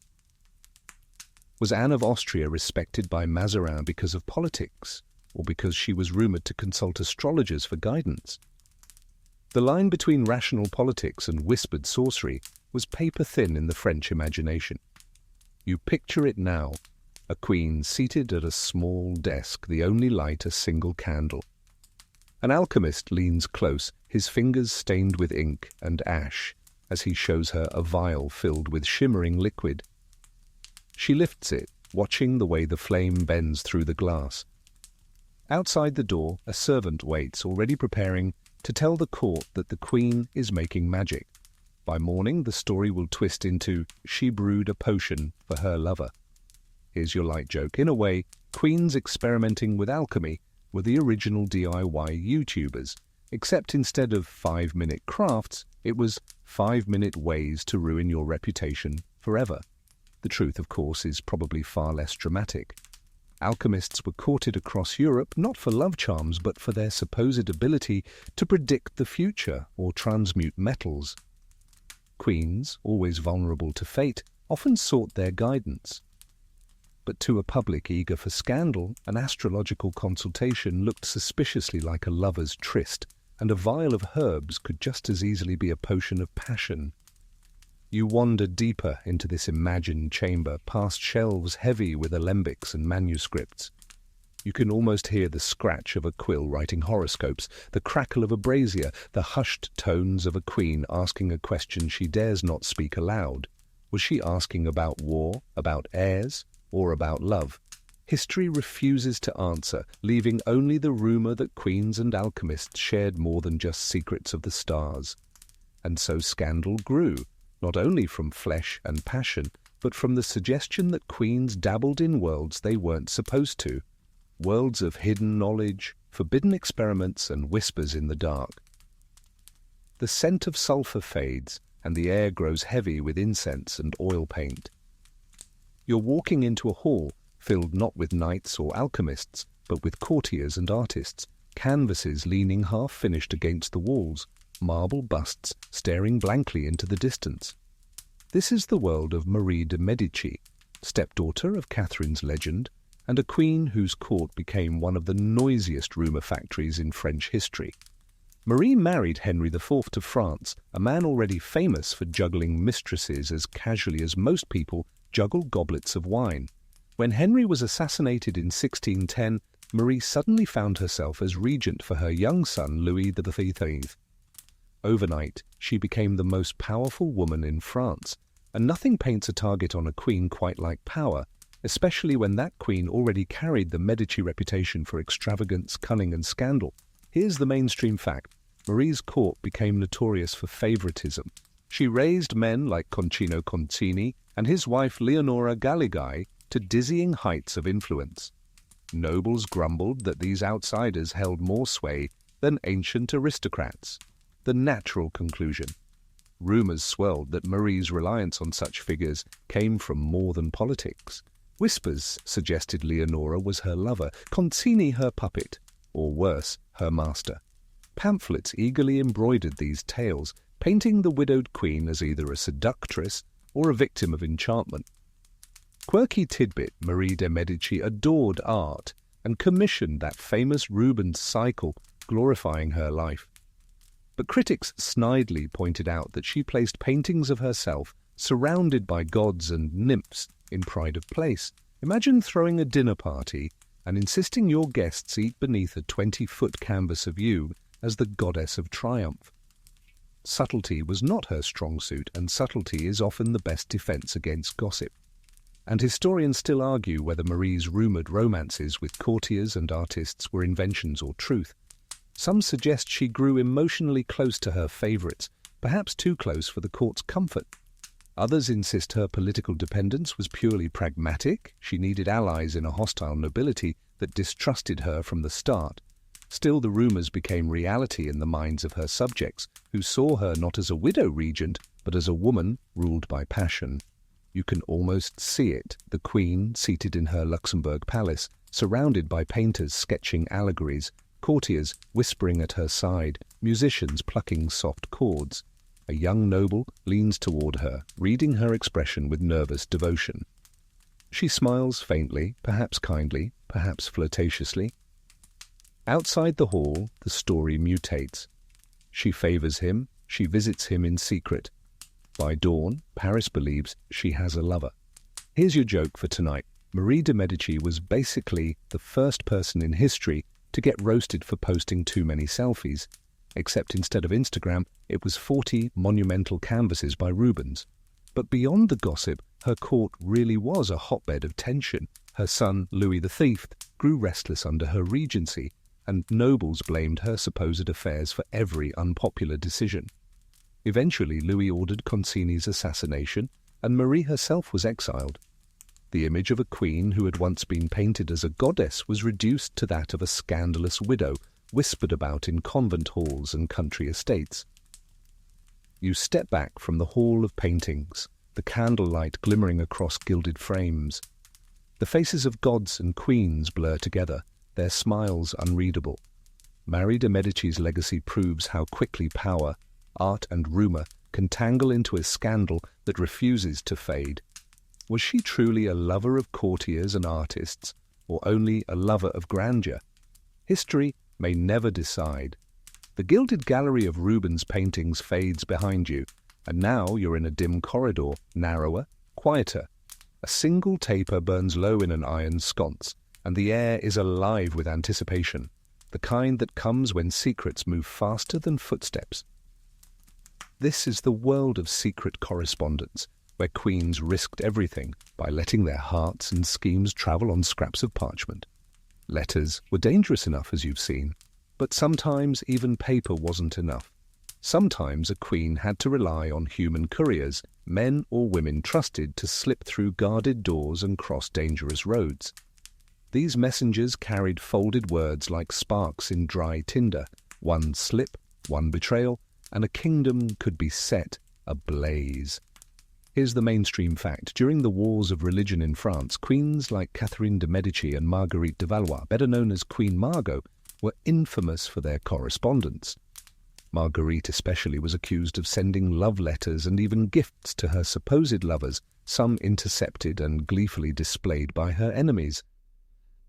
Was Anne of Austria respected by Mazarin because of politics, or because she was rumoured to consult astrologers for guidance? The line between rational politics and whispered sorcery was paper-thin in the French imagination. You picture it now, a queen seated at a small desk, the only light a single candle. An alchemist leans close, his fingers stained with ink and ash, as he shows her a vial filled with shimmering liquid. She lifts it, watching the way the flame bends through the glass. Outside the door, a servant waits, already preparing to tell the court that the queen is making magic. By morning, the story will twist into she brewed a potion for her lover. Here's your light joke. In a way, queens experimenting with alchemy were the original DIY YouTubers, except instead of 5-minute crafts, it was 5-minute ways to ruin your reputation forever. The truth, of course, is probably far less dramatic. Alchemists were courted across Europe not for love charms, but for their supposed ability to predict the future or transmute metals. Queens, always vulnerable to fate, often sought their guidance. But to a public eager for scandal, an astrological consultation looked suspiciously like a lover's tryst, and a vial of herbs could just as easily be a potion of passion. You wander deeper into this imagined chamber, past shelves heavy with alembics and manuscripts. You can almost hear the scratch of a quill writing horoscopes, the crackle of a brazier, the hushed tones of a queen asking a question she dares not speak aloud. Was she asking about war, about heirs, or about love? History refuses to answer, leaving only the rumor that queens and alchemists shared more than just secrets of the stars. And so scandal grew, not only from flesh and passion, but from the suggestion that queens dabbled in worlds they weren't supposed to. Worlds of hidden knowledge, forbidden experiments, and whispers in the dark. The scent of sulphur fades, and the air grows heavy with incense and oil paint. You're walking into a hall filled not with knights or alchemists, but with courtiers and artists, canvases leaning half-finished against the walls, marble busts staring blankly into the distance. This is the world of Marie de Medici, stepdaughter of Catherine's legend, and a queen whose court became one of the noisiest rumour factories in French history. Marie married Henry IV to France, a man already famous for juggling mistresses as casually as most people juggle goblets of wine. When Henry was assassinated in 1610, Marie suddenly found herself as regent for her young son Louis XIII. Overnight, she became the most powerful woman in France, and nothing paints a target on a queen quite like power, especially when that queen already carried the Medici reputation for extravagance, cunning, and scandal. Here's the mainstream fact. Marie's court became notorious for favoritism. She raised men like Concino Concini and his wife Leonora Galigai to dizzying heights of influence. Nobles grumbled that these outsiders held more sway than ancient aristocrats. The natural conclusion. Rumors swirled that Marie's reliance on such figures came from more than politics. Whispers suggested Leonora was her lover, Concini her puppet, or worse, her master. Pamphlets eagerly embroidered these tales, painting the widowed queen as either a seductress or a victim of enchantment. Quirky tidbit, Marie de Medici adored art and commissioned that famous Rubens cycle glorifying her life. But critics snidely pointed out that she placed paintings of herself surrounded by gods and nymphs in pride of place. Imagine throwing a dinner party and insisting your guests eat beneath a 20-foot canvas of you as the goddess of triumph. Subtlety was not her strong suit, and subtlety is often the best defense against gossip. And historians still argue whether Marie's rumoured romances with courtiers and artists were inventions or truth. Some suggest she grew emotionally close to her favourites, perhaps too close for the court's comfort. Others insist her political dependence was purely pragmatic. She needed allies in a hostile nobility that distrusted her from the start. Still, the rumours became reality in the minds of her subjects, who saw her not as a widow regent, but as a woman ruled by passion. You can almost see it, the queen seated in her Luxembourg palace, surrounded by painters sketching allegories, courtiers whispering at her side, musicians plucking soft chords. A young noble leans toward her, reading her expression with nervous devotion. She smiles faintly, perhaps kindly, perhaps flirtatiously. Outside the hall, the story mutates. She favors him, she visits him in secret. By dawn, Paris believes she has a lover. Here's your joke for tonight. Marie de Medici was basically the first person in history to get roasted for posting too many selfies, except instead of Instagram, it was 40 monumental canvases by Rubens. But beyond the gossip, her court really was a hotbed of tension. Her son, Louis XIII, grew restless under her regency, and nobles blamed her supposed affairs for every unpopular decision. Eventually, Louis ordered Concini's assassination, and Marie herself was exiled. The image of a queen who had once been painted as a goddess was reduced to that of a scandalous widow, whispered about in convent halls and country estates. You step back from the hall of paintings, the candlelight glimmering across gilded frames. The faces of gods and queens blur together, their smiles unreadable. Marie de Medici's legacy proves how quickly power, art and rumour can tangle into a scandal that refuses to fade. Was she truly a lover of courtiers and artists, or only a lover of grandeur? History may never decide, The gilded gallery of Rubens' paintings fades behind you, and now you're in a dim corridor, narrower, quieter. A single taper burns low in an iron sconce, and the air is alive with anticipation, the kind that comes when secrets move faster than footsteps. This is the world of secret correspondence, where queens risked everything by letting their hearts and schemes travel on scraps of parchment. Letters were dangerous enough, as you've seen, but sometimes even paper wasn't enough. Sometimes a queen had to rely on human couriers, men or women trusted to slip through guarded doors and cross dangerous roads. These messengers carried folded words like sparks in dry tinder. One slip, one betrayal, and a kingdom could be set ablaze. Here's the mainstream fact. During the wars of religion in France, queens like Catherine de' Medici and Marguerite de Valois, better known as Queen Margot, were infamous for their correspondence. Marguerite especially was accused of sending love letters and even gifts to her supposed lovers, some intercepted and gleefully displayed by her enemies.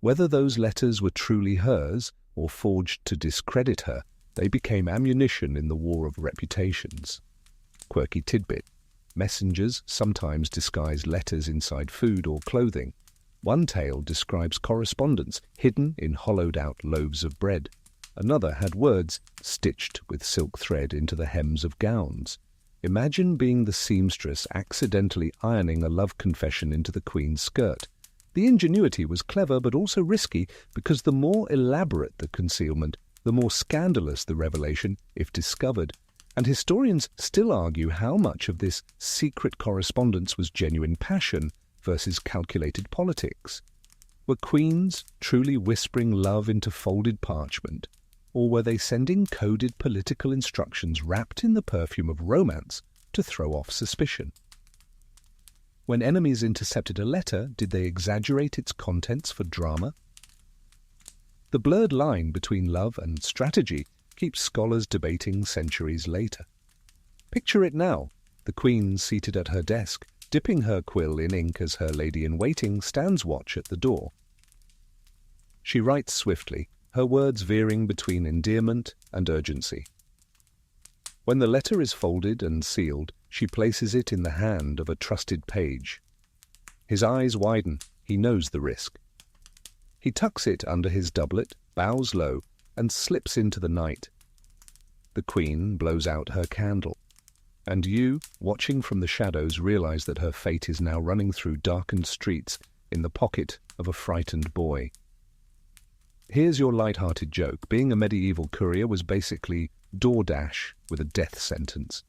Whether those letters were truly hers or forged to discredit her, they became ammunition in the war of reputations. Quirky tidbit. Messengers sometimes disguised letters inside food or clothing. One tale describes correspondence hidden in hollowed-out loaves of bread. Another had words stitched with silk thread into the hems of gowns. Imagine being the seamstress accidentally ironing a love confession into the queen's skirt. The ingenuity was clever but also risky, because the more elaborate the concealment, the more scandalous the revelation if discovered. And historians still argue how much of this secret correspondence was genuine passion versus calculated politics. Were queens truly whispering love into folded parchment, or were they sending coded political instructions wrapped in the perfume of romance to throw off suspicion? When enemies intercepted a letter, did they exaggerate its contents for drama? The blurred line between love and strategy keeps scholars debating centuries later. Picture it now, the queen seated at her desk, dipping her quill in ink as her lady-in-waiting stands watch at the door. She writes swiftly, her words veering between endearment and urgency. When the letter is folded and sealed, she places it in the hand of a trusted page. His eyes widen, he knows the risk. He tucks it under his doublet, bows low, and slips into the night. The queen blows out her candle, and you, watching from the shadows, realize that her fate is now running through darkened streets in the pocket of a frightened boy. Here's your light-hearted joke. Being a medieval courier was basically DoorDash with a death sentence.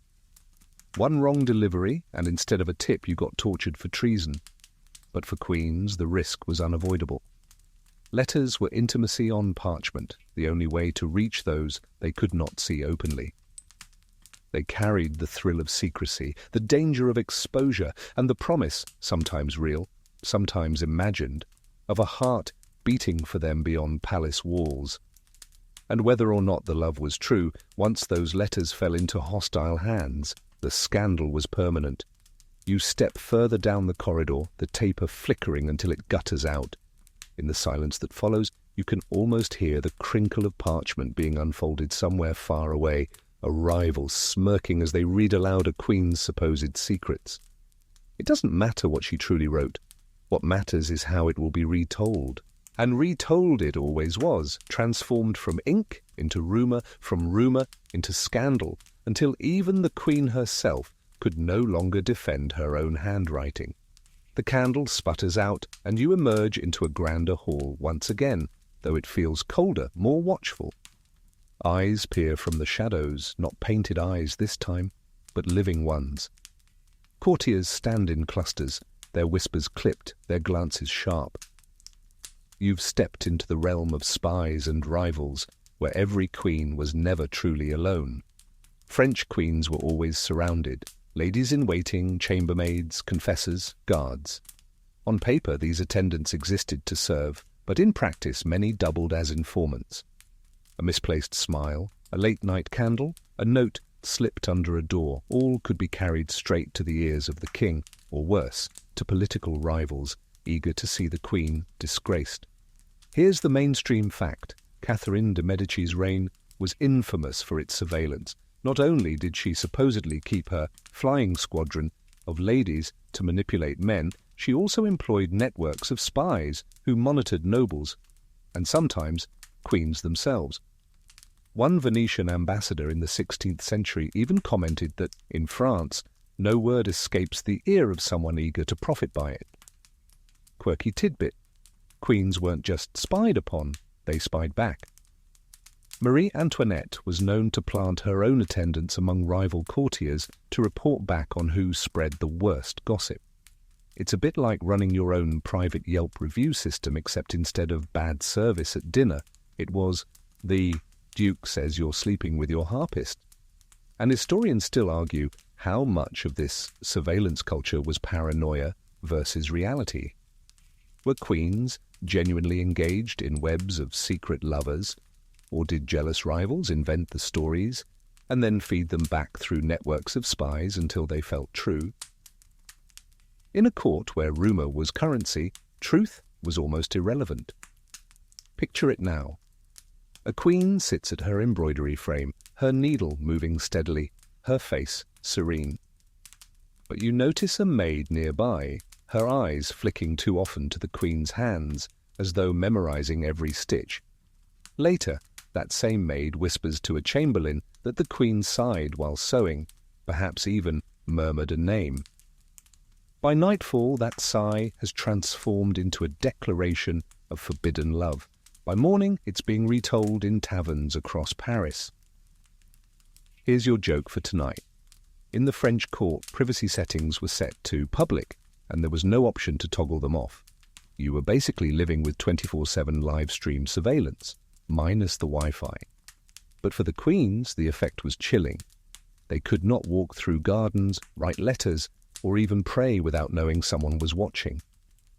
One wrong delivery, and instead of a tip you got tortured for treason. But for queens, the risk was unavoidable. Letters were intimacy on parchment, the only way to reach those they could not see openly. They carried the thrill of secrecy, the danger of exposure, and the promise, sometimes real, sometimes imagined, of a heart beating for them beyond palace walls. And whether or not the love was true, once those letters fell into hostile hands, the scandal was permanent. You step further down the corridor, the taper flickering until it gutters out. In the silence that follows, you can almost hear the crinkle of parchment being unfolded somewhere far away, a rival smirking as they read aloud a queen's supposed secrets. It doesn't matter what she truly wrote. What matters is how it will be retold. And retold it always was, transformed from ink into rumour, from rumour into scandal, until even the queen herself could no longer defend her own handwriting. The candle sputters out, and you emerge into a grander hall once again, though it feels colder, more watchful. Eyes peer from the shadows, not painted eyes this time, but living ones. Courtiers stand in clusters, their whispers clipped, their glances sharp. You've stepped into the realm of spies and rivals, where every queen was never truly alone. French queens were always surrounded, ladies-in-waiting, chambermaids, confessors, guards. On paper, these attendants existed to serve, but in practice many doubled as informants. A misplaced smile, a late-night candle, a note slipped under a door, all could be carried straight to the ears of the king, or worse, to political rivals eager to see the queen disgraced. Here's the mainstream fact. Catherine de' Medici's reign was infamous for its surveillance. Not only did she supposedly keep her flying squadron of ladies to manipulate men, she also employed networks of spies who monitored nobles, and sometimes queens themselves. One Venetian ambassador in the 16th century even commented that, in France, no word escapes the ear of someone eager to profit by it. Quirky tidbit: queens weren't just spied upon, they spied back. Marie Antoinette was known to plant her own attendants among rival courtiers to report back on who spread the worst gossip. It's a bit like running your own private Yelp review system, except instead of bad service at dinner, it was the Duke says you're sleeping with your harpist. And historians still argue how much of this surveillance culture was paranoia versus reality. Were queens genuinely engaged in webs of secret lovers, or did jealous rivals invent the stories and then feed them back through networks of spies until they felt true? In a court where rumor was currency, truth was almost irrelevant. Picture it now. A queen sits at her embroidery frame, her needle moving steadily, her face serene. But you notice a maid nearby, her eyes flicking too often to the queen's hands, as though memorizing every stitch. Later, that same maid whispers to a chamberlain that the queen sighed while sewing, perhaps even murmured a name. By nightfall, that sigh has transformed into a declaration of forbidden love. By morning, it's being retold in taverns across Paris. Here's your joke for tonight. In the French court, privacy settings were set to public, and there was no option to toggle them off. You were basically living with 24/7 live stream surveillance, minus the Wi-Fi. But for the queens, the effect was chilling. They could not walk through gardens, write letters, or even pray without knowing someone was watching.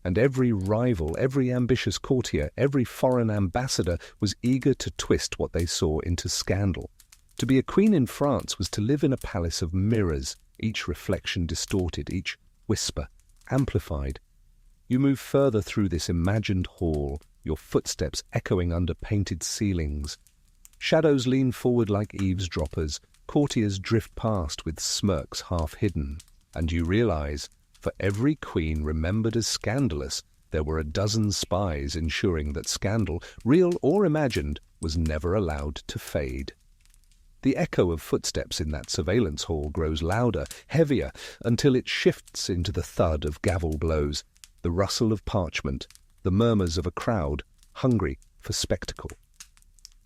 And every rival, every ambitious courtier, every foreign ambassador was eager to twist what they saw into scandal. To be a queen in France was to live in a palace of mirrors, each reflection distorted, each whisper amplified. You move further through this imagined hall, your footsteps echoing under painted ceilings. Shadows lean forward like eavesdroppers, courtiers drift past with smirks half hidden, and you realize, for every queen remembered as scandalous, there were a dozen spies ensuring that scandal, real or imagined, was never allowed to fade. The echo of footsteps in that surveillance hall grows louder, heavier, until it shifts into the thud of gavel blows, the rustle of parchment, the murmurs of a crowd hungry for spectacle.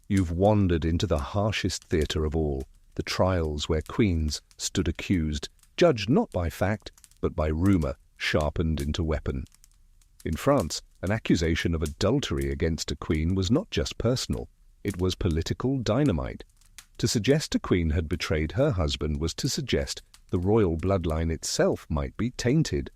You've wandered into the harshest theatre of all, the trials where queens stood accused, judged not by fact, but by rumour sharpened into weapon. In France, an accusation of adultery against a queen was not just personal, it was political dynamite. To suggest a queen had betrayed her husband was to suggest the royal bloodline itself might be tainted.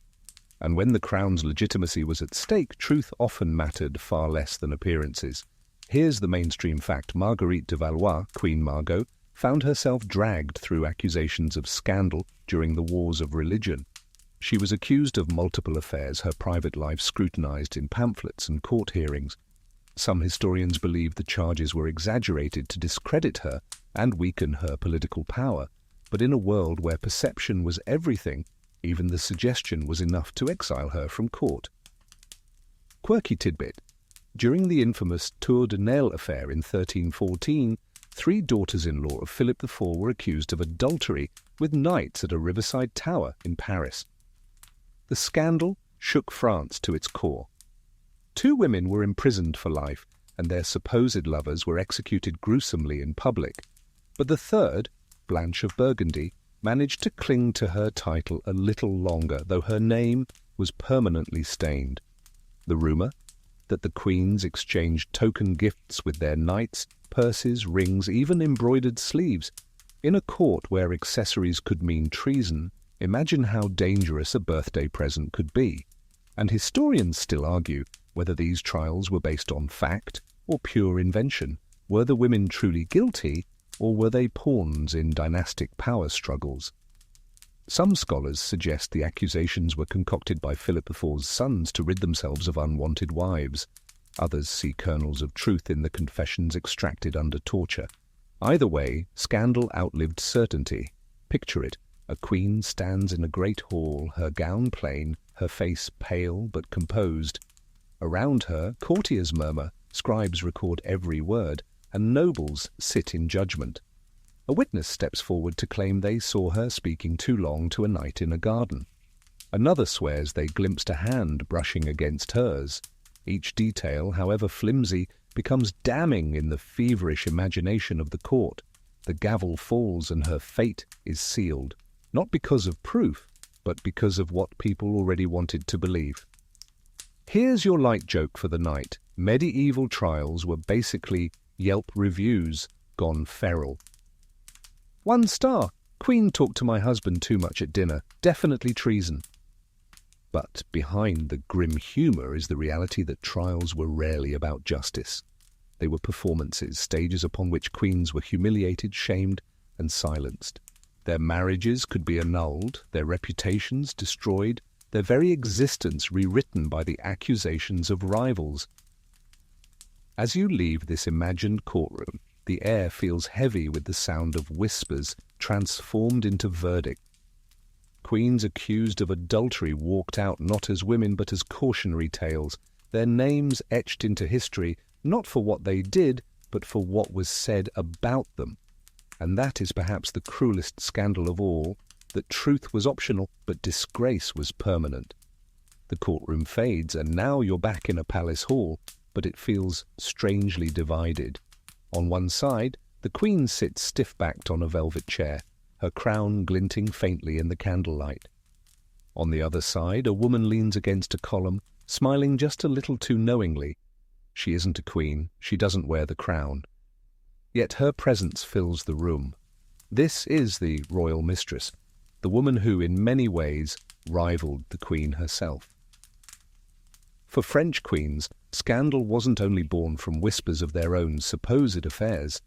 And when the crown's legitimacy was at stake, truth often mattered far less than appearances. Here's the mainstream fact: Marguerite de Valois, Queen Margot, found herself dragged through accusations of scandal during the wars of religion. She was accused of multiple affairs, her private life scrutinized in pamphlets and court hearings. Some historians believe the charges were exaggerated to discredit her and weaken her political power, but in a world where perception was everything, even the suggestion was enough to exile her from court. Quirky tidbit: during the infamous Tour de Nesle affair in 1314, 3 daughters-in-law of Philip IV were accused of adultery with knights at a riverside tower in Paris. The scandal shook France to its core. 2 women were imprisoned for life, and their supposed lovers were executed gruesomely in public. But the third, Blanche of Burgundy, managed to cling to her title a little longer, though her name was permanently stained. The rumour that the queens exchanged token gifts with their knights, purses, rings, even embroidered sleeves. In a court where accessories could mean treason, imagine how dangerous a birthday present could be. And historians still argue whether these trials were based on fact or pure invention. Were the women truly guilty, or were they pawns in dynastic power struggles? Some scholars suggest the accusations were concocted by Philip IV's sons to rid themselves of unwanted wives. Others see kernels of truth in the confessions extracted under torture. Either way, scandal outlived certainty. Picture it. A queen stands in a great hall, her gown plain, her face pale but composed. Around her, courtiers murmur, scribes record every word, and nobles sit in judgment. A witness steps forward to claim they saw her speaking too long to a knight in a garden. Another swears they glimpsed a hand brushing against hers. Each detail, however flimsy, becomes damning in the feverish imagination of the court. The gavel falls and her fate is sealed, not because of proof, but because of what people already wanted to believe. Here's your light joke for the night. Medieval trials were basically Yelp reviews gone feral. 1 star. Queen talked to my husband too much at dinner. Definitely treason. But behind the grim humour is the reality that trials were rarely about justice. They were performances, stages upon which queens were humiliated, shamed, and silenced. Their marriages could be annulled, their reputations destroyed, their very existence rewritten by the accusations of rivals. As you leave this imagined courtroom, the air feels heavy with the sound of whispers transformed into verdict. Queens accused of adultery walked out not as women but as cautionary tales, their names etched into history not for what they did but for what was said about them. And that is perhaps the cruelest scandal of all, that truth was optional but disgrace was permanent. The courtroom fades and now you're back in a palace hall, but it feels strangely divided. On one side, the queen sits stiff-backed on a velvet chair, her crown glinting faintly in the candlelight. On the other side, a woman leans against a column, smiling just a little too knowingly. She isn't a queen, she doesn't wear the crown. Yet her presence fills the room. This is the royal mistress, the woman who, in many ways, rivaled the queen herself. For French queens, scandal wasn't only born from whispers of their own supposed affairs.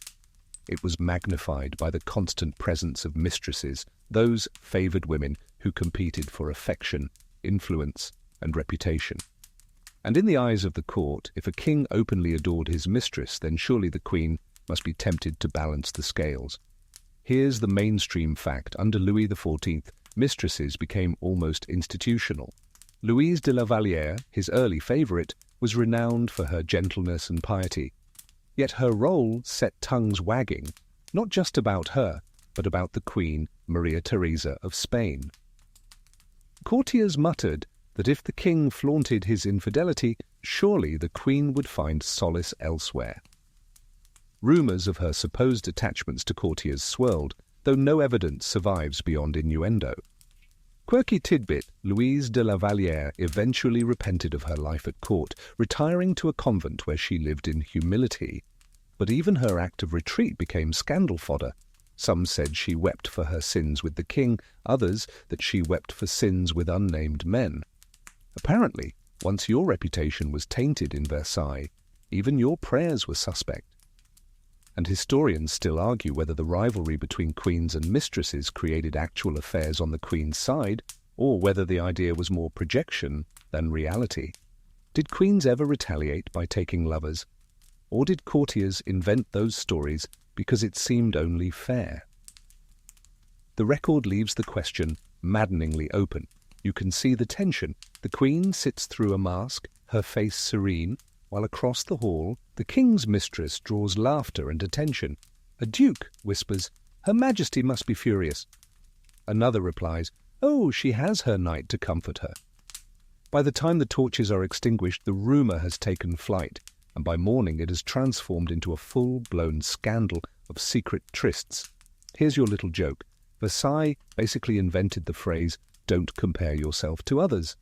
It was magnified by the constant presence of mistresses, those favoured women who competed for affection, influence, and reputation. And in the eyes of the court, if a king openly adored his mistress, then surely the queen must be tempted to balance the scales. Here's the mainstream fact. Under Louis XIV, mistresses became almost institutional. Louise de la Vallière, his early favourite, was renowned for her gentleness and piety. Yet her role set tongues wagging, not just about her, but about the Queen, Maria Theresa of Spain. Courtiers muttered that if the king flaunted his infidelity, surely the Queen would find solace elsewhere. Rumours of her supposed attachments to courtiers swirled, though no evidence survives beyond innuendo. Quirky tidbit, Louise de la Vallière eventually repented of her life at court, retiring to a convent where she lived in humility. But even her act of retreat became scandal fodder. Some said she wept for her sins with the king, others that she wept for sins with unnamed men. Apparently, once your reputation was tainted in Versailles, even your prayers were suspect. And historians still argue whether the rivalry between queens and mistresses created actual affairs on the queen's side, or whether the idea was more projection than reality. Did queens ever retaliate by taking lovers? Or did courtiers invent those stories because it seemed only fair? The record leaves the question maddeningly open. You can see the tension. The queen sits through a mask, her face serene, while across the hall, the king's mistress draws laughter and attention. A duke whispers, "Her Majesty must be furious." Another replies, "Oh, she has her knight to comfort her." By the time the torches are extinguished, the rumour has taken flight, and by morning it has transformed into a full-blown scandal of secret trysts. Here's your little joke. Versailles basically invented the phrase, "Don't compare yourself to others."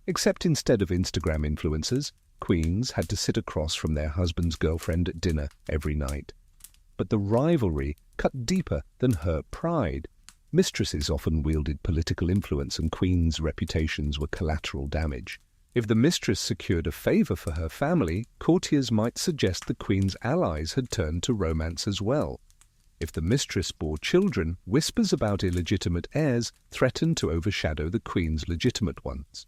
Except instead of Instagram influencers, queens had to sit across from their husband's girlfriend at dinner every night. But the rivalry cut deeper than hurt pride. Mistresses often wielded political influence and queens' reputations were collateral damage. If the mistress secured a favour for her family, courtiers might suggest the queen's allies had turned to romance as well. If the mistress bore children, whispers about illegitimate heirs threatened to overshadow the queen's legitimate ones.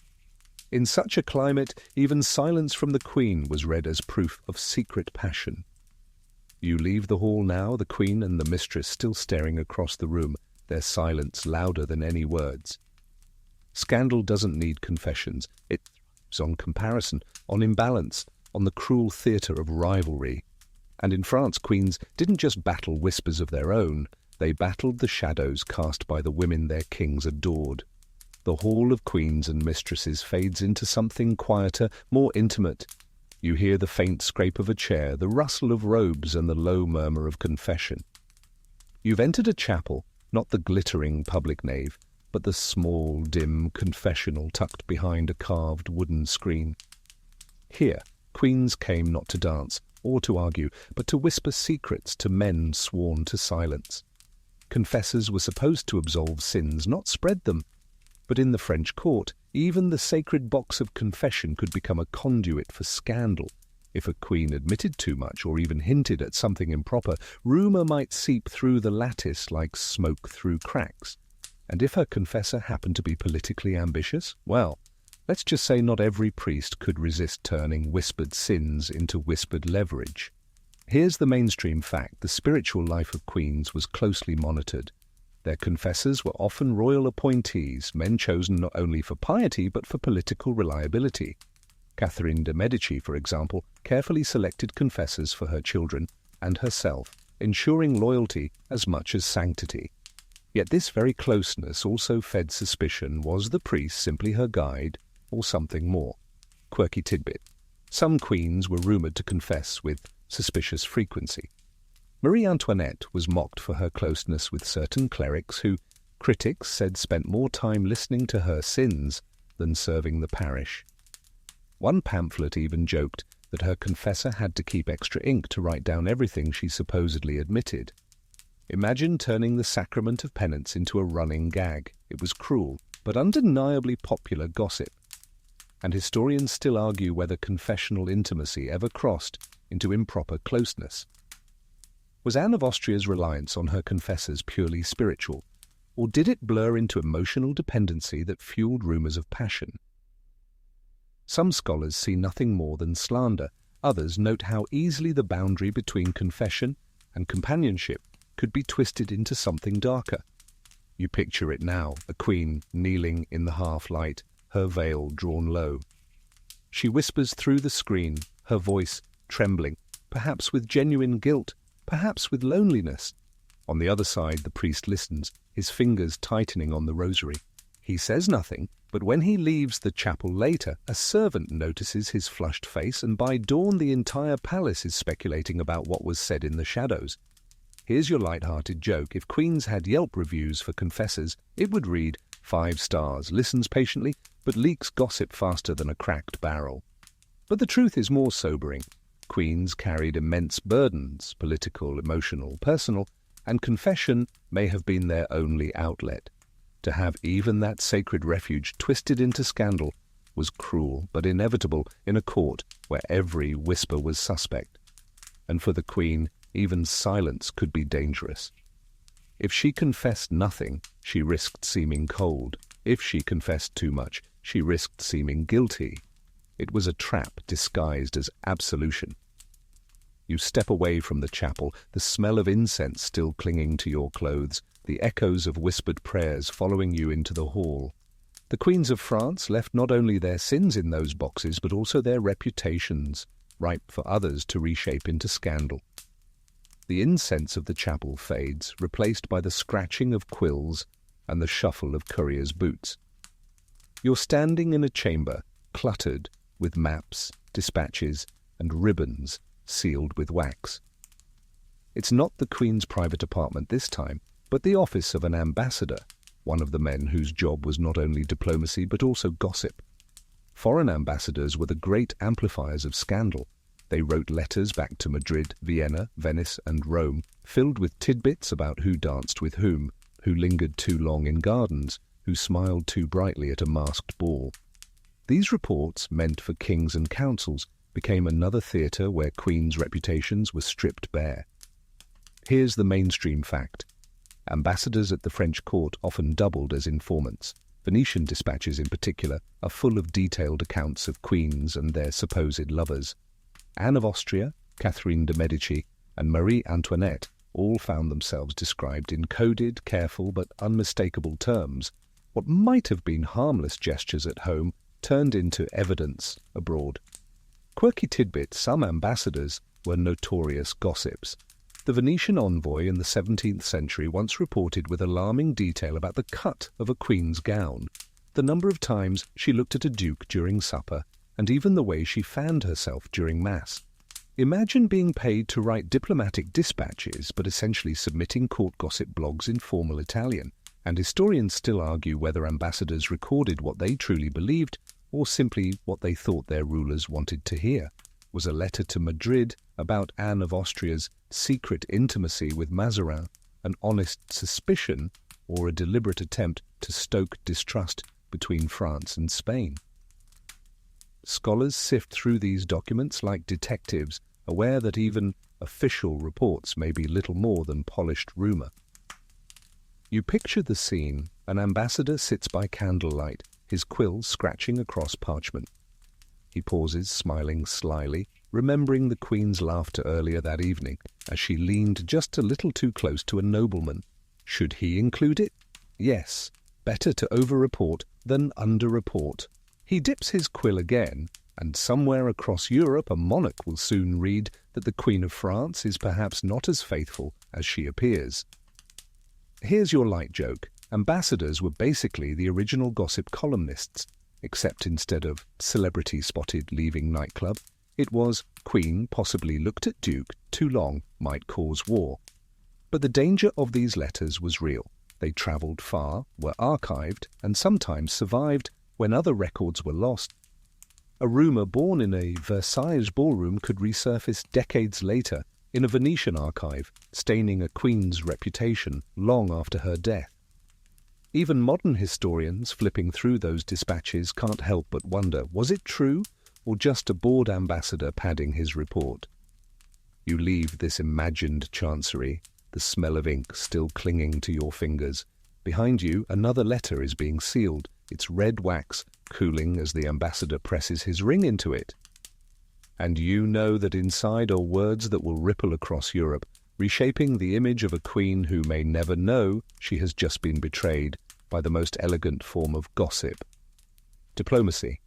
In such a climate, even silence from the queen was read as proof of secret passion. You leave the hall now, the queen and the mistress still staring across the room, their silence louder than any words. Scandal doesn't need confessions. It thrives on comparison, on imbalance, on the cruel theatre of rivalry. And in France, queens didn't just battle whispers of their own, they battled the shadows cast by the women their kings adored. The hall of queens and mistresses fades into something quieter, more intimate. You hear the faint scrape of a chair, the rustle of robes, and the low murmur of confession. You've entered a chapel, not the glittering public nave, but the small, dim confessional tucked behind a carved wooden screen. Here, queens came not to dance or to argue, but to whisper secrets to men sworn to silence. Confessors were supposed to absolve sins, not spread them. But in the French court, even the sacred box of confession could become a conduit for scandal. If a queen admitted too much or even hinted at something improper, rumour might seep through the lattice like smoke through cracks. And if her confessor happened to be politically ambitious, well, let's just say not every priest could resist turning whispered sins into whispered leverage. Here's the mainstream fact: the spiritual life of queens was closely monitored. Their confessors were often royal appointees, men chosen not only for piety but for political reliability. Catherine de' Medici, for example, carefully selected confessors for her children and herself, ensuring loyalty as much as sanctity. Yet this very closeness also fed suspicion. Was the priest simply her guide, or something more? Quirky tidbit. Some queens were rumoured to confess with suspicious frequency. Marie Antoinette was mocked for her closeness with certain clerics who, critics said, spent more time listening to her sins than serving the parish. One pamphlet even joked that her confessor had to keep extra ink to write down everything she supposedly admitted. Imagine turning the sacrament of penance into a running gag. It was cruel, but undeniably popular gossip. And historians still argue whether confessional intimacy ever crossed into improper closeness. Was Anne of Austria's reliance on her confessors purely spiritual, or did it blur into emotional dependency that fueled rumours of passion? Some scholars see nothing more than slander. Others note how easily the boundary between confession and companionship could be twisted into something darker. You picture it now, a queen kneeling in the half-light, her veil drawn low. She whispers through the screen, her voice trembling, perhaps with genuine guilt, perhaps with loneliness. On the other side, the priest listens, his fingers tightening on the rosary. He says nothing, but when he leaves the chapel later, a servant notices his flushed face, and by dawn the entire palace is speculating about what was said in the shadows. Here's your light-hearted joke. If queens had Yelp reviews for confessors, it would read 5 stars, listens patiently, but leaks gossip faster than a cracked barrel. But the truth is more sobering. Queens carried immense burdens, political, emotional, personal, and confession may have been their only outlet. To have even that sacred refuge twisted into scandal was cruel but inevitable in a court where every whisper was suspect. And for the queen, even silence could be dangerous. If she confessed nothing, she risked seeming cold. If she confessed too much, she risked seeming guilty. It was a trap disguised as absolution. You step away from the chapel, the smell of incense still clinging to your clothes, the echoes of whispered prayers following you into the hall. The queens of France left not only their sins in those boxes, but also their reputations, ripe for others to reshape into scandal. The incense of the chapel fades, replaced by the scratching of quills and the shuffle of couriers' boots. You're standing in a chamber, cluttered with maps, dispatches, and ribbons sealed with wax. It's not the Queen's private apartment this time, but the office of an ambassador, one of the men whose job was not only diplomacy but also gossip. Foreign ambassadors were the great amplifiers of scandal. They wrote letters back to Madrid, Vienna, Venice, and Rome, filled with tidbits about who danced with whom, who lingered too long in gardens, who smiled too brightly at a masked ball. These reports, meant for kings and councils, became another theatre where queens' reputations were stripped bare. Here's the mainstream fact. Ambassadors at the French court often doubled as informants. Venetian dispatches in particular are full of detailed accounts of queens and their supposed lovers. Anne of Austria, Catherine de' Medici, and Marie Antoinette all found themselves described in coded, careful but unmistakable terms. What might have been harmless gestures at home turned into evidence abroad. Quirky tidbit: some ambassadors were notorious gossips. The Venetian envoy in the 17th century once reported with alarming detail about the cut of a queen's gown, the number of times she looked at a duke during supper, and even the way she fanned herself during mass. Imagine being paid to write diplomatic dispatches but essentially submitting court gossip blogs in formal Italian, and historians still argue whether ambassadors recorded what they truly believed or simply what they thought their rulers wanted to hear. Was a letter to Madrid about Anne of Austria's secret intimacy with Mazarin an honest suspicion or a deliberate attempt to stoke distrust between France and Spain? Scholars sift through these documents like detectives, aware that even official reports may be little more than polished rumor. You picture the scene: an ambassador sits by candlelight, his quill scratching across parchment. He pauses, smiling slyly, remembering the Queen's laughter earlier that evening as she leaned just a little too close to a nobleman. Should he include it? Yes, better to over-report than under-report. He dips his quill again, and somewhere across Europe a monarch will soon read that the Queen of France is perhaps not as faithful as she appears. Here's your light joke. Ambassadors were basically the original gossip columnists, except instead of celebrity spotted leaving nightclub, it was Queen possibly looked at Duke too long, might cause war. But the danger of these letters was real. They travelled far, were archived, and sometimes survived when other records were lost. A rumour born in a Versailles ballroom could resurface decades later in a Venetian archive, staining a queen's reputation long after her death. Even modern historians flipping through those dispatches can't help but wonder, was it true or just a bored ambassador padding his report? You leave this imagined chancery, the smell of ink still clinging to your fingers. Behind you, another letter is being sealed, its red wax cooling as the ambassador presses his ring into it. And you know that inside are words that will ripple across Europe, reshaping the image of a queen who may never know she has just been betrayed by the most elegant form of gossip: diplomacy.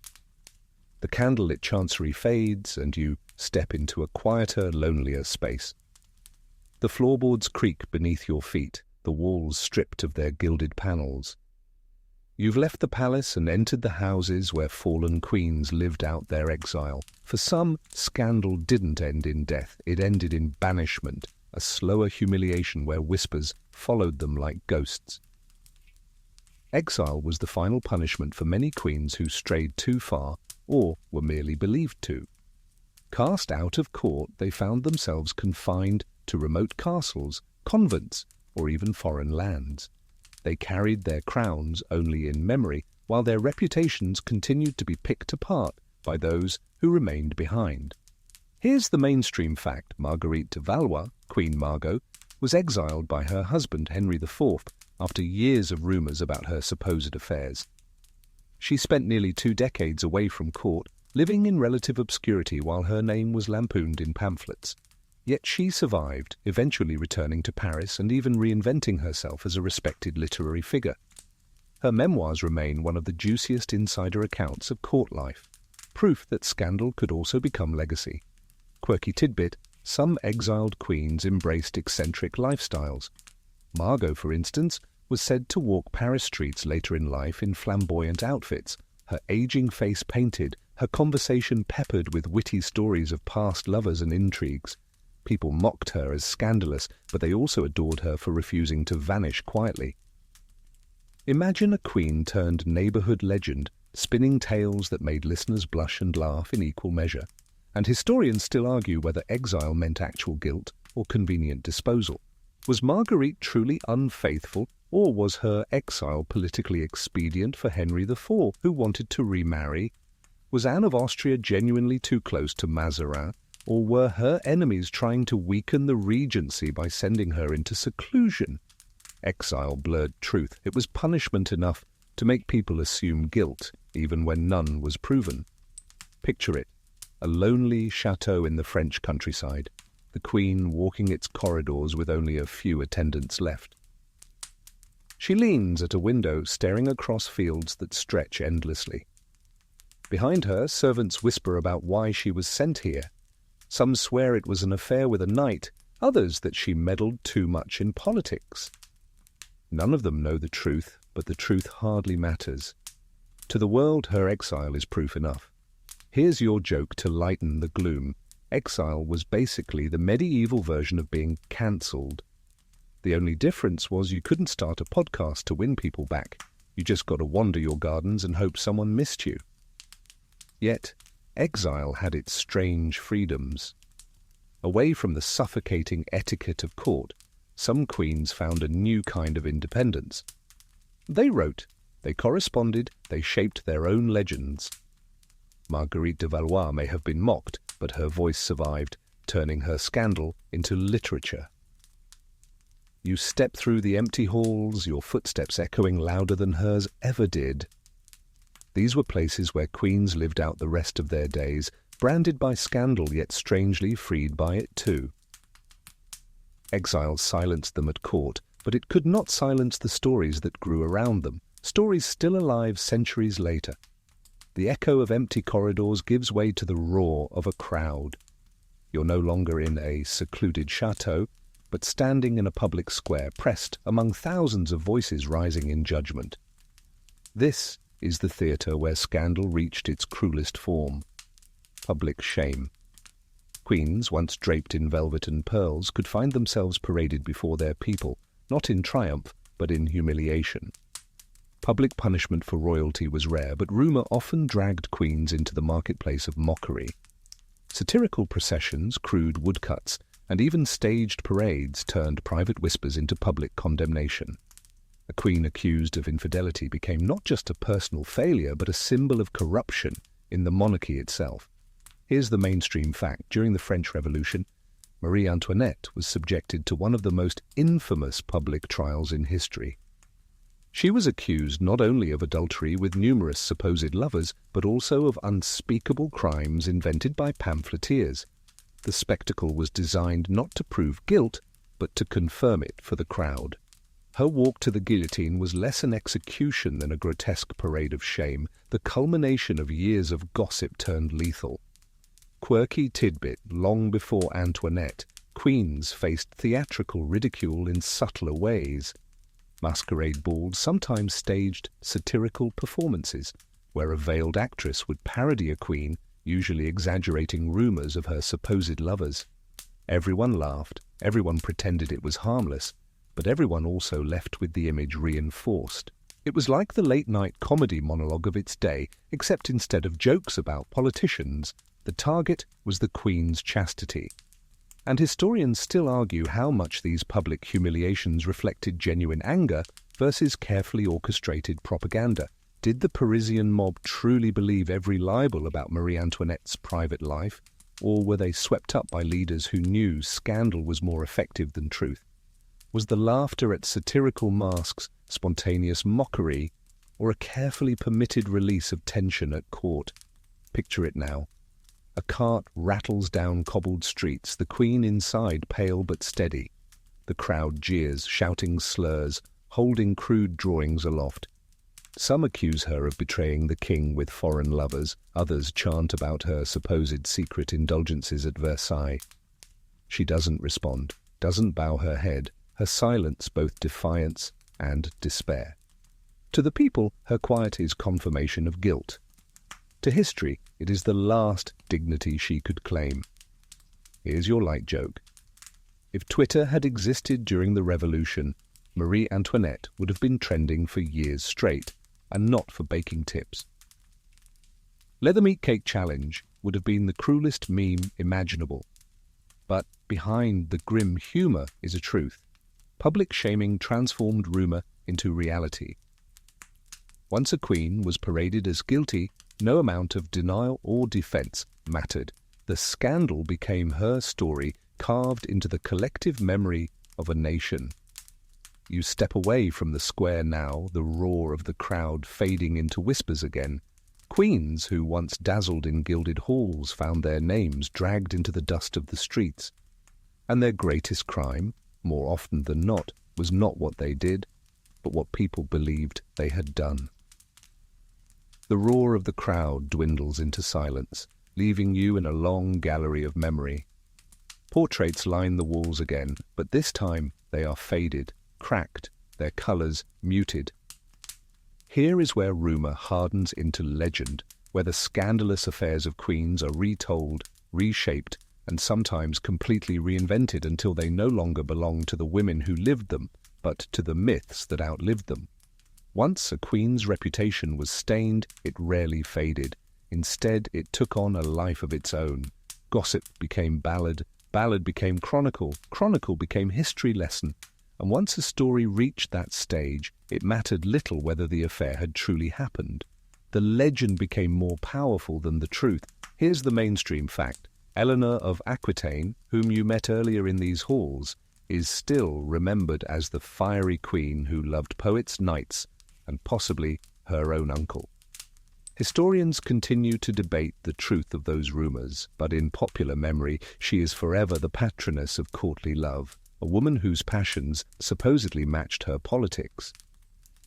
The candlelit chancery fades, and you step into a quieter, lonelier space. The floorboards creak beneath your feet, the walls stripped of their gilded panels. You've left the palace and entered the houses where fallen queens lived out their exile. For some, scandal didn't end in death, it ended in banishment, a slower humiliation where whispers followed them like ghosts. Exile was the final punishment for many queens who strayed too far or were merely believed to. Cast out of court, they found themselves confined to remote castles, convents, or even foreign lands. They carried their crowns only in memory, while their reputations continued to be picked apart by those who remained behind. Here's the mainstream fact: Marguerite de Valois, Queen Margot, was exiled by her husband Henry IV after years of rumours about her supposed affairs. She spent nearly 2 decades away from court, living in relative obscurity while her name was lampooned in pamphlets. Yet she survived, eventually returning to Paris and even reinventing herself as a respected literary figure. Her memoirs remain one of the juiciest insider accounts of court life, proof that scandal could also become legacy. Quirky tidbit: some exiled queens embraced eccentric lifestyles. Margot, for instance, was said to walk Paris streets later in life in flamboyant outfits, her aging face painted, her conversation peppered with witty stories of past lovers and intrigues. People mocked her as scandalous, but they also adored her for refusing to vanish quietly. Imagine a queen turned neighbourhood legend, spinning tales that made listeners blush and laugh in equal measure. And historians still argue whether exile meant actual guilt or convenient disposal. Was Marguerite truly unfaithful, or was her exile politically expedient for Henry IV, who wanted to remarry? Was Anne of Austria genuinely too close to Mazarin, or were her enemies trying to weaken the regency by sending her into seclusion? Exile blurred truth. It was punishment enough to make people assume guilt, even when none was proven. Picture it: a lonely chateau in the French countryside. The the Queen walking its corridors with only a few attendants left. She leans at a window, staring across fields that stretch endlessly. Behind her, servants whisper about why she was sent here. Some swear it was an affair with a knight, others that she meddled too much in politics. None of them know the truth, but the truth hardly matters. To the world, her exile is proof enough. Here's your joke to lighten the gloom. Exile was basically the medieval version of being cancelled. The only difference was you couldn't start a podcast to win people back. You just got to wander your gardens and hope someone missed you. Yet, exile had its strange freedoms. Away from the suffocating etiquette of court, some queens found a new kind of independence. They wrote, they corresponded, they shaped their own legends. Marguerite de Valois may have been mocked, but her voice survived, turning her scandal into literature. You step through the empty halls, your footsteps echoing louder than hers ever did. These were places where queens lived out the rest of their days, branded by scandal yet strangely freed by it too. Exile silenced them at court, but it could not silence the stories that grew around them, stories still alive centuries later. The echo of empty corridors gives way to the roar of a crowd. You're no longer in a secluded chateau, but standing in a public square, pressed among thousands of voices rising in judgment. This is the theatre where scandal reached its cruelest form. Public shame. Queens, once draped in velvet and pearls, could find themselves paraded before their people, not in triumph, but in humiliation. Public punishment for royalty was rare, but rumour often dragged queens into the marketplace of mockery. Satirical processions, crude woodcuts, and even staged parades turned private whispers into public condemnation. A queen accused of infidelity became not just a personal failure, but a symbol of corruption in the monarchy itself. Here's the mainstream fact. During the French Revolution, Marie Antoinette was subjected to one of the most infamous public trials in history. She was accused not only of adultery with numerous supposed lovers, but also of unspeakable crimes invented by pamphleteers. The spectacle was designed not to prove guilt, but to confirm it for the crowd. Her walk to the guillotine was less an execution than a grotesque parade of shame, the culmination of years of gossip turned lethal. Quirky tidbit, long before Antoinette, queens faced theatrical ridicule in subtler ways. Masquerade balls sometimes staged satirical performances, where a veiled actress would parody a queen, usually exaggerating rumours of her supposed lovers. Everyone laughed, everyone pretended it was harmless, but everyone also left with the image reinforced. It was like the late-night comedy monologue of its day, except instead of jokes about politicians, the target was the Queen's chastity. And historians still argue how much these public humiliations reflected genuine anger versus carefully orchestrated propaganda. Did the Parisian mob truly believe every libel about Marie Antoinette's private life, or were they swept up by leaders who knew scandal was more effective than truth? Was the laughter at satirical masks spontaneous mockery, or a carefully permitted release of tension at court? Picture it now. A cart rattles down cobbled streets, the Queen inside pale but steady. The crowd jeers, shouting slurs, holding crude drawings aloft. Some accuse her of betraying the king with foreign lovers, others chant about her supposed secret indulgences at Versailles. She doesn't respond, doesn't bow her head, her silence both defiance and despair. To the people, her quiet is confirmation of guilt. To history, it is the last dignity she could claim. Here's your light joke. If Twitter had existed during the Revolution, Marie Antoinette would have been trending for years straight, and not for baking tips. Leather Meat Cake Challenge would have been the cruelest meme imaginable. But behind the grim humour is a truth. Public shaming transformed rumour into reality. Once a queen was paraded as guilty, no amount of denial or defence mattered. The scandal became her story, carved into the collective memory of a nation. You step away from the square now, the roar of the crowd fading into whispers again. Queens who once dazzled in gilded halls found their names dragged into the dust of the streets. And their greatest crime, more often than not, was not what they did, but what people believed they had done. The roar of the crowd dwindles into silence, leaving you in a long gallery of memory. Portraits line the walls again, but this time they are faded, cracked, their colours muted. Here is where rumour hardens into legend, where the scandalous affairs of queens are retold, reshaped, and sometimes completely reinvented until they no longer belong to the women who lived them, but to the myths that outlived them. Once a queen's reputation was stained, it rarely faded. Instead, it took on a life of its own. Gossip became ballad, ballad became chronicle, chronicle became history lesson. And once a story reached that stage, it mattered little whether the affair had truly happened. The legend became more powerful than the truth. Here's the mainstream fact. Eleanor of Aquitaine, whom you met earlier in these halls, is still remembered as the fiery queen who loved poets, knights, and possibly her own uncle. Historians continue to debate the truth of those rumours, but in popular memory she is forever the patroness of courtly love, a woman whose passions supposedly matched her politics.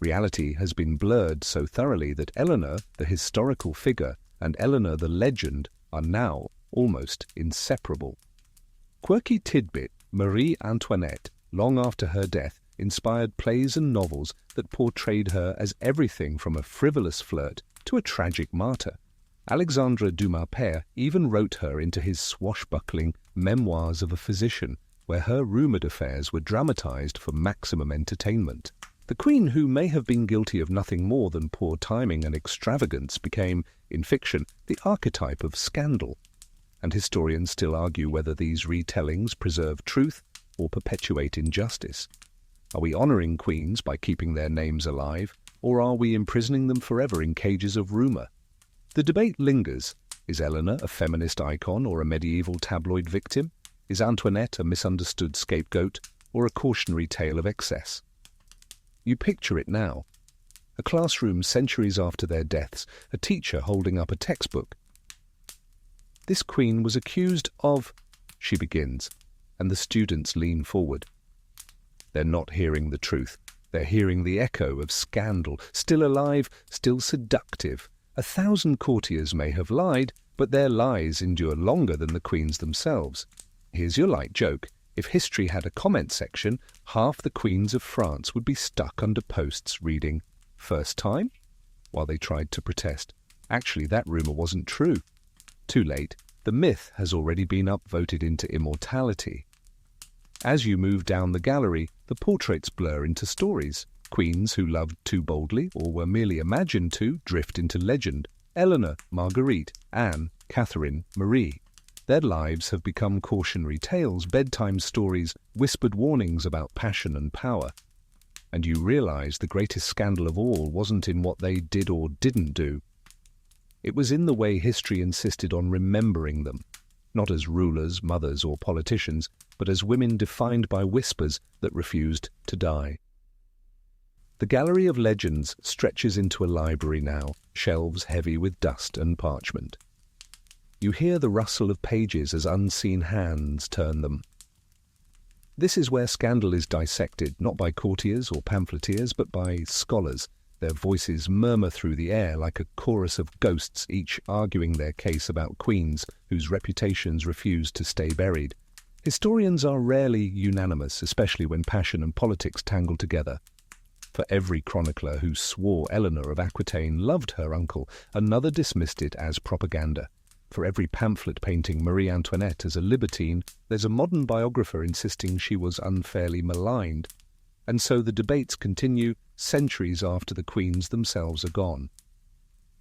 Reality has been blurred so thoroughly that Eleanor, the historical figure, and Eleanor the legend are now almost inseparable. Quirky tidbit, Marie Antoinette, long after her death, inspired plays and novels that portrayed her as everything from a frivolous flirt to a tragic martyr. Alexandre Dumas père even wrote her into his swashbuckling Memoirs of a Physician, where her rumoured affairs were dramatized for maximum entertainment. The queen, who may have been guilty of nothing more than poor timing and extravagance, became, in fiction, the archetype of scandal. And historians still argue whether these retellings preserve truth or perpetuate injustice. Are we honouring queens by keeping their names alive, or are we imprisoning them forever in cages of rumour? The debate lingers. Is Eleanor a feminist icon or a medieval tabloid victim? Is Antoinette a misunderstood scapegoat or a cautionary tale of excess? You picture it now. A classroom centuries after their deaths, a teacher holding up a textbook. This queen was accused of, she begins, and the students lean forward. They're not hearing the truth. They're hearing the echo of scandal, still alive, still seductive. 1,000 courtiers may have lied, but their lies endure longer than the queens themselves. Here's your light joke. If history had a comment section, half the queens of France would be stuck under posts reading, "First time?" while they tried to protest. Actually, that rumour wasn't true. Too late. The myth has already been upvoted into immortality. As you move down the gallery, the portraits blur into stories. Queens who loved too boldly or were merely imagined to drift into legend. Eleanor, Marguerite, Anne, Catherine, Marie. Their lives have become cautionary tales, bedtime stories, whispered warnings about passion and power. And you realize the greatest scandal of all wasn't in what they did or didn't do. It was in the way history insisted on remembering them, not as rulers, mothers, or politicians, but as women defined by whispers that refused to die. The gallery of legends stretches into a library now, shelves heavy with dust and parchment. You hear the rustle of pages as unseen hands turn them. This is where scandal is dissected, not by courtiers or pamphleteers, but by scholars. Their voices murmur through the air like a chorus of ghosts, each arguing their case about queens whose reputations refuse to stay buried. Historians are rarely unanimous, especially when passion and politics tangle together. For every chronicler who swore Eleanor of Aquitaine loved her uncle, another dismissed it as propaganda. For every pamphlet painting Marie Antoinette as a libertine, there's a modern biographer insisting she was unfairly maligned. And so the debates continue centuries after the queens themselves are gone.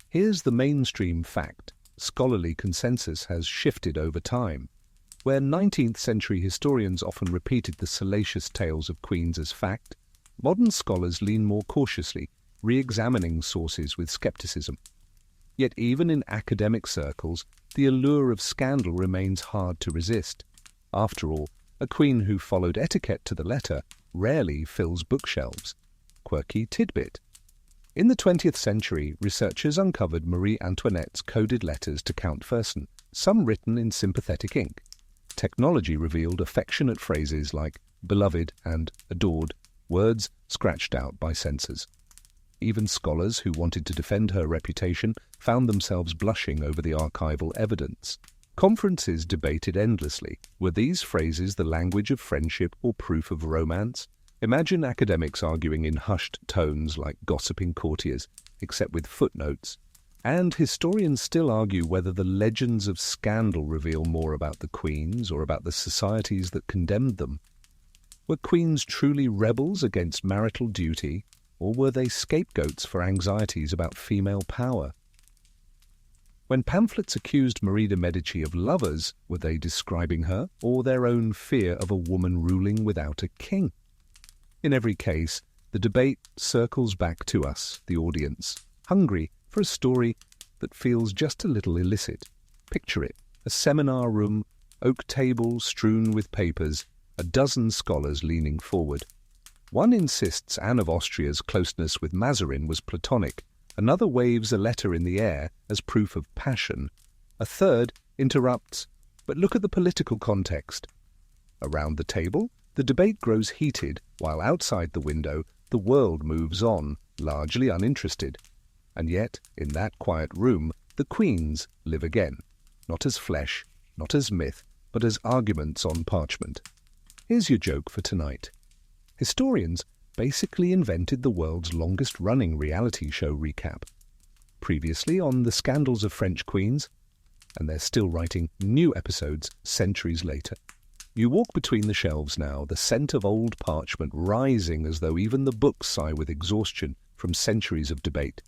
Here's the mainstream fact. Scholarly consensus has shifted over time. Where 19th century historians often repeated the salacious tales of queens as fact, modern scholars lean more cautiously, re-examining sources with skepticism. Yet even in academic circles, the allure of scandal remains hard to resist. After all, a queen who followed etiquette to the letter rarely fills bookshelves. Quirky tidbit. In the 20th century, researchers uncovered Marie Antoinette's coded letters to Count Fersen, some written in sympathetic ink. Technology revealed affectionate phrases like beloved and adored, words scratched out by censors. Even scholars who wanted to defend her reputation found themselves blushing over the archival evidence. Conferences debated endlessly. Were these phrases the language of friendship or proof of romance? Imagine academics arguing in hushed tones like gossiping courtiers, except with footnotes. And historians still argue whether the legends of scandal reveal more about the queens or about the societies that condemned them. Were queens truly rebels against marital duty, or were they scapegoats for anxieties about female power? When pamphlets accused Marie de' Medici of lovers, were they describing her, or their own fear of a woman ruling without a king? In every case, the debate circles back to us, the audience, hungry for a story that feels just a little illicit. Picture it, a seminar room, oak tables strewn with papers, a dozen scholars leaning forward. One insists Anne of Austria's closeness with Mazarin was platonic. Another waves a letter in the air as proof of passion. A third interrupts, but look at the political context. Around the table, the debate grows heated, while outside the window, the world moves on, largely uninterested. And yet, in that quiet room, the queens live again, not as flesh, not as myth, but as arguments on parchment. Here's your joke for tonight. Historians basically invented the world's longest-running reality show recap. Previously on The Scandals of French Queens, and they're still writing new episodes centuries later. You walk between the shelves now, the scent of old parchment rising as though even the books sigh with exhaustion from centuries of debate.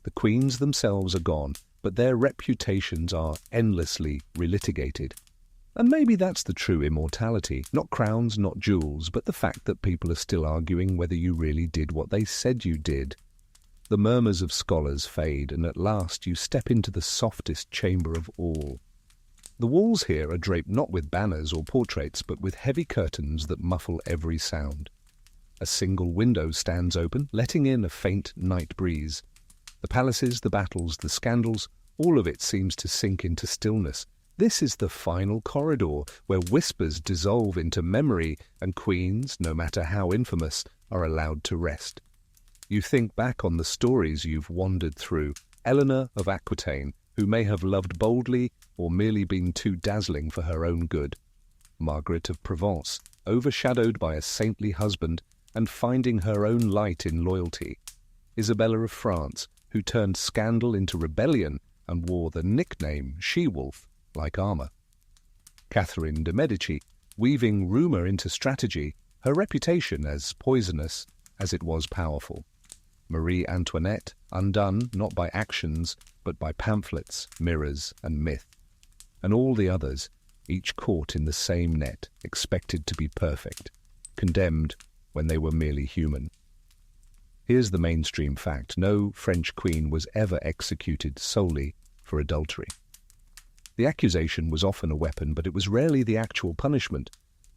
The queens themselves are gone, but their reputations are endlessly relitigated. And maybe that's the true immortality, not crowns, not jewels, but the fact that people are still arguing whether you really did what they said you did. The murmurs of scholars fade, and at last you step into the softest chamber of all. The walls here are draped not with banners or portraits, but with heavy curtains that muffle every sound. A single window stands open, letting in a faint night breeze. The palaces, the battles, the scandals, all of it seems to sink into stillness. This is the final corridor, where whispers dissolve into memory, and queens, no matter how infamous, are allowed to rest. You think back on the stories you've wandered through. Eleanor of Aquitaine, who may have loved boldly or merely been too dazzling for her own good. Margaret of Provence, overshadowed by a saintly husband and finding her own light in loyalty. Isabella of France, who turned scandal into rebellion and wore the nickname She-Wolf like armor. Catherine de' Medici, weaving rumour into strategy, her reputation as poisonous as it was powerful. Marie Antoinette, undone not by actions, but by pamphlets, mirrors, and myth. And all the others, each caught in the same net, expected to be perfect, condemned when they were merely human. Here's the mainstream fact: no French queen was ever executed solely for adultery. The accusation was often a weapon, but it was rarely the actual punishment.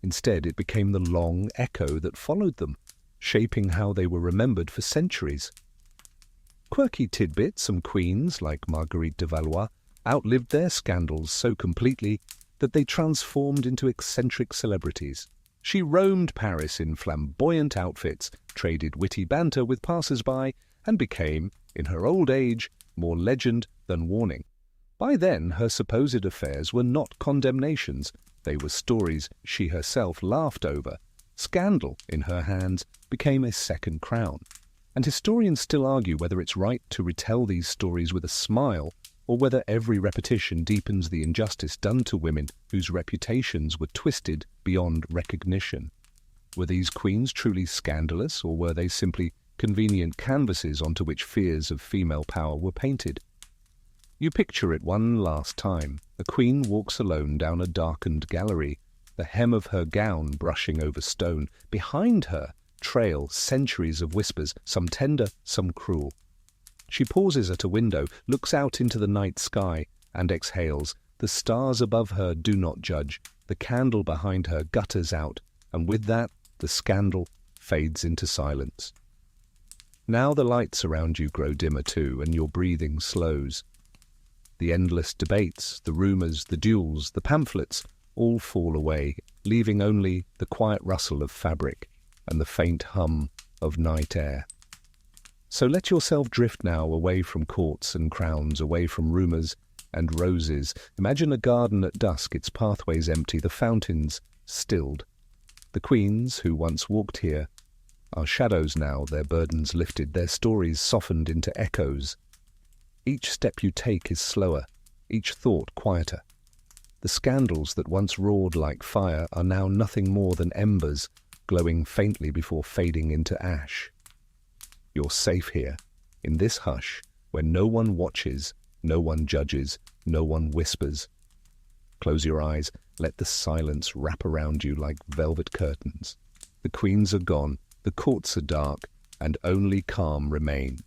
Instead, it became the long echo that followed them, shaping how they were remembered for centuries. Quirky tidbit: some queens, like Marguerite de Valois, outlived their scandals so completely that they transformed into eccentric celebrities. She roamed Paris in flamboyant outfits, traded witty banter with passers-by, and became, in her old age, more legend than warning. By then, her supposed affairs were not condemnations. They were stories she herself laughed over. Scandal, in her hands, became a second crown. And historians still argue whether it's right to retell these stories with a smile, or whether every repetition deepens the injustice done to women whose reputations were twisted beyond recognition. Were these queens truly scandalous, or were they simply convenient canvases onto which fears of female power were painted? You picture it one last time. The queen walks alone down a darkened gallery, the hem of her gown brushing over stone. Behind her trail centuries of whispers, some tender, some cruel. She pauses at a window, looks out into the night sky, and exhales. The stars above her do not judge. The candle behind her gutters out, and with that, the scandal fades into silence. Now the lights around you grow dimmer too, and your breathing slows. The endless debates, the rumours, the duels, the pamphlets, all fall away, leaving only the quiet rustle of fabric and the faint hum of night air. So let yourself drift now away from courts and crowns, away from rumors and roses. Imagine a garden at dusk, its pathways empty, the fountains stilled. The queens who once walked here are shadows now, their burdens lifted, their stories softened into echoes. Each step you take is slower, each thought quieter. The scandals that once roared like fire are now nothing more than embers, glowing faintly before fading into ash. You're safe here, in this hush, where no one watches, no one judges, no one whispers. Close your eyes, let the silence wrap around you like velvet curtains. The queens are gone, the courts are dark, and only calm remains.